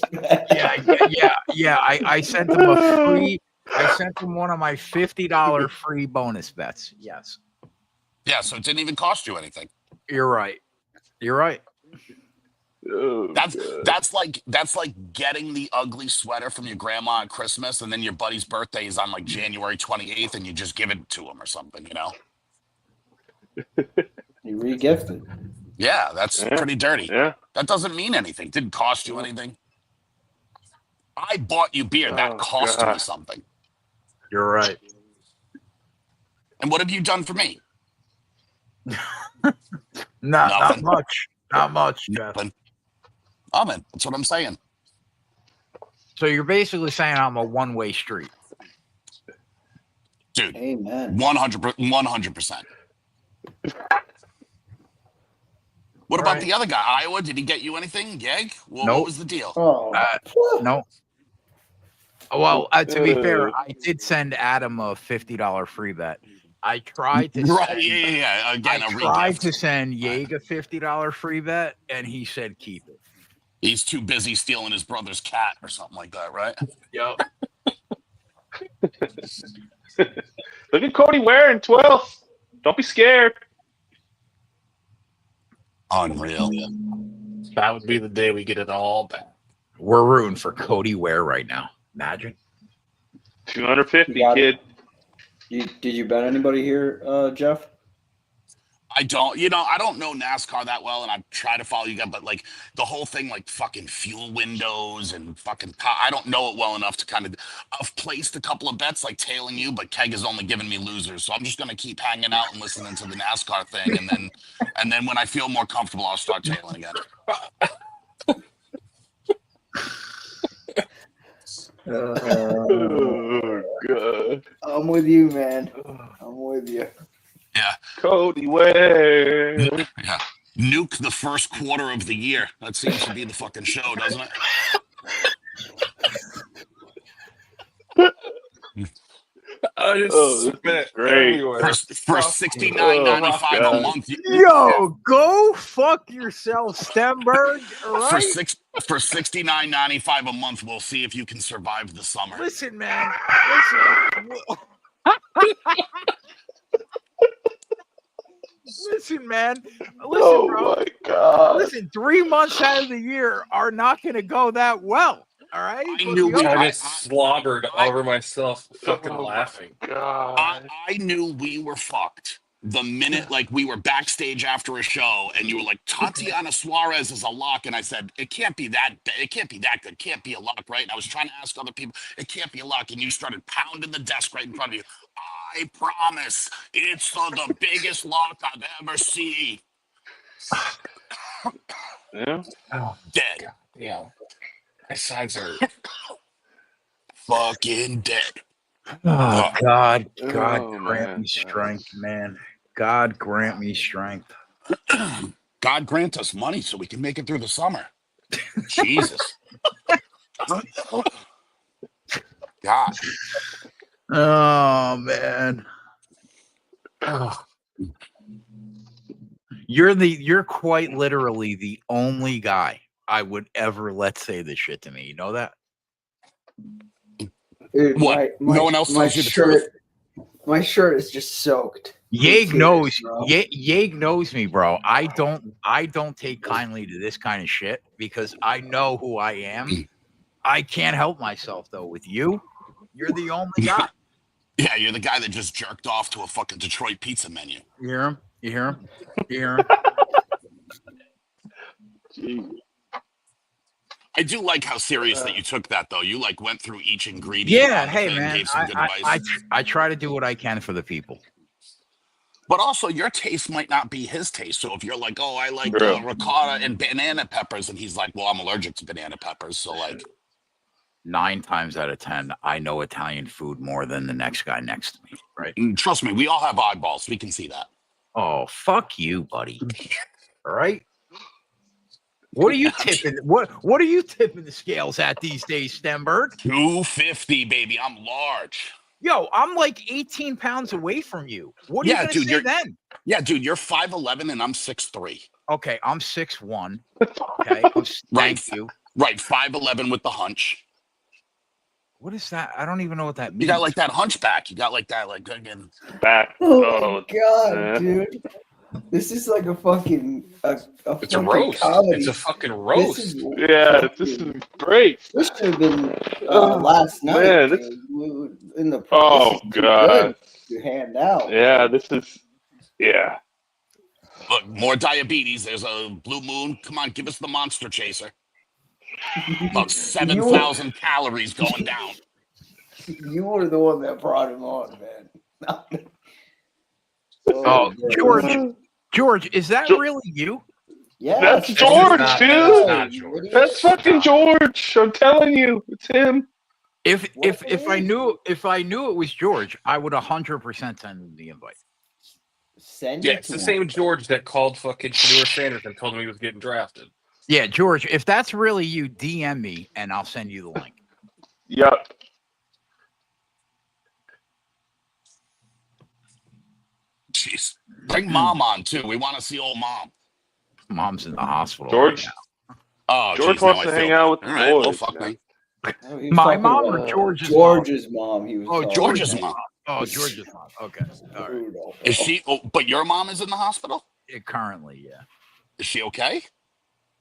Yeah. I sent him a free. I sent him one of my $50 free bonus bets. Yes, Yeah, so it didn't even cost you anything. you're right. Oh, That's like getting the ugly sweater from your grandma at Christmas, and then your buddy's birthday is on like January 28th, and you just give it to him or something, you know? You re-gifted. Yeah, that's pretty dirty. Yeah. That doesn't mean anything. Didn't cost you anything. I bought you beer. That cost me something. You're right. And what have you done for me? Not Nothing. much. Not much, Jeff. Nothing. Oh, man, that's what I'm saying. So you're basically saying I'm a one-way street. Dude, Amen. 100%. What about the other guy? Iowa, did he get you anything? Yeg? Well, Nope. What was the deal? Oh, No. Well, to be fair, I did send Adam a $50 free bet. I tried to Right, send, yeah. Again, I a tried regift. to send Yeg a $50 free bet, and he said keep it. He's too busy stealing his brother's cat or something like that, right? Yep. Look at Cody Ware in 12th. Don't be scared. Unreal. That would be the day we get it all back. We're rooting for Cody Ware right now. Imagine. 250, You got it. kid. did you bet anybody here, Jeff? I don't know NASCAR that well, and I try to follow you guys, but like the whole thing, like fucking fuel windows and fucking, I don't know it well enough to kind of. I've placed a couple of bets like tailing you, but Keg has only given me losers, so I'm just gonna keep hanging out and listening to the NASCAR thing, and then when I feel more comfortable, I'll start tailing again. Oh, God. I'm with you, man. I'm with you. Yeah, Cody Ware. yeah. Nuke the first quarter of the year. That seems to be the fucking show, doesn't it? Oh, this is great. For $69.95 a month. Yo, go fuck yourself, Steenberg. All right? For $69.95 a month, we'll see if you can survive the summer. Listen, man. Listen, man. Listen, bro. My God. Listen, 3 months out of the year are not going to go that well. All right. I knew But the we- other- I just slobbered over myself, fucking laughing. God. I knew we were fucked the minute like we were backstage after a show and you were like, Tatiana Suarez is a lock, and I said it can't be that good, can't be a lock, right? And I was trying to ask other people, it can't be a lock, and you started pounding the desk right in front of you. I promise it's the biggest lock I've ever seen. Yeah. Oh, Dead. yeah. My sides are. Fucking dead. Oh, God Oh, grant man. me strength, man. God grant me strength. God grant us money so we can make it through the summer. Jesus. God. Oh, man. Oh, You're quite literally the only guy I would ever let say this shit to me. You know that? Dude, What? No one else tells you the truth? My shirt is just soaked. with Yeg tears, knows. bro. Yeg knows me, bro. I don't take kindly to this kind of shit because I know who I am. I can't help myself though. With you, you're the only guy. Yeah, you're the guy that just jerked off to a fucking Detroit pizza menu. You hear him? You hear him? You hear him? Jeez. I do like how serious that you took that, though. You like went through each ingredient. Yeah. on the Hey, thing, man. Gave some good advice. I try to do what I can for the people. But also, your taste might not be his taste. So if you're like, oh, I like True. ricotta and banana peppers, and he's like, well, I'm allergic to banana peppers. So like, 9 times out of 10, I know Italian food more than the next guy next to me. Right? trust me, we all have eyeballs. We can see that. Oh, fuck you, buddy. All right. What are you tipping? What are you tipping the scales at these days, Steenberg? 250, baby. I'm large. Yo, I'm like 18 pounds away from you. What are Yeah, you gonna dude, say you're- then? Yeah, dude, you're 5'11" and I'm 6'3". Okay, I'm 6'1". Okay, thank you. Right, 5'11" with the hunch. What is that? I don't even know what that means. You got like that hunchback. You got like that, like again. Back. Oh my god, yeah. dude! This is like a fucking it's a fucking roast. comedy. It's a fucking roast. Yeah, this is great. This should have been Oh, last night. man, dude. this- We were in the Oh, this is too God. good to hand out. Yeah, this is. Yeah. Look, more diabetes. There's a blue moon. Come on, give us the monster chaser. About 7,000 calories going down. You were the one that brought him on, man. Oh, man. George, is that George- really you? Yeah, That's it's George, not- dude. it's not George. That's fucking George. I'm telling you, it's him. If I knew it was George, I would 100% send him the invite. Send Yeah, it it's to the him. same George that called fucking Shador Sanders and told him he was getting drafted. Yeah, George, if that's really you, DM me and I'll send you the link. Yep. Jeez. Bring mom on too. We want to see old mom. Mom's in the hospital. George. Oh, George geez, wants now to I hang feel out with bad. the All right, well, boys, fuck man. me. He was My talking mom or about George's George's mom. He was. Oh, talking George's about. mom. Oh, George's mom. Okay. All right. Brutal. Is she? Oh, but your mom is in the hospital. Currently, yeah. Is she okay?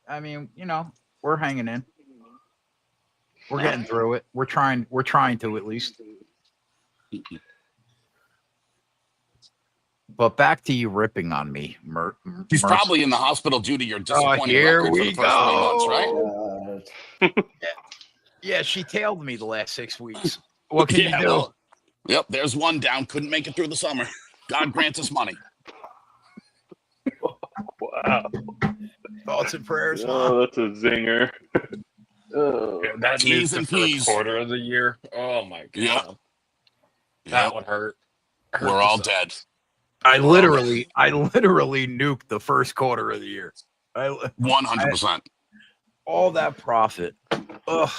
I mean, we're hanging in. We're getting through it. We're trying to at least. But back to you ripping on me. She's probably in the hospital due to your disappointing here record for we the first 3 months, right? Yeah, she tailed me the last 6 weeks. What can you do? Well, yep, there's one down. Couldn't make it through the summer. God grant us money. Wow. Thoughts and prayers, Mom. Oh, that's a zinger. Oh. Yeah, that T's missed the and first P's. quarter of the year. Oh my god, Yep. that Yep. one hurt. We're all dead. I literally nuked the first quarter of the year. 100%. All that profit. Ugh.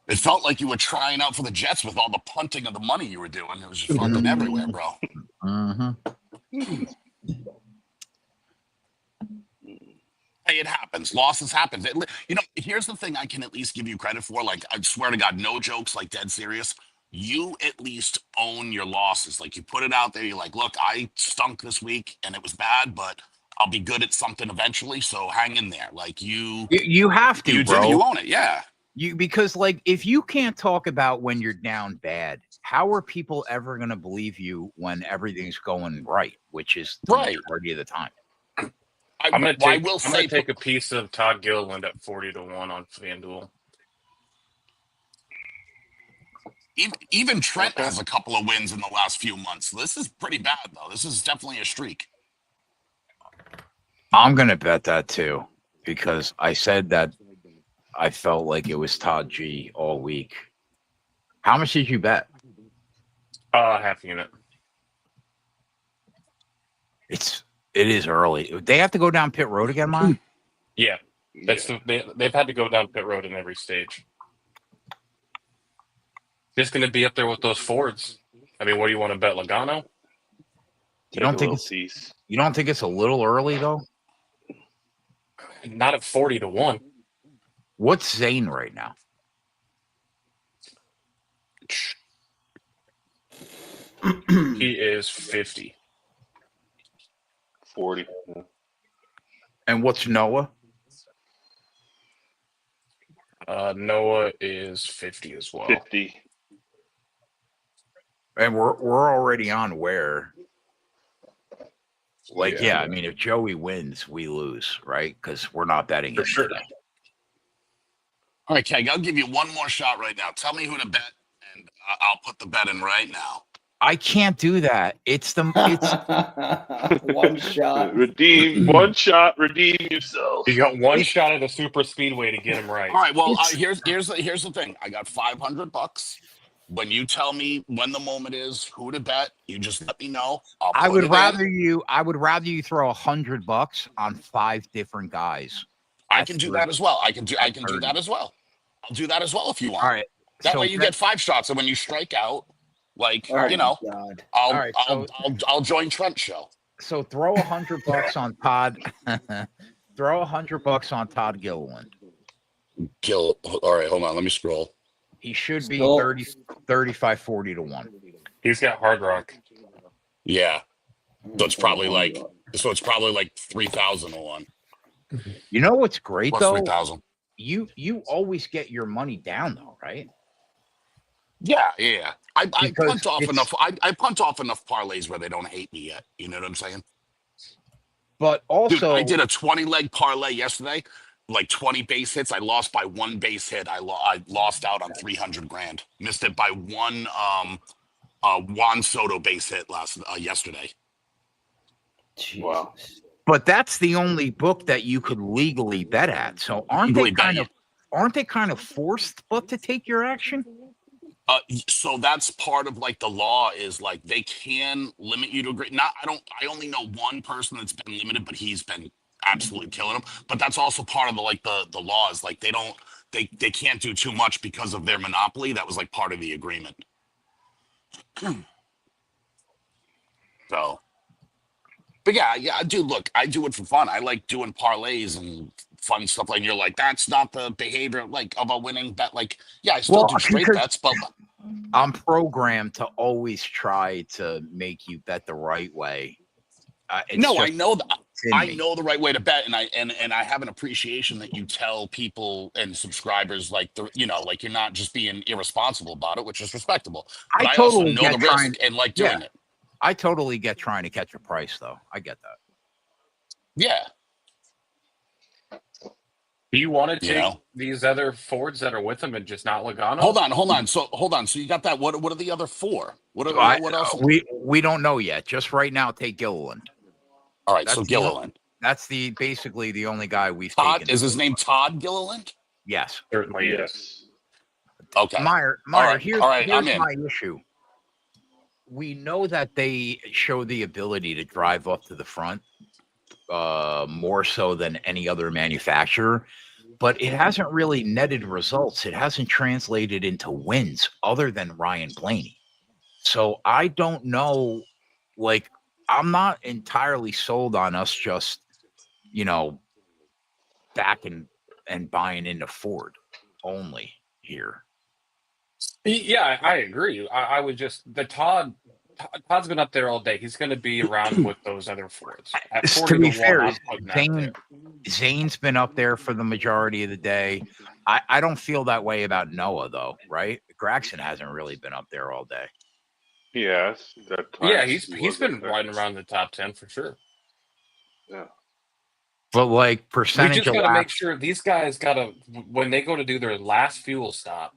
It felt like you were trying out for the Jets with all the punting of the money you were doing. It was just fucking everywhere, bro. Mm-hmm. Hey, it happens. Losses happen. Here's the thing I can at least give you credit for. Like, I swear to God, no jokes, like dead serious. You at least own your losses. Like, you put it out there. You're like, look, I stunk this week and it was bad, but I'll be good at something eventually. So hang in there. Like you have to, bro. You own it. Yeah. Because like if you can't talk about when you're down bad, how are people ever going to believe you when everything's going right, which is the majority of the time? I'm gonna take a piece of Todd Gilliland at 40-1 on FanDuel. Even Trent has a couple of wins in the last few months. This is pretty bad, though. This is definitely a streak. I'm gonna bet that too because I said that I felt like it was Todd G all week. How much did you bet? Half unit. It is early. They have to go down pit road again, Mike? Yeah, they've had to go down pit road in every stage. Just going to be up there with those Fords. I mean, what do you want to bet, Logano? You don't think it's a little early though? Not at 40-1. What's Zane right now? He is 50. 40. Yeah. And what's Noah? Noah is 50 as well. 50. And we're already on where? Like, yeah, I mean, if Joey wins, we lose, right? Because we're not betting For him sure. today. All right, Keg, I'll give you one more shot right now. Tell me who to bet, and I'll put the bet in right now. I can't do that. It's One shot. Redeem one shot. Redeem yourself. You got one shot at a super speedway to get him right. All right, well, here's the thing. I got $500. When you tell me when the moment is, who to bet, you just let me know. I would rather you throw $100 on 5 different guys. I can do that as well. I can do that as well. I'll do that as well if you want. All right. That way you get 5 shots, and when you strike out, like Oh, you know, God. I'll join Trent's show. So throw $100 on Todd. Throw $100 on Todd Gilliland. All right, hold on. Let me scroll. He should be Still- 35, 40 to 1. He's got Hard Rock. Yeah. So it's probably like 3,000 to 1. You know what's great Plus though? 3,000. You always get your money down though, right? Yeah. I Because punt off it's- enough. I punt off enough parlays where they don't hate me yet. You know what I'm saying? But also, Dude, I did a 20-leg parlay yesterday, like 20 base hits. I lost by 1 base hit. I lost out on $300,000. Missed it by 1 Juan Soto base hit yesterday. Jesus. Wow. but that's the only book that you could legally bet at. So aren't they kind of forced but to take your action? So that's part of like the law is like they can limit you to a grade. I only know one person that's been limited, but he's been absolutely killing them. But that's also part of the laws. Like they can't do too much because of their monopoly. That was like part of the agreement. So, but yeah, dude, look, I do it for fun. I like doing parlays and fun stuff. Like you're like, that's not the behavior like of a winning bet. Like, yeah, I still do straight bets, but I'm programmed to always try to make you bet the right way. I know that. I know the right way to bet, and I have an appreciation that you tell people and subscribers like like you're not just being irresponsible about it, which is respectable. But I totally also know the get risk and like doing it. I totally get trying to catch a price, though. I get that. Yeah. Do you want to take these other Fords that are with him and just not Logano? Hold on. So you got that? What are the other 4? What else? We don't know yet. Just right now, take Gilliland. All right, so Gilliland. That's basically the only guy we've Todd, taken. is his name Todd Gilliland? Yes. Certainly Yes. is. Okay. Meyer, right. here's All right, I'm in. my issue. We know that they show the ability to drive up to the front more so than any other manufacturer, but it hasn't really netted results. It hasn't translated into wins other than Ryan Blaney. So I don't know, like, I'm not entirely sold on us just, backing and buying into Ford only here. Yeah, I agree. I would just Todd's been up there all day. He's going to be around with those other Fords. At 40 To be to 1, fair, I'm putting that there. Zane's been up there for the majority of the day. I don't feel that way about Noah, though, right? Gregson hasn't really been up there all day. Yes. Yeah, he's been riding around the top 10 for sure. Yeah. But like We percentage just of got to make laps, sure these guys when they go to do their last fuel stop,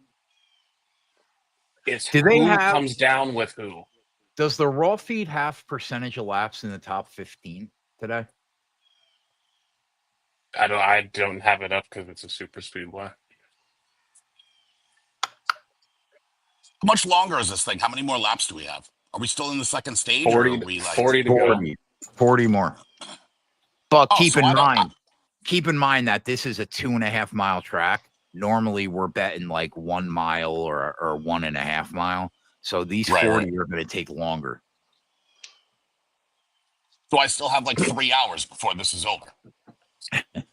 it's Do they who have- comes down with who. does the raw feed have percentage of laps in the top 15 today? I don't have it up because it's a super speedway. How much longer is this thing? How many more laps do we have? Are we still in the second stage, or 40, are we like 40 to go. 40 more. But Oh, keep so in mind that this is a 2.5 mile track. Normally we're betting like 1 mile or 1.5 mile. So these 40 are going to take longer. So I still have like 3 hours before this is over.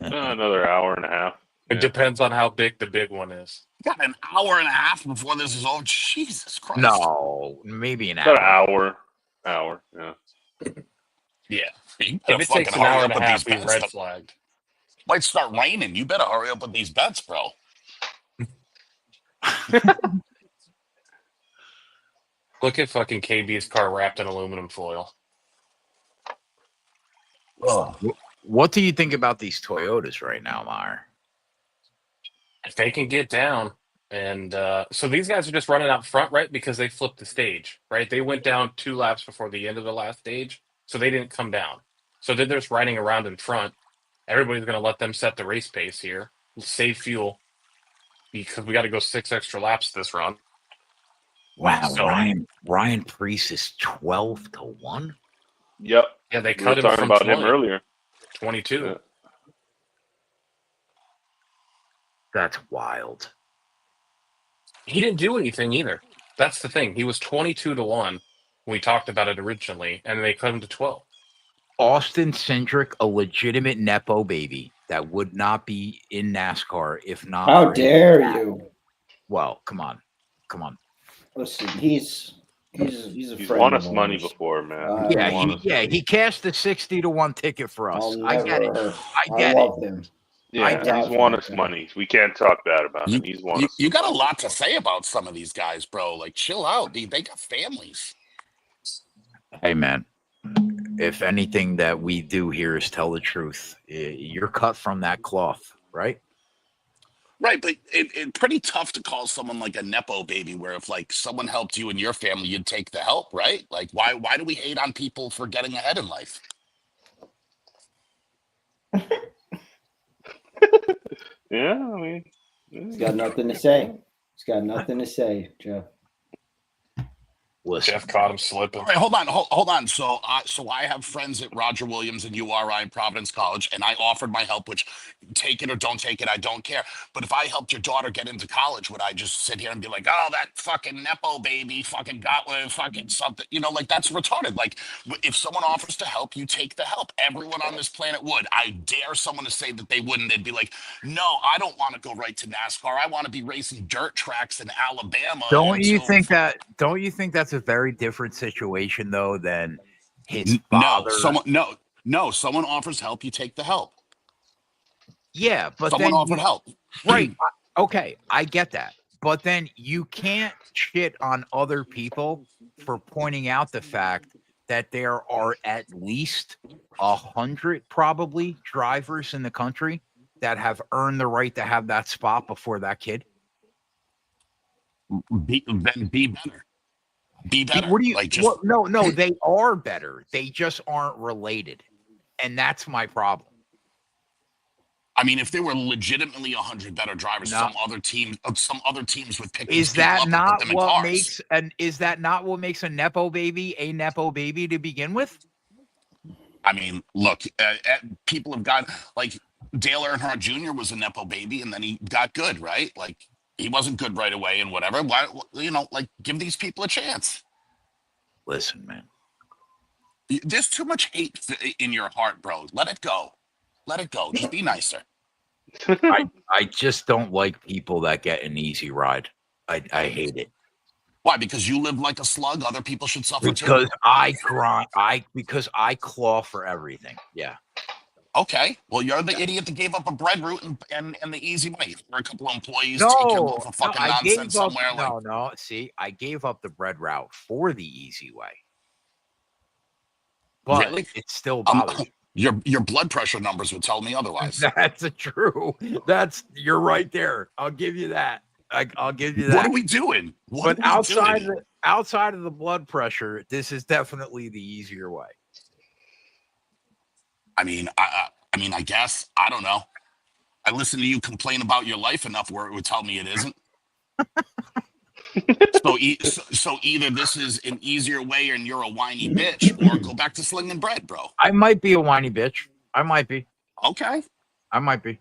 Another hour and a half. It depends on how big the big one is. Got an hour and a half before this is over. Jesus Christ. No, maybe an About hour. an hour. Yeah. Yeah. You If better it fucking takes an hurry hour up and a with half, these we bets. red flagged. Might start raining. You better hurry up with these bets, bro. Look at fucking KB's car wrapped in aluminum foil. Ugh. What do you think about these Toyotas right now, Meyer? If they can get down, and so these guys are just running out front, right? Because they flipped the stage, right? They went down 2 laps before the end of the last stage, so they didn't come down. So they're just riding around in front. Everybody's going to let them set the race pace here, save fuel, because we got to go 6 extra laps this run. Wow, So- Ryan Preece is 12-1. Yep. Yeah, they We were cut him talking from about 20, him earlier. 22. Yeah. That's wild. He didn't do anything either. That's the thing. He was 22-1 when we talked about it originally, and they cut him to 12. Austin Cindric, a legitimate Nepo baby that would not be in NASCAR if not. How for his dare dad. you? Well, come on. Listen, he's a He's friend won of us money ours. before, man. He cashed the 60-1 ticket for us. I'll I get it. never- I get I it. love him. Yeah, he's won us money. We can't talk bad about him. He's won us. You got a money lot to before. say about some of these guys, bro. Like, chill out. They got families. Hey, man. If anything that we do here is tell the truth, you're cut from that cloth, right? Right, but it's pretty tough to call someone like a Nepo baby where if like someone helped you and your family, you'd take the help, right? Like why do we hate on people for getting ahead in life? Yeah, I mean, He's got nothing to say. He's got nothing to say, Jeff. Listen, Jeff caught him slipping. All right, hold on. So I have friends at Roger Williams and URI in Providence College, and I offered my help, which take it or don't take it, I don't care. But if I helped your daughter get into college, would I just sit here and be like, oh, that fucking Nepo baby fucking got with fucking something? You know, like that's retarded. Like if someone offers to help, you take the help. Everyone on this planet would. I dare someone to say that they wouldn't. They'd be like, no, I don't want to go right to NASCAR. I want to be racing dirt tracks in Alabama. don't you think that's a very different situation though than his father? Someone offers help, you take the help. Yeah, but someone then offered help. Right. Okay, I get that. But then you can't shit on other people for pointing out the fact that there are at least 100 probably drivers in the country that have earned the right to have that spot before that kid. Be better. Be better. What do you like? Just no, they are better. They just aren't related. And that's my problem. I mean, if there were legitimately 100 better drivers, some other teams would pick. Is that not what makes a Nepo baby to begin with? I mean, look, people have got like Dale Earnhardt Jr. was a Nepo baby, and then he got good, right? Like he wasn't good right away, and whatever. Why, like give these people a chance. Listen, man. There's too much hate in your heart, bro. Let it go. Let it go. Just be nicer. I just don't like people that get an easy ride. I hate it. Why? Because you live like a slug. Other people should suffer because too. I grind. Because I claw for everything. Yeah. Okay. Well, you're the idiot that gave up a bread route and the easy money for a couple of employees. Take your little fucking nonsense somewhere. No. See, I gave up the bread route for the easy way. But really? It still bothers me. Your blood pressure numbers would tell me otherwise. That's true. You're right there. I'll give you that. I'll give you that. What are we doing? Outside of the blood pressure, this is definitely the easier way. I mean, I mean, I guess. I don't know. I listen to you complain about your life enough where it would tell me it isn't. So either this is an easier way and you're a whiny bitch, or go back to slinging bread, bro. I might be a whiny bitch. I might be. Okay. I might be.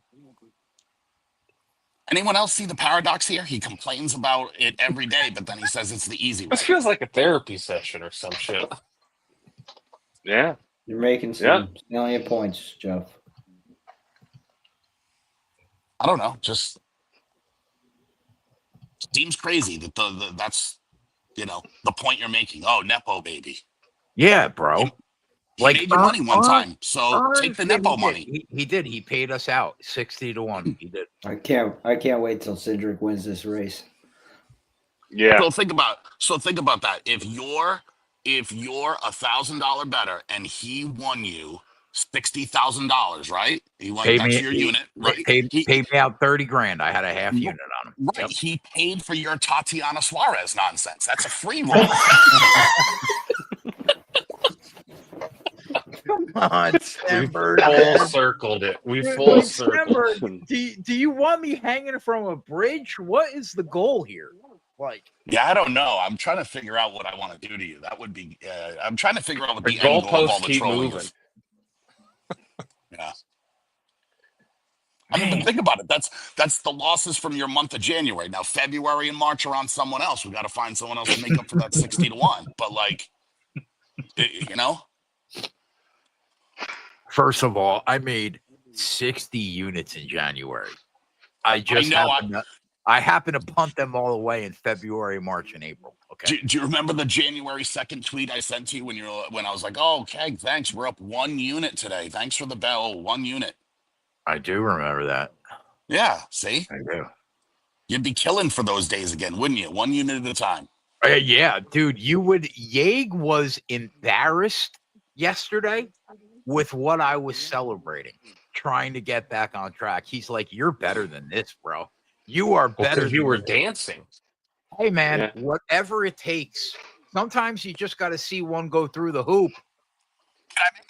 Anyone else see the paradox here? He complains about it every day, but then he says it's the easy way. This feels like a therapy session or some shit. Yeah. You're making some salient points, Jeff. I don't know. Just seems crazy that that's the point you're making. Oh, Nepo baby. Yeah, bro. He made you money one time, so Ern take the did, Nepo he money. did. He did. He paid us out 60-1. He did. I can't wait till Cindric wins this race. Yeah. So think about that. If you're $1,000 better and he won you $60,000, right? That's your unit, right? Paid me out 30 grand. I had a half unit on him. Right. Yep. He paid for your Tatiana Suarez nonsense. That's a free roll. Come on, We Steenberg. full circled it. We full circled. Steenberg, do you want me hanging from a bridge? What is the goal here? Like, Yeah, I don't know. I'm trying to figure out what I want to do to you. That would be. I'm trying to figure out what The the end goal of all goalposts the keep trolling moving. is. Yeah. I mean, but think about it. That's the losses from your month of January. Now, February and March are on someone else. We got to find someone else to make up for that 60-1. But first of all, I made 60 units in January. I happen to punt them all away in February, March, and April. Okay. Do you remember the January 2nd tweet I sent to you when I was like, "Oh, okay, thanks. We're up 1 unit today. Thanks for the bell. 1 unit." I do remember that. Yeah. See, I do. you'd be killing for those days again, wouldn't you? 1 unit at a time. Yeah, dude, you would. Yeg was embarrassed yesterday with what I was celebrating, trying to get back on track. He's like, "You're better than this, bro. You are better." Because you than were this." dancing. Hey, man, Yeah. whatever it takes. Sometimes you just got to see one go through the hoop. Can I make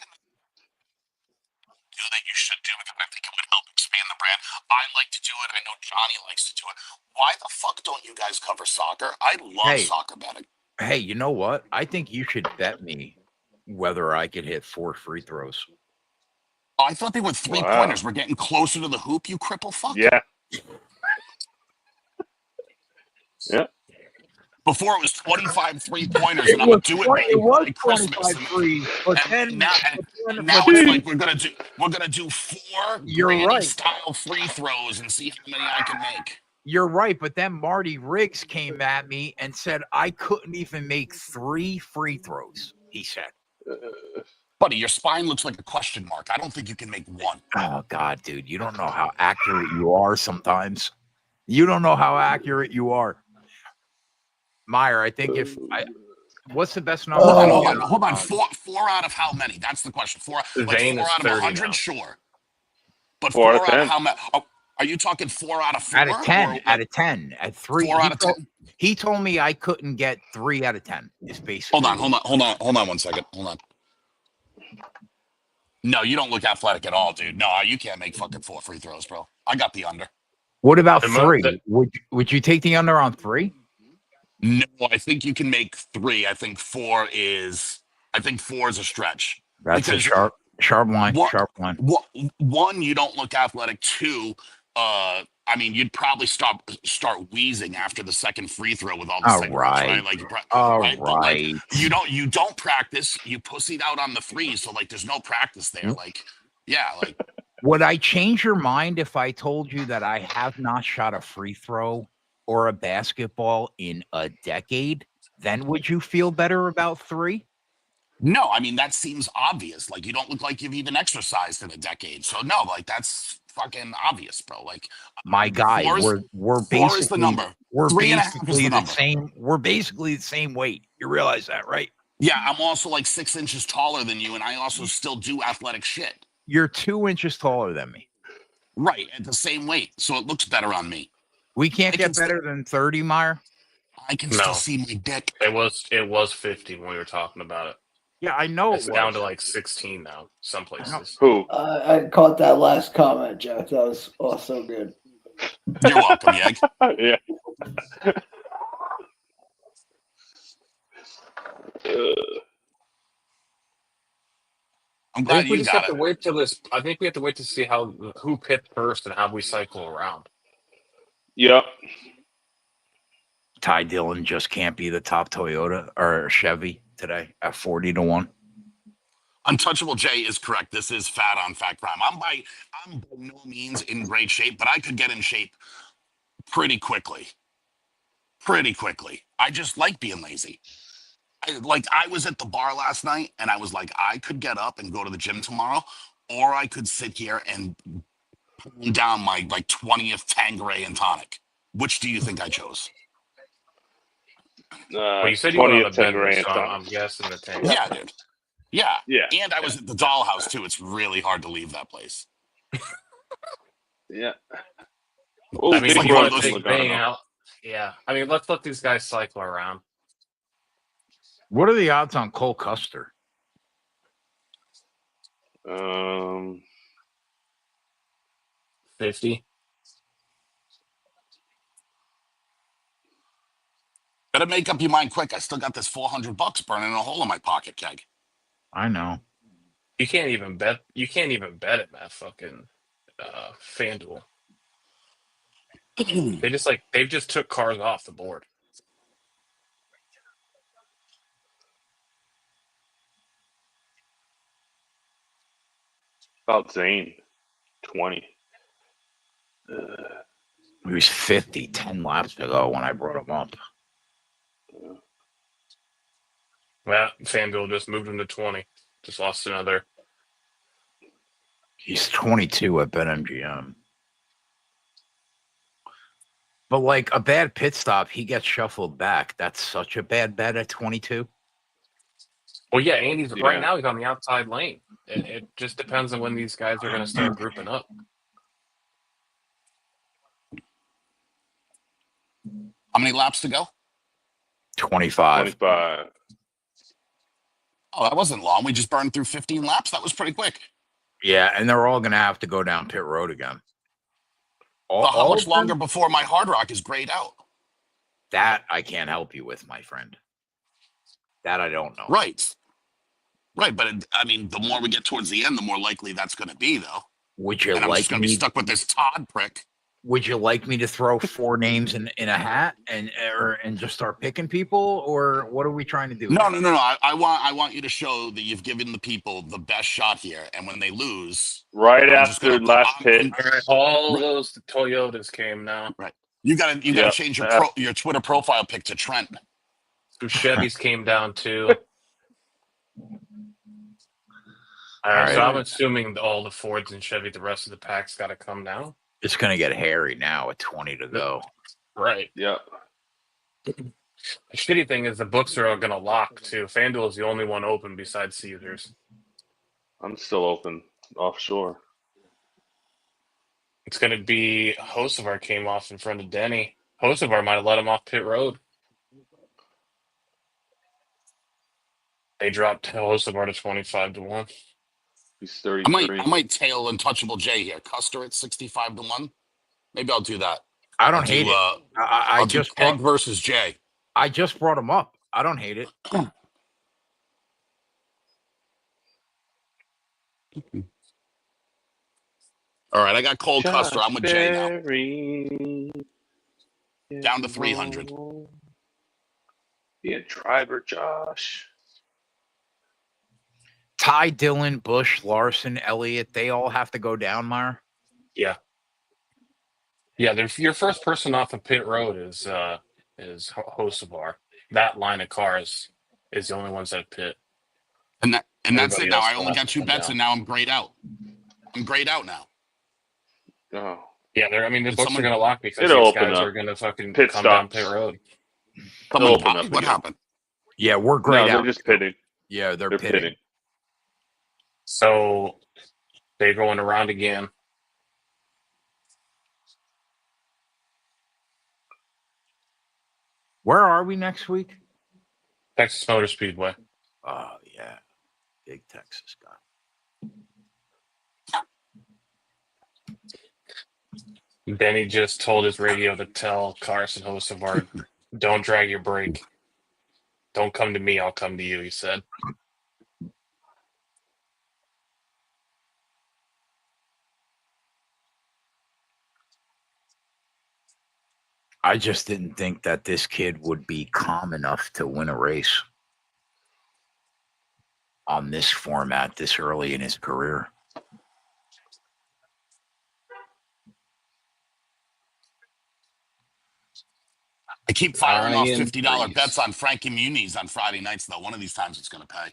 that you should do because I think it would help expand the brand. I like to do it. I know Johnny likes to do it. Why the fuck don't you guys cover soccer? I love soccer betting. Hey, you know what? I think you should bet me whether I could hit 4 free throws. Oh, I thought they were 3-pointers. We're getting closer to the hoop, you cripple fuck. Yeah. Yeah. Before it was 25 3-pointers, and I'm gonna do it by Christmas. But And then now it's like we're gonna do 4 You're style free throws and see how many I can make. You're right, but then Marty Riggs came at me and said I couldn't even make 3 free throws. He said, Buddy, your spine looks like a question mark. I don't think you can make 1. "Oh God, dude, you don't know how accurate you are sometimes. You don't know how accurate you are." Meyer, I think what's the best number? Hold on. 4 out of how many? That's the question. 4 Zane is out of 30 100, now. sure. But 4 4 out of out 10. of how many? Are you talking 4 out of 4? Out of 10. Out of 10. At 3. 4 out of 10. He told me I couldn't get 3 out of 10. Is basically. Hold on 1 second. Hold on. No, you don't look athletic at all, dude. No, you can't make fucking 4 free throws, bro. I got the under. What about The 3? Would you take the under on 3? No, I think you can make 3. I think 4 is a stretch. That's a Because sharp line. What- Sharp line. 1, you don't look athletic. 2, I mean, you'd probably start wheezing after the second free throw with all the All cigarettes, right. right? Like, All right? But, right. you don't practice. You pussied out on the threes, so there's no practice there. Would I change your mind if I told you that I have not shot a free throw or a basketball in a decade? Then would you feel better about 3? No, I mean, that seems obvious. You don't look like you've even exercised in a decade. So no, that's fucking obvious, bro. My guy, 4 is- we're 4 is the basically number. we're 3.5 is basically the the number. same. We're basically the same weight. You realize that, right? Yeah, I'm also 6 inches taller than you, and I also still do athletic shit. You're 2 inches taller than me. Right, at the same weight, so it looks better on me. We can't I get can still- better than 30, Meyer. I can No. still see my dick. It was 50 when we were talking about it. Yeah, I know It's it down was. to like 16 now. Some places. Who? I caught that last comment, Jeff. That was also good. You're welcome, Yeg. Yeah. I'm I glad think we you just have got to it. wait till this. I think we have to wait to see who picked first and how we cycle around. Yep. Ty Dillon just can't be the top Toyota or Chevy today at 40-1. Untouchable J is correct. This is fat on Fat Crime. I'm by no means in great shape, but I could get in shape pretty quickly. Pretty quickly. I just like being lazy. I was at the bar last night and I was like, I could get up and go to the gym tomorrow, or I could sit here and pound down my like 20th Tanqueray and tonic. Which do you think I chose? Well, you said you went on a 20th bender, 10 so grand. I'm guessing the tank. Yeah, dude. Yeah. Yeah. And I was at the dollhouse too. It's really hard to leave that place. Yeah. Oh, I mean, It's if like you one want of to those- take Bang out, yeah. I mean, let's let these guys cycle around. What are the odds on Cole Custer? 50. Better make up your mind quick. I still got this $400 burning a hole in my pocket, Keg. I know. You can't even bet. You can't even bet it, that fucking FanDuel. They've just took cars off the board. about Zane. 20. He was 50 10 laps ago when I brought him up. Well, FanDuel just moved him to 20. Just lost another. He's 22 at BetMGM. But like a bad pit stop, he gets shuffled back. That's such a bad bet at 22. Well, yeah, and Yeah. right now he's on the outside lane. It just depends on when these guys are going to start grouping up. How many laps to go? 25. 25. Oh, that wasn't long. We just burned through 15 laps. That was pretty quick. Yeah, and they're all going to have to go down pit road again. So how All much of them? longer before my Hard Rock is grayed out? That I can't help you with, my friend. That I don't know. Right. Right, but I mean, the more we get towards the end, the more likely that's going to be, though. Would you And I'm just like going to be me? stuck with this Todd prick. Would you like me to throw 4 names in a hat and just start picking people, or what are we trying to do? No, here? no, no, no. I want you to show that you've given the people the best shot here, and when they lose, Right I'm just after gonna- last pit. All right, all those Toyotas came now. you gotta Yeah. change your Twitter profile pic to Trent. 2 Chevys came down too. All right, so right. I'm assuming all the Fords and Chevy, the rest of the pack's got to come down. It's going to get hairy now at 20 to go. Right. Yep. The shitty thing is the books are all going to lock too. FanDuel is the only one open besides Caesars. I'm still open offshore. It's going to be Hocevar came off in front of Denny. Hocevar might have let him off pit road. They dropped Hocevar to 25-1. He's 33. I might tail Untouchable J here. Custer at 65-1. Maybe I'll do that. I don't hate it. I'll do just Peg versus J. I just brought him up. I don't hate it. All right, I got Cole Custer. I'm with J now. Berry. Down to 300. Be a driver, Josh. Ty Dillon, Bush, Larson, Elliott, they all have to go down, Meyer. Yeah. Yeah, your first person off of pit road is Hocevar. That line of cars is the only ones that pit. And that's Everybody it now. else I will only have got to 2 come bets, down. and now I'm grayed out. I'm grayed out now. Oh. Yeah, the Did books someone- are going to lock because It'll these open guys up. are going to fucking Pit come down stops. pit road. Someone open died? up What again. happened? Yeah, we're No, great they're out. just pitting. Yeah, they're They're pitting. pitting. So they're going around again. Where are we next week? Texas Motor Speedway. Oh, yeah. Big Texas guy. Benny just told his radio to tell Carson Hocevar, don't drag your brake. Don't come to me, I'll come to you, he said. I just didn't think that this kid would be calm enough to win a race on this format this early in his career. I keep firing off Ryan $50 Reese. bets on Frankie Muniz on Friday nights, though. One of these times it's going to pay.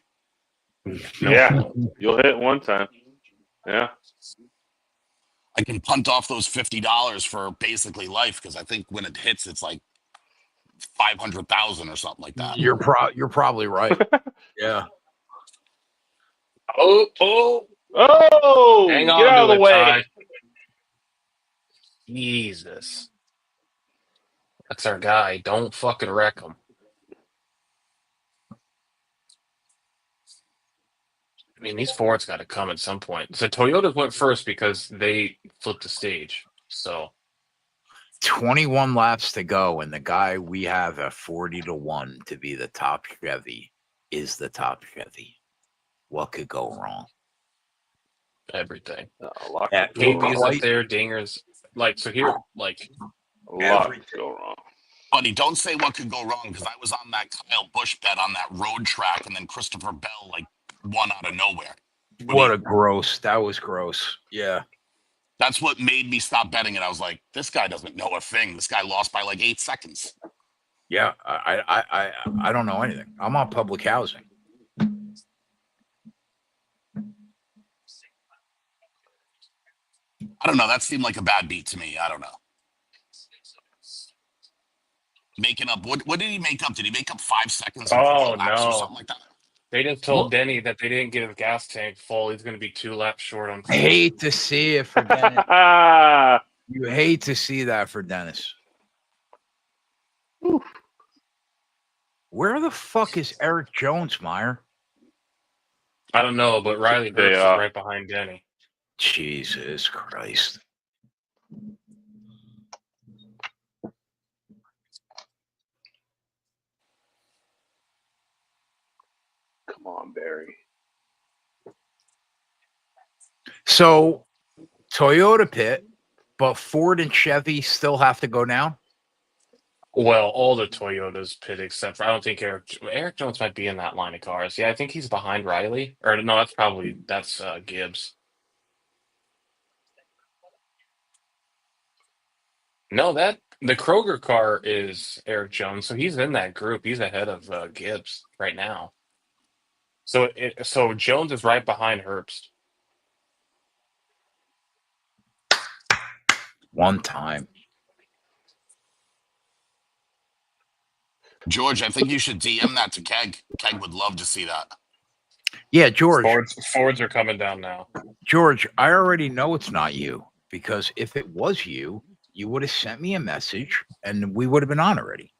Yeah, you'll hit one time. Yeah. I can punt off those $50 for basically life because I think when it hits, it's like 500,000 or something like that. You're probably right. Yeah. Oh! Hang Get on out of to the it, way. Ty. Jesus. That's our guy. Don't fucking wreck him. I mean, these Fords got to come at some point. So Toyotas went first because they flipped the stage. So 21 laps to go, and the guy we have at 40-1 to be the top Chevy is the top Chevy. What could go wrong? everything. A lot Yeah, could go KB's wrong. up there, Dingers. Like, so here, like, A lot could go wrong. Buddy, don't say what could go wrong because I was on that Kyle Busch bet on that road track, and then Christopher Bell like won out of nowhere. That was gross. Yeah. That's what made me stop betting it. I was like, this guy doesn't know a thing. This guy lost by like 8 seconds. Yeah. I don't know anything. I'm on public housing. I don't know. That seemed like a bad beat to me. I don't know. Making up. What did he make up? Did he make up 5 seconds in 4 laps or something like that? They just told Denny that they didn't get his gas tank full. He's going to be 2 laps short on. I hate to see it for Dennis. You hate to see that for Dennis. Oof. Where the fuck is Eric Jones, Meyer? I don't know, but Riley Herbst is right behind Denny. Jesus Christ. Come on, Barry. So, Toyota pit, but Ford and Chevy still have to go down? Well, all the Toyotas pit except for, I don't think Eric Jones might be in that line of cars. Yeah, I think he's behind Riley. Or no, that's Gibbs. No, the Kroger car is Eric Jones, so he's in that group. He's ahead of Gibbs right now. So Jones is right behind Herbst. One time. George, I think you should DM that to Keg. Keg would love to see that. Yeah, George. Fords are coming down now. George, I already know it's not you because if it was you, you would have sent me a message and we would have been on already.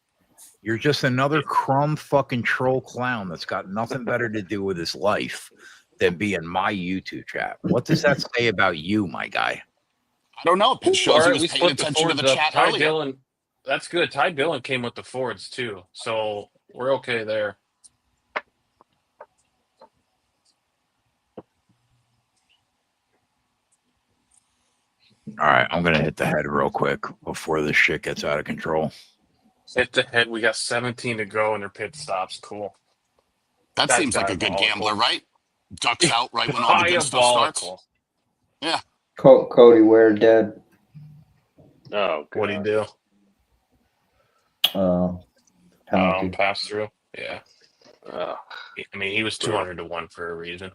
You're just another crumb fucking troll clown that's got nothing better to do with his life than be in my YouTube chat. What does that say about you, my guy? I don't know. It shows he was paying attention to the chat Ty earlier. Dillon, that's good. Ty Dillon came with the Fords too, so we're okay there. All right, I'm going to hit the head real quick before this shit gets out of control. Hit the head. We got 17 to go and their pit stops. Cool. That seems like a good gambler, right? Ducks out right when all the good stuff starts. Yeah. Cody, we're dead. Oh, what do you do? Pass through. Yeah. I mean, he was 200-1 for a reason.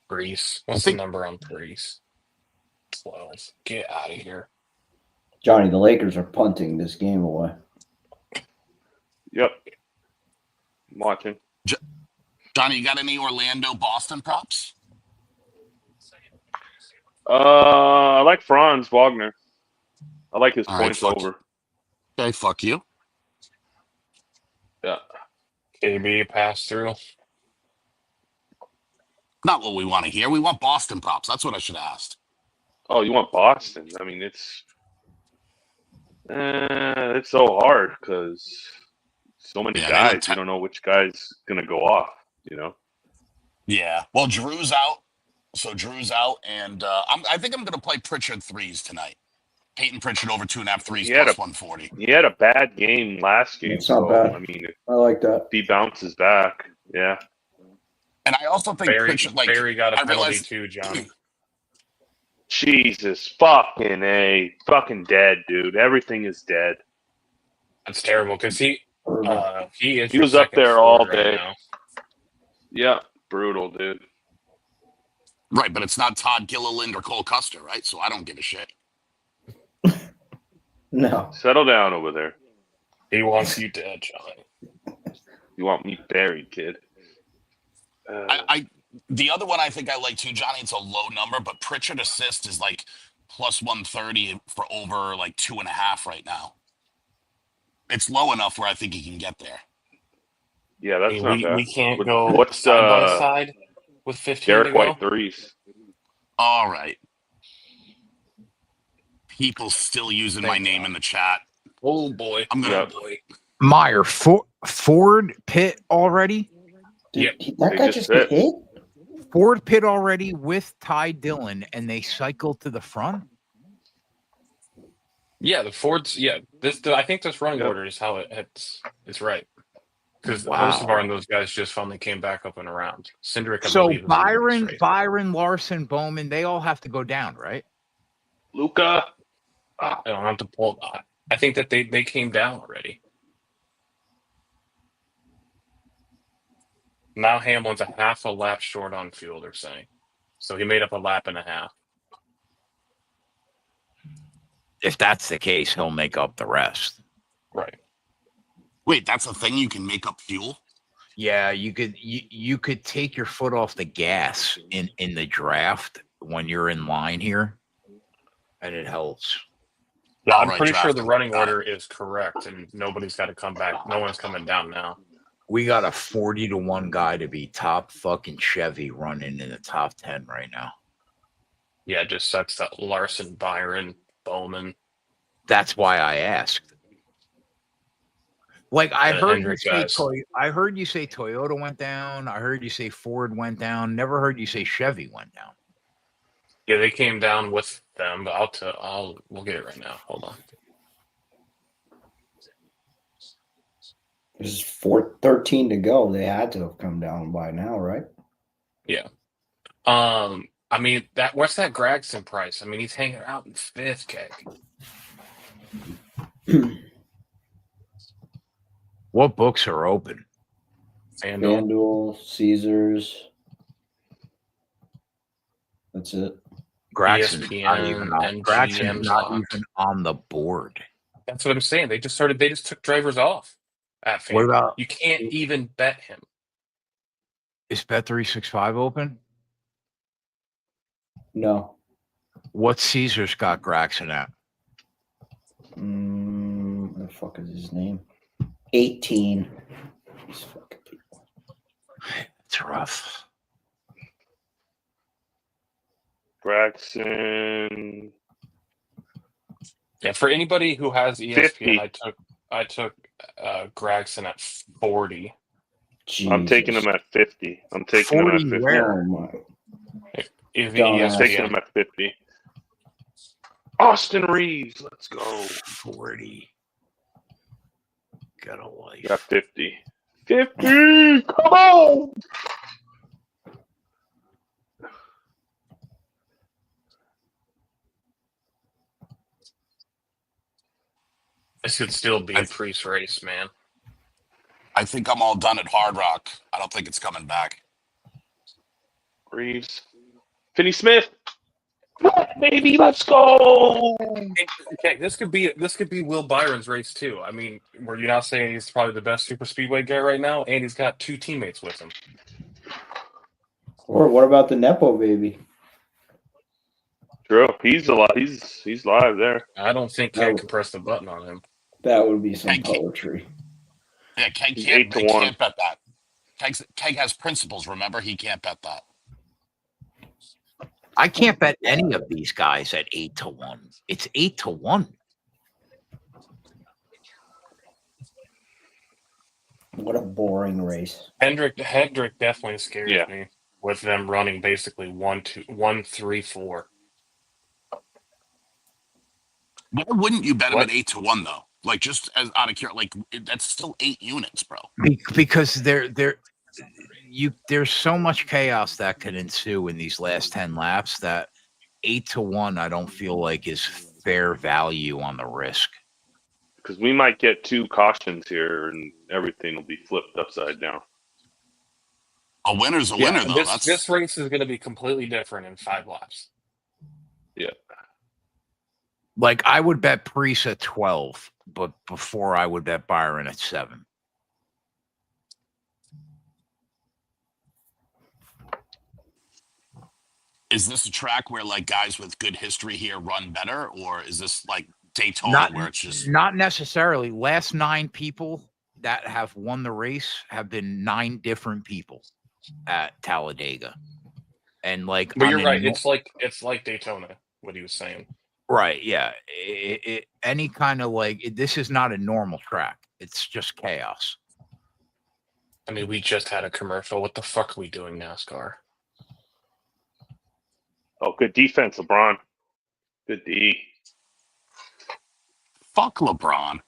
Grease. What's the number on Grease? 12. Get out of here. Johnny, the Lakers are punting this game away. Yep. I'm watching. Johnny, you got any Orlando-Boston props? I like Franz Wagner. I like his points over. Okay, fuck you. Yeah. KB pass through. Not what we want to hear. We want Boston props. That's what I should have asked. Oh, you want Boston? I mean, it's so hard because so many Yeah, they look guys. You don't know which guy's gonna go off. You know. Yeah. Well, Drew's out. So Drew's out, and I think I'm going to play Pritchard threes tonight. Peyton Pritchard over 2.5 threes plus 140. He had a bad game last game. It's not so, bad. I mean, if I like that. he bounces back, yeah. And I also think Pritchard, like, Barry got a I penalty realized, too, Johnny. Jesus fucking dead, dude. Everything is dead. That's terrible because he is. He your was up second there all forward right day. now. Yeah, brutal, dude. right, but it's not Todd Gilliland or Cole Custer, right? So I don't give a shit. No. Settle down over there. He wants you dead, Johnny. You want me buried, kid? The other one I think I like too, Johnny. It's a low number, but Pritchard assist is like plus 130 for over like 2.5 right now. It's low enough where I think he can get there. Yeah, that's not bad. We can't What- go what's, side by side with 15 Derek to go. White threes. All right. People still using my Thank name God. in the chat. Oh boy, I'm gonna. Yep. Meyer, Ford Pitt already? Yep. That They guy just just get hit. hit? Ford Pitt already with Ty Dillon, and they cycle to the front? Yeah, the Fords. Yeah, I think this running Yep. order is how it's right. Because Wow. Hocevar and those guys just finally came back up and around. Cindric, I So believe, is leading this race. Byron, Larson, Bowman, they all have to go down, right? Luca. I don't have to pull. I think that they came down already. Now Hamlin's a half a lap short on fuel, they're saying. So he made up a lap and a half. If that's the case, he'll make up the rest. Right. Wait, that's a thing you can make up fuel? Yeah, you could take your foot off the gas in the draft when you're in line here, and it helps. Yeah, All I'm right, pretty sure the drafting. running Got it. order is correct, and nobody's got to come back. No one's coming down now. We got a 40-1 guy to be top fucking Chevy running in the top 10 right now. Yeah, it just sucks that Larson, Byron, Bowman. That's why I asked. Like I The heard you Hendrick say guys. I heard you say Toyota went down. I heard you say Ford went down. Never heard you say Chevy went down. Yeah, they came down with them, but we'll get it right now. Hold on. There's 13 to go. They had to have come down by now, right? Yeah. I mean what's that Gregson price? I mean, he's hanging out in fifth, K. What books are open? FanDuel. FanDuel, Caesars. That's it. Graxon's not ESPN, even on, and Graxon's GM's not locked. even on the board. That's what I'm saying. They just took drivers off at FanDuel. What about You can't even bet him. is Bet365 open? No. What Caesars got Graxon at? What the fuck is his name? 18. These fucking people. It's rough. Braxton. Yeah, for anybody who has ESPN, 50. I took Gregson at 40. I'm taking Jesus. him at 50. I'm taking him at 40 50. where? Oh my. Is the Don't I'm ask. taking ESPN? him at 50. Austin Reeves, let's go. 40. Got a life. Got 50. 50! Come on! This could still be a Priest race, man. I think I'm all done at Hard Rock. I don't think it's coming back. Reeves. Finney Smith. Baby, let's go. Okay, this could be Will Byron's race too. I mean, were you not saying he's probably the best super speedway guy right now, and he's got 2 teammates with him? Or what about the Nepo baby? True. He's alive. He's live there. I don't think Ken can press the button on him. That would be some Keg can't- poetry. Yeah, Keg He's can't, 8-1. can't bet that. Keg has principles, remember? He can't bet that. I can't bet any of these guys at 8-1. It's 8-1. What a boring race. Hendrick definitely scares Yeah. me with them running basically 1-3-4. Why wouldn't you bet him What? at 8-1 though? Like just as out of curiosity, like that's still 8 units, bro. Because there's so much chaos that could ensue in these last 10 laps that 8-1 I don't feel like is fair value on the risk. Because we might get 2 cautions here and everything will be flipped upside down. A winner's a winner, though. This race is going to be completely different in 5 laps. Yeah. Like I would bet Priest at 12, but before I would bet Byron at 7. Is this a track where like guys with good history here run better, or is this like Daytona where it's just Not necessarily. Last 9 people that have won the race have been 9 different people at Talladega. And like, But I you're mean, right. It's like Daytona, what he was saying. right. Yeah. Any kind of like, this is not a normal track. It's just chaos. I mean, we just had a commercial. What the fuck are we doing, NASCAR? Oh, good defense, LeBron. Good D. fuck LeBron?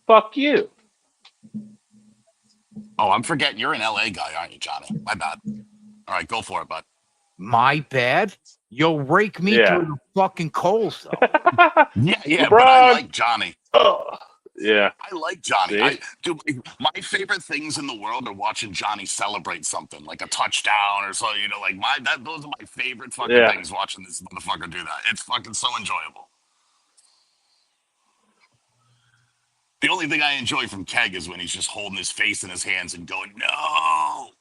Fuck you. Oh, I'm forgetting you're an LA guy, aren't you, Johnny? My bad. All right, go for it, bud. My bad. You'll rake me Yeah. through the fucking coals, though. Yeah, LeBron. but I like Johnny. Oh, yeah. I like Johnny. See? Dude, my favorite things in the world are watching Johnny celebrate something, like a touchdown or so. You know, like those are my favorite fucking Yeah. things. Watching this motherfucker do that, it's fucking so enjoyable. The only thing I enjoy from Keg is when he's just holding his face in his hands and going, "No."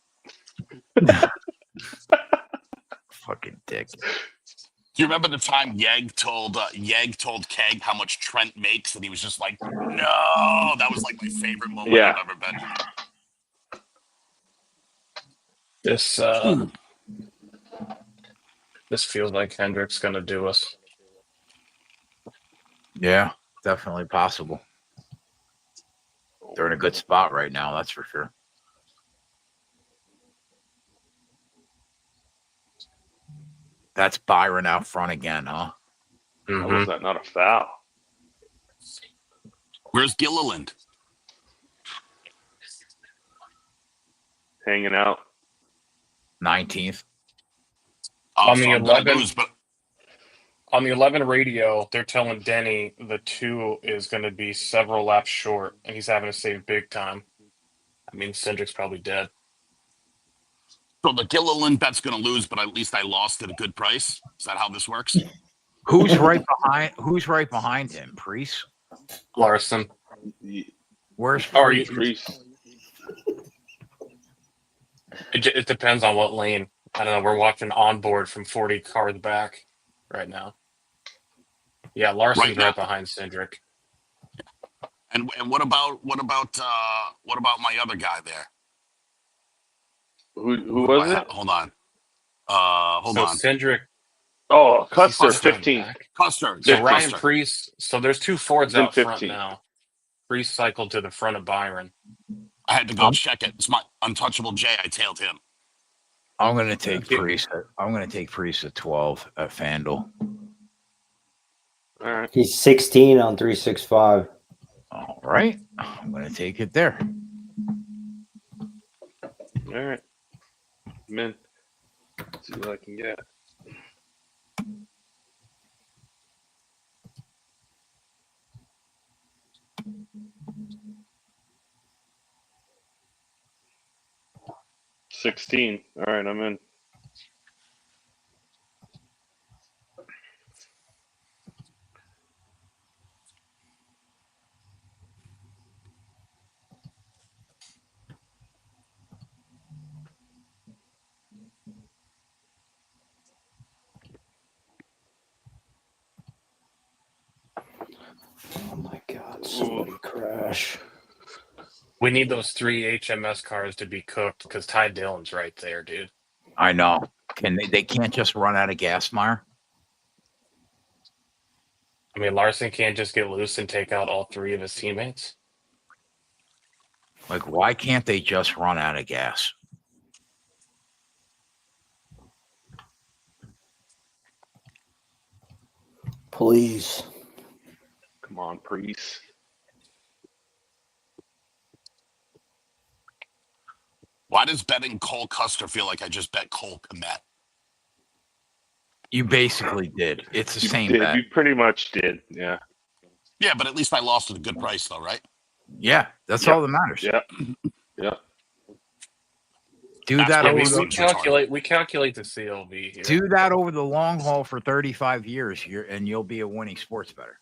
Fucking dick. Do you remember the time Yeg told Keg how much Trent makes, and he was just like, "No." That was like my favorite moment Yeah. I've ever been to. This feels like Hendrick's gonna do us. Yeah, definitely possible. They're in a good spot right now, that's for sure. That's Byron out front again, huh? How Mhm. was that not a foul? Where's Gilliland? Hanging out. 19th. Oh, On so the I'm gonna 11 lose, but On the 11 radio, they're telling Denny the 2 is going to be several laps short, and he's having to save big time. I mean, Cindric's probably dead. so the Gilliland bet's gonna lose, but at least I lost at a good price. Is that how this works? Who's right behind him? Priest? Larson. Where's Or Priest? Priest. It depends on what lane. I don't know. We're watching onboard from 40 cars back right now. Yeah, Larson's Right now. right behind Cindric. And what about my other guy there? Who was it? Hold on. Hold So on. Cindric. Oh, he's Custer, still 15. back. Custer. So Yeah, Ryan Custer. Priest. So there's 2 Fords He's in out front 15. now. Priest cycled to the front of Byron. I had to go check it. It's my untouchable J. I tailed him. I'm gonna take Yeah. Priest. I'm gonna take Priest at 12 at FanDuel. All right. He's 16 on 365. All right. I'm gonna take it there. All right. I'm in. Let's see what I can get. $16. All right, I'm in. Oh my God. Crash. We need those 3 HMS cars to be cooked because Ty Dillon's right there, dude. I know. They can't just run out of gas, Meyer? I mean, Larson can't just get loose and take out all 3 of his teammates. Like, why can't they just run out of gas? Please. Come on, Priest. Why does betting Cole Custer feel like I just bet Cole Komet? You basically did. It's the You same did. bet. You pretty much did. Yeah. Yeah, but at least I lost at a good price, though, right? Yeah, that's Yep. all that matters. Yeah. Yeah. Do That's that what over we the see. We calculate the CLV here. do that over the long haul for 35 years, you'll be a winning sports bettor.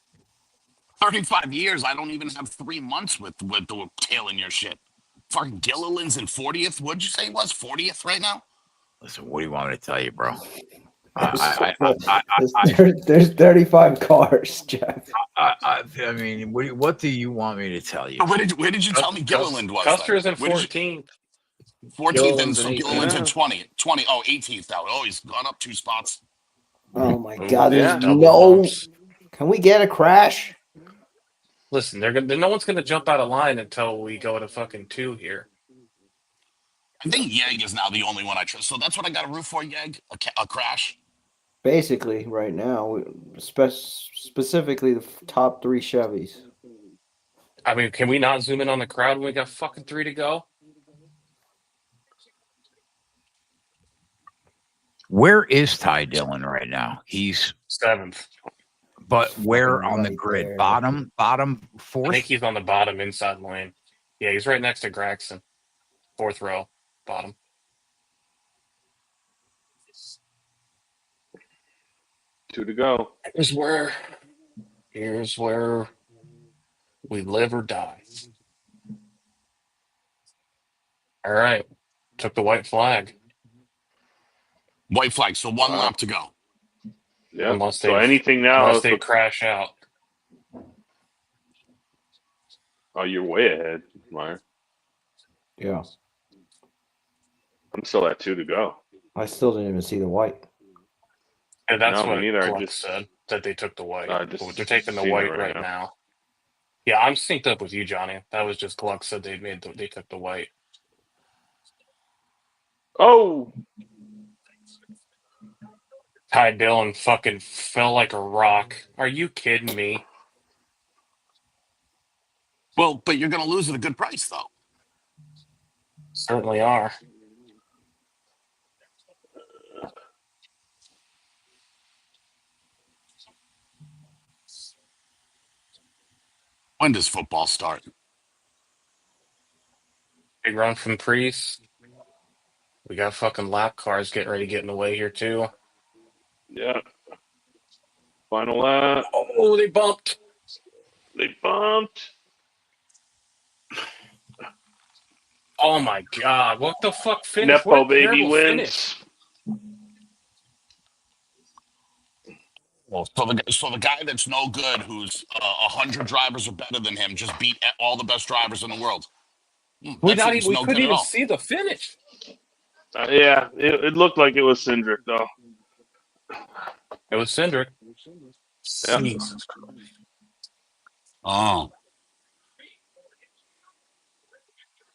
35 years. I don't even have 3 months with the tail in your shit. Fucking Gilliland's in 40th. What'd you say he was? 40th right now? Listen, what do you want me to tell you, bro? There's 35 cars, Jeff. I mean, what do you want me to tell you? Where did you tell me Gilliland was? Custer is in Where did 14th. 14th, and Gilliland's so in Gilliland's in 18th. 20. Oh, 18th now. Oh, he's gone up 2 spots. Oh my Ooh, God! yeah. There's Double no. bumps. Can we get a crash? Listen, no one's going to jump out of line until we go to fucking 2 here. I think Yeg is now the only one I trust. So that's what I got to root for, Yeg? A crash? Basically, right now, specifically the top 3 Chevys. I mean, can we not zoom in on the crowd when we got fucking 3 to go? Where is Ty Dillon right now? He's 7th. but where Fucking on the right grid? there. Bottom I fourth? think he's on the bottom inside lane. Yeah, he's right next to Gregson. 4th row, bottom. Two to go. Here's where we live or die. All right. Took the white flag. White flag. So 1 Wow. lap to go. Yeah. Unless So they- anything now? Unless they crash out. Oh, you're way ahead, Meyer. Yeah, I'm still at 2 to go. I still didn't even see the white. And that's No, me what neither. I Gluck just- said, that they took the white. just They're taking the seen it white right right now. now. Yeah, I'm synced up with you, Johnny. That was just Gluck said they took the white. Oh, Ty Dillon fucking fell like a rock. Are you kidding me? Well, but you're going to lose at a good price, though. Certainly are. When does football start? Big run from Priest. We got fucking lap cars getting ready to get in the way here, too. yeah. Final lap. Oh, they bumped. They bumped. Oh, my God. What the fuck finish? Nepo What baby terrible wins. finish. Well, so the guy that's no good, who's 100 drivers are better than him, just beat all the best drivers in the world. We That seems no couldn't good at even all. see the finish. Yeah, it looked like it was Cindric, though. It was Cindric. Yeah. Jesus Christ. Oh.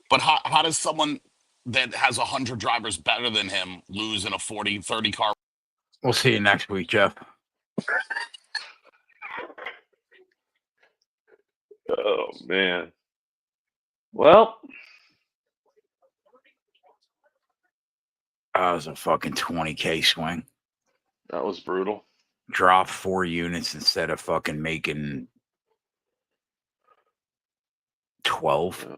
But how does someone that has 100 drivers better than him lose in a 40, 30 car? We'll see you next week, Jeff. Oh, man. Well, That was a fucking 20K swing. that was brutal. Drop 4 units instead of fucking making 12.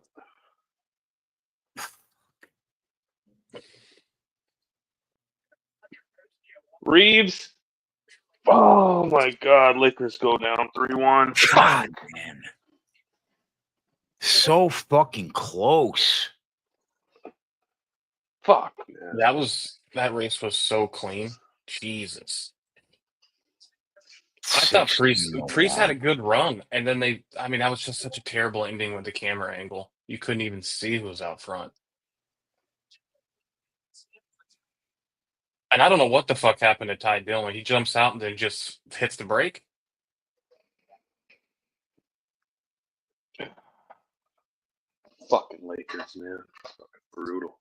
Yeah. Reeves. Oh, my God. Lakers go down 3-1. God, man. So fucking close. Fuck, man. That race was so clean. Jesus. I thought Priest 16-1. had a good run, and then that was just such a terrible ending with the camera angle. You couldn't even see who was out front. And I don't know what the fuck happened to Ty Dillon. He jumps out and then just hits the brake. Fucking Lakers, man. Fucking brutal.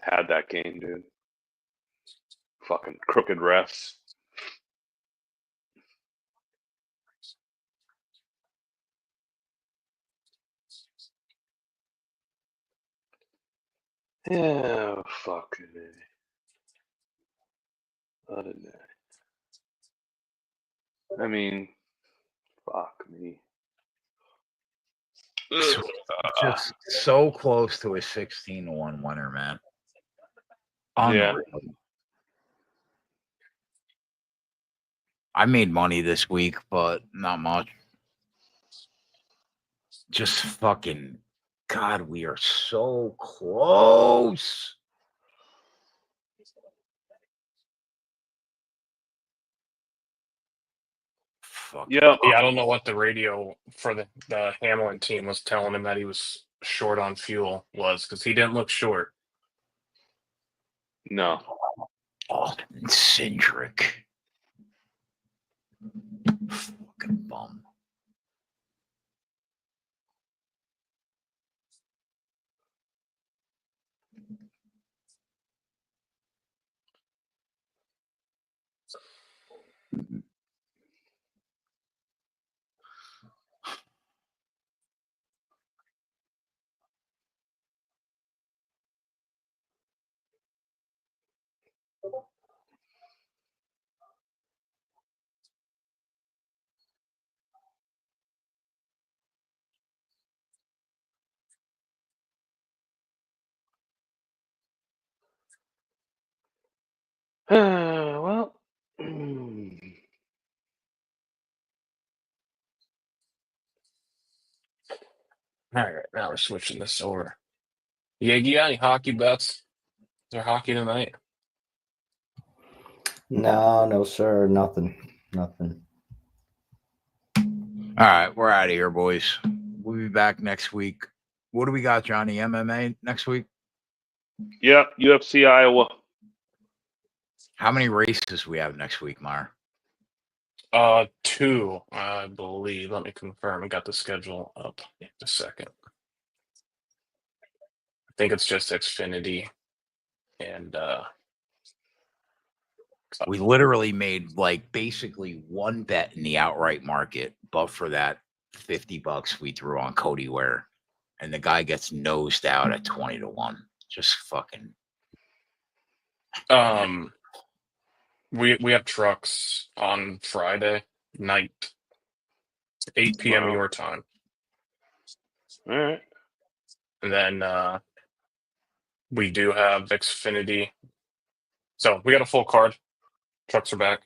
Had that game, dude. Fucking crooked refs. Yeah, fucking other than that. I mean, fuck me. Just so close to a 16-1 winner, man. Yeah. Unreal. I made money this week, but not much. Just fucking God, we are so close. Fuck. Yeah. Yeah, I don't know what the radio for the Hamlin team was telling him that he was short on fuel was, because he didn't look short. No. Austin Cindric. Fucking bum. Well. All right, now we're switching this over. Yeah, you got any hockey bets? Is there hockey tonight? No, sir. Nothing. Nothing. All right, we're out of here, boys. We'll be back next week. What do we got, Johnny? MMA next week? Yeah, UFC Iowa. How many races we have next week, Meyer? 2, I believe. Let me confirm. I got the schedule up in a second. I think it's just Xfinity and We literally made like basically one bet in the outright market, but for that $50 we threw on Cody Ware, and the guy gets nosed out at 20-1. Just fucking. we have trucks on Friday night, 8 p.m. Wow. your time. All right. And then we do have Xfinity. So we got a full card. Trucks are back.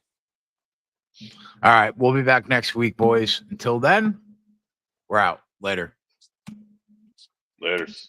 All right, we'll be back next week, boys. Until then, we're out. Later. Laters.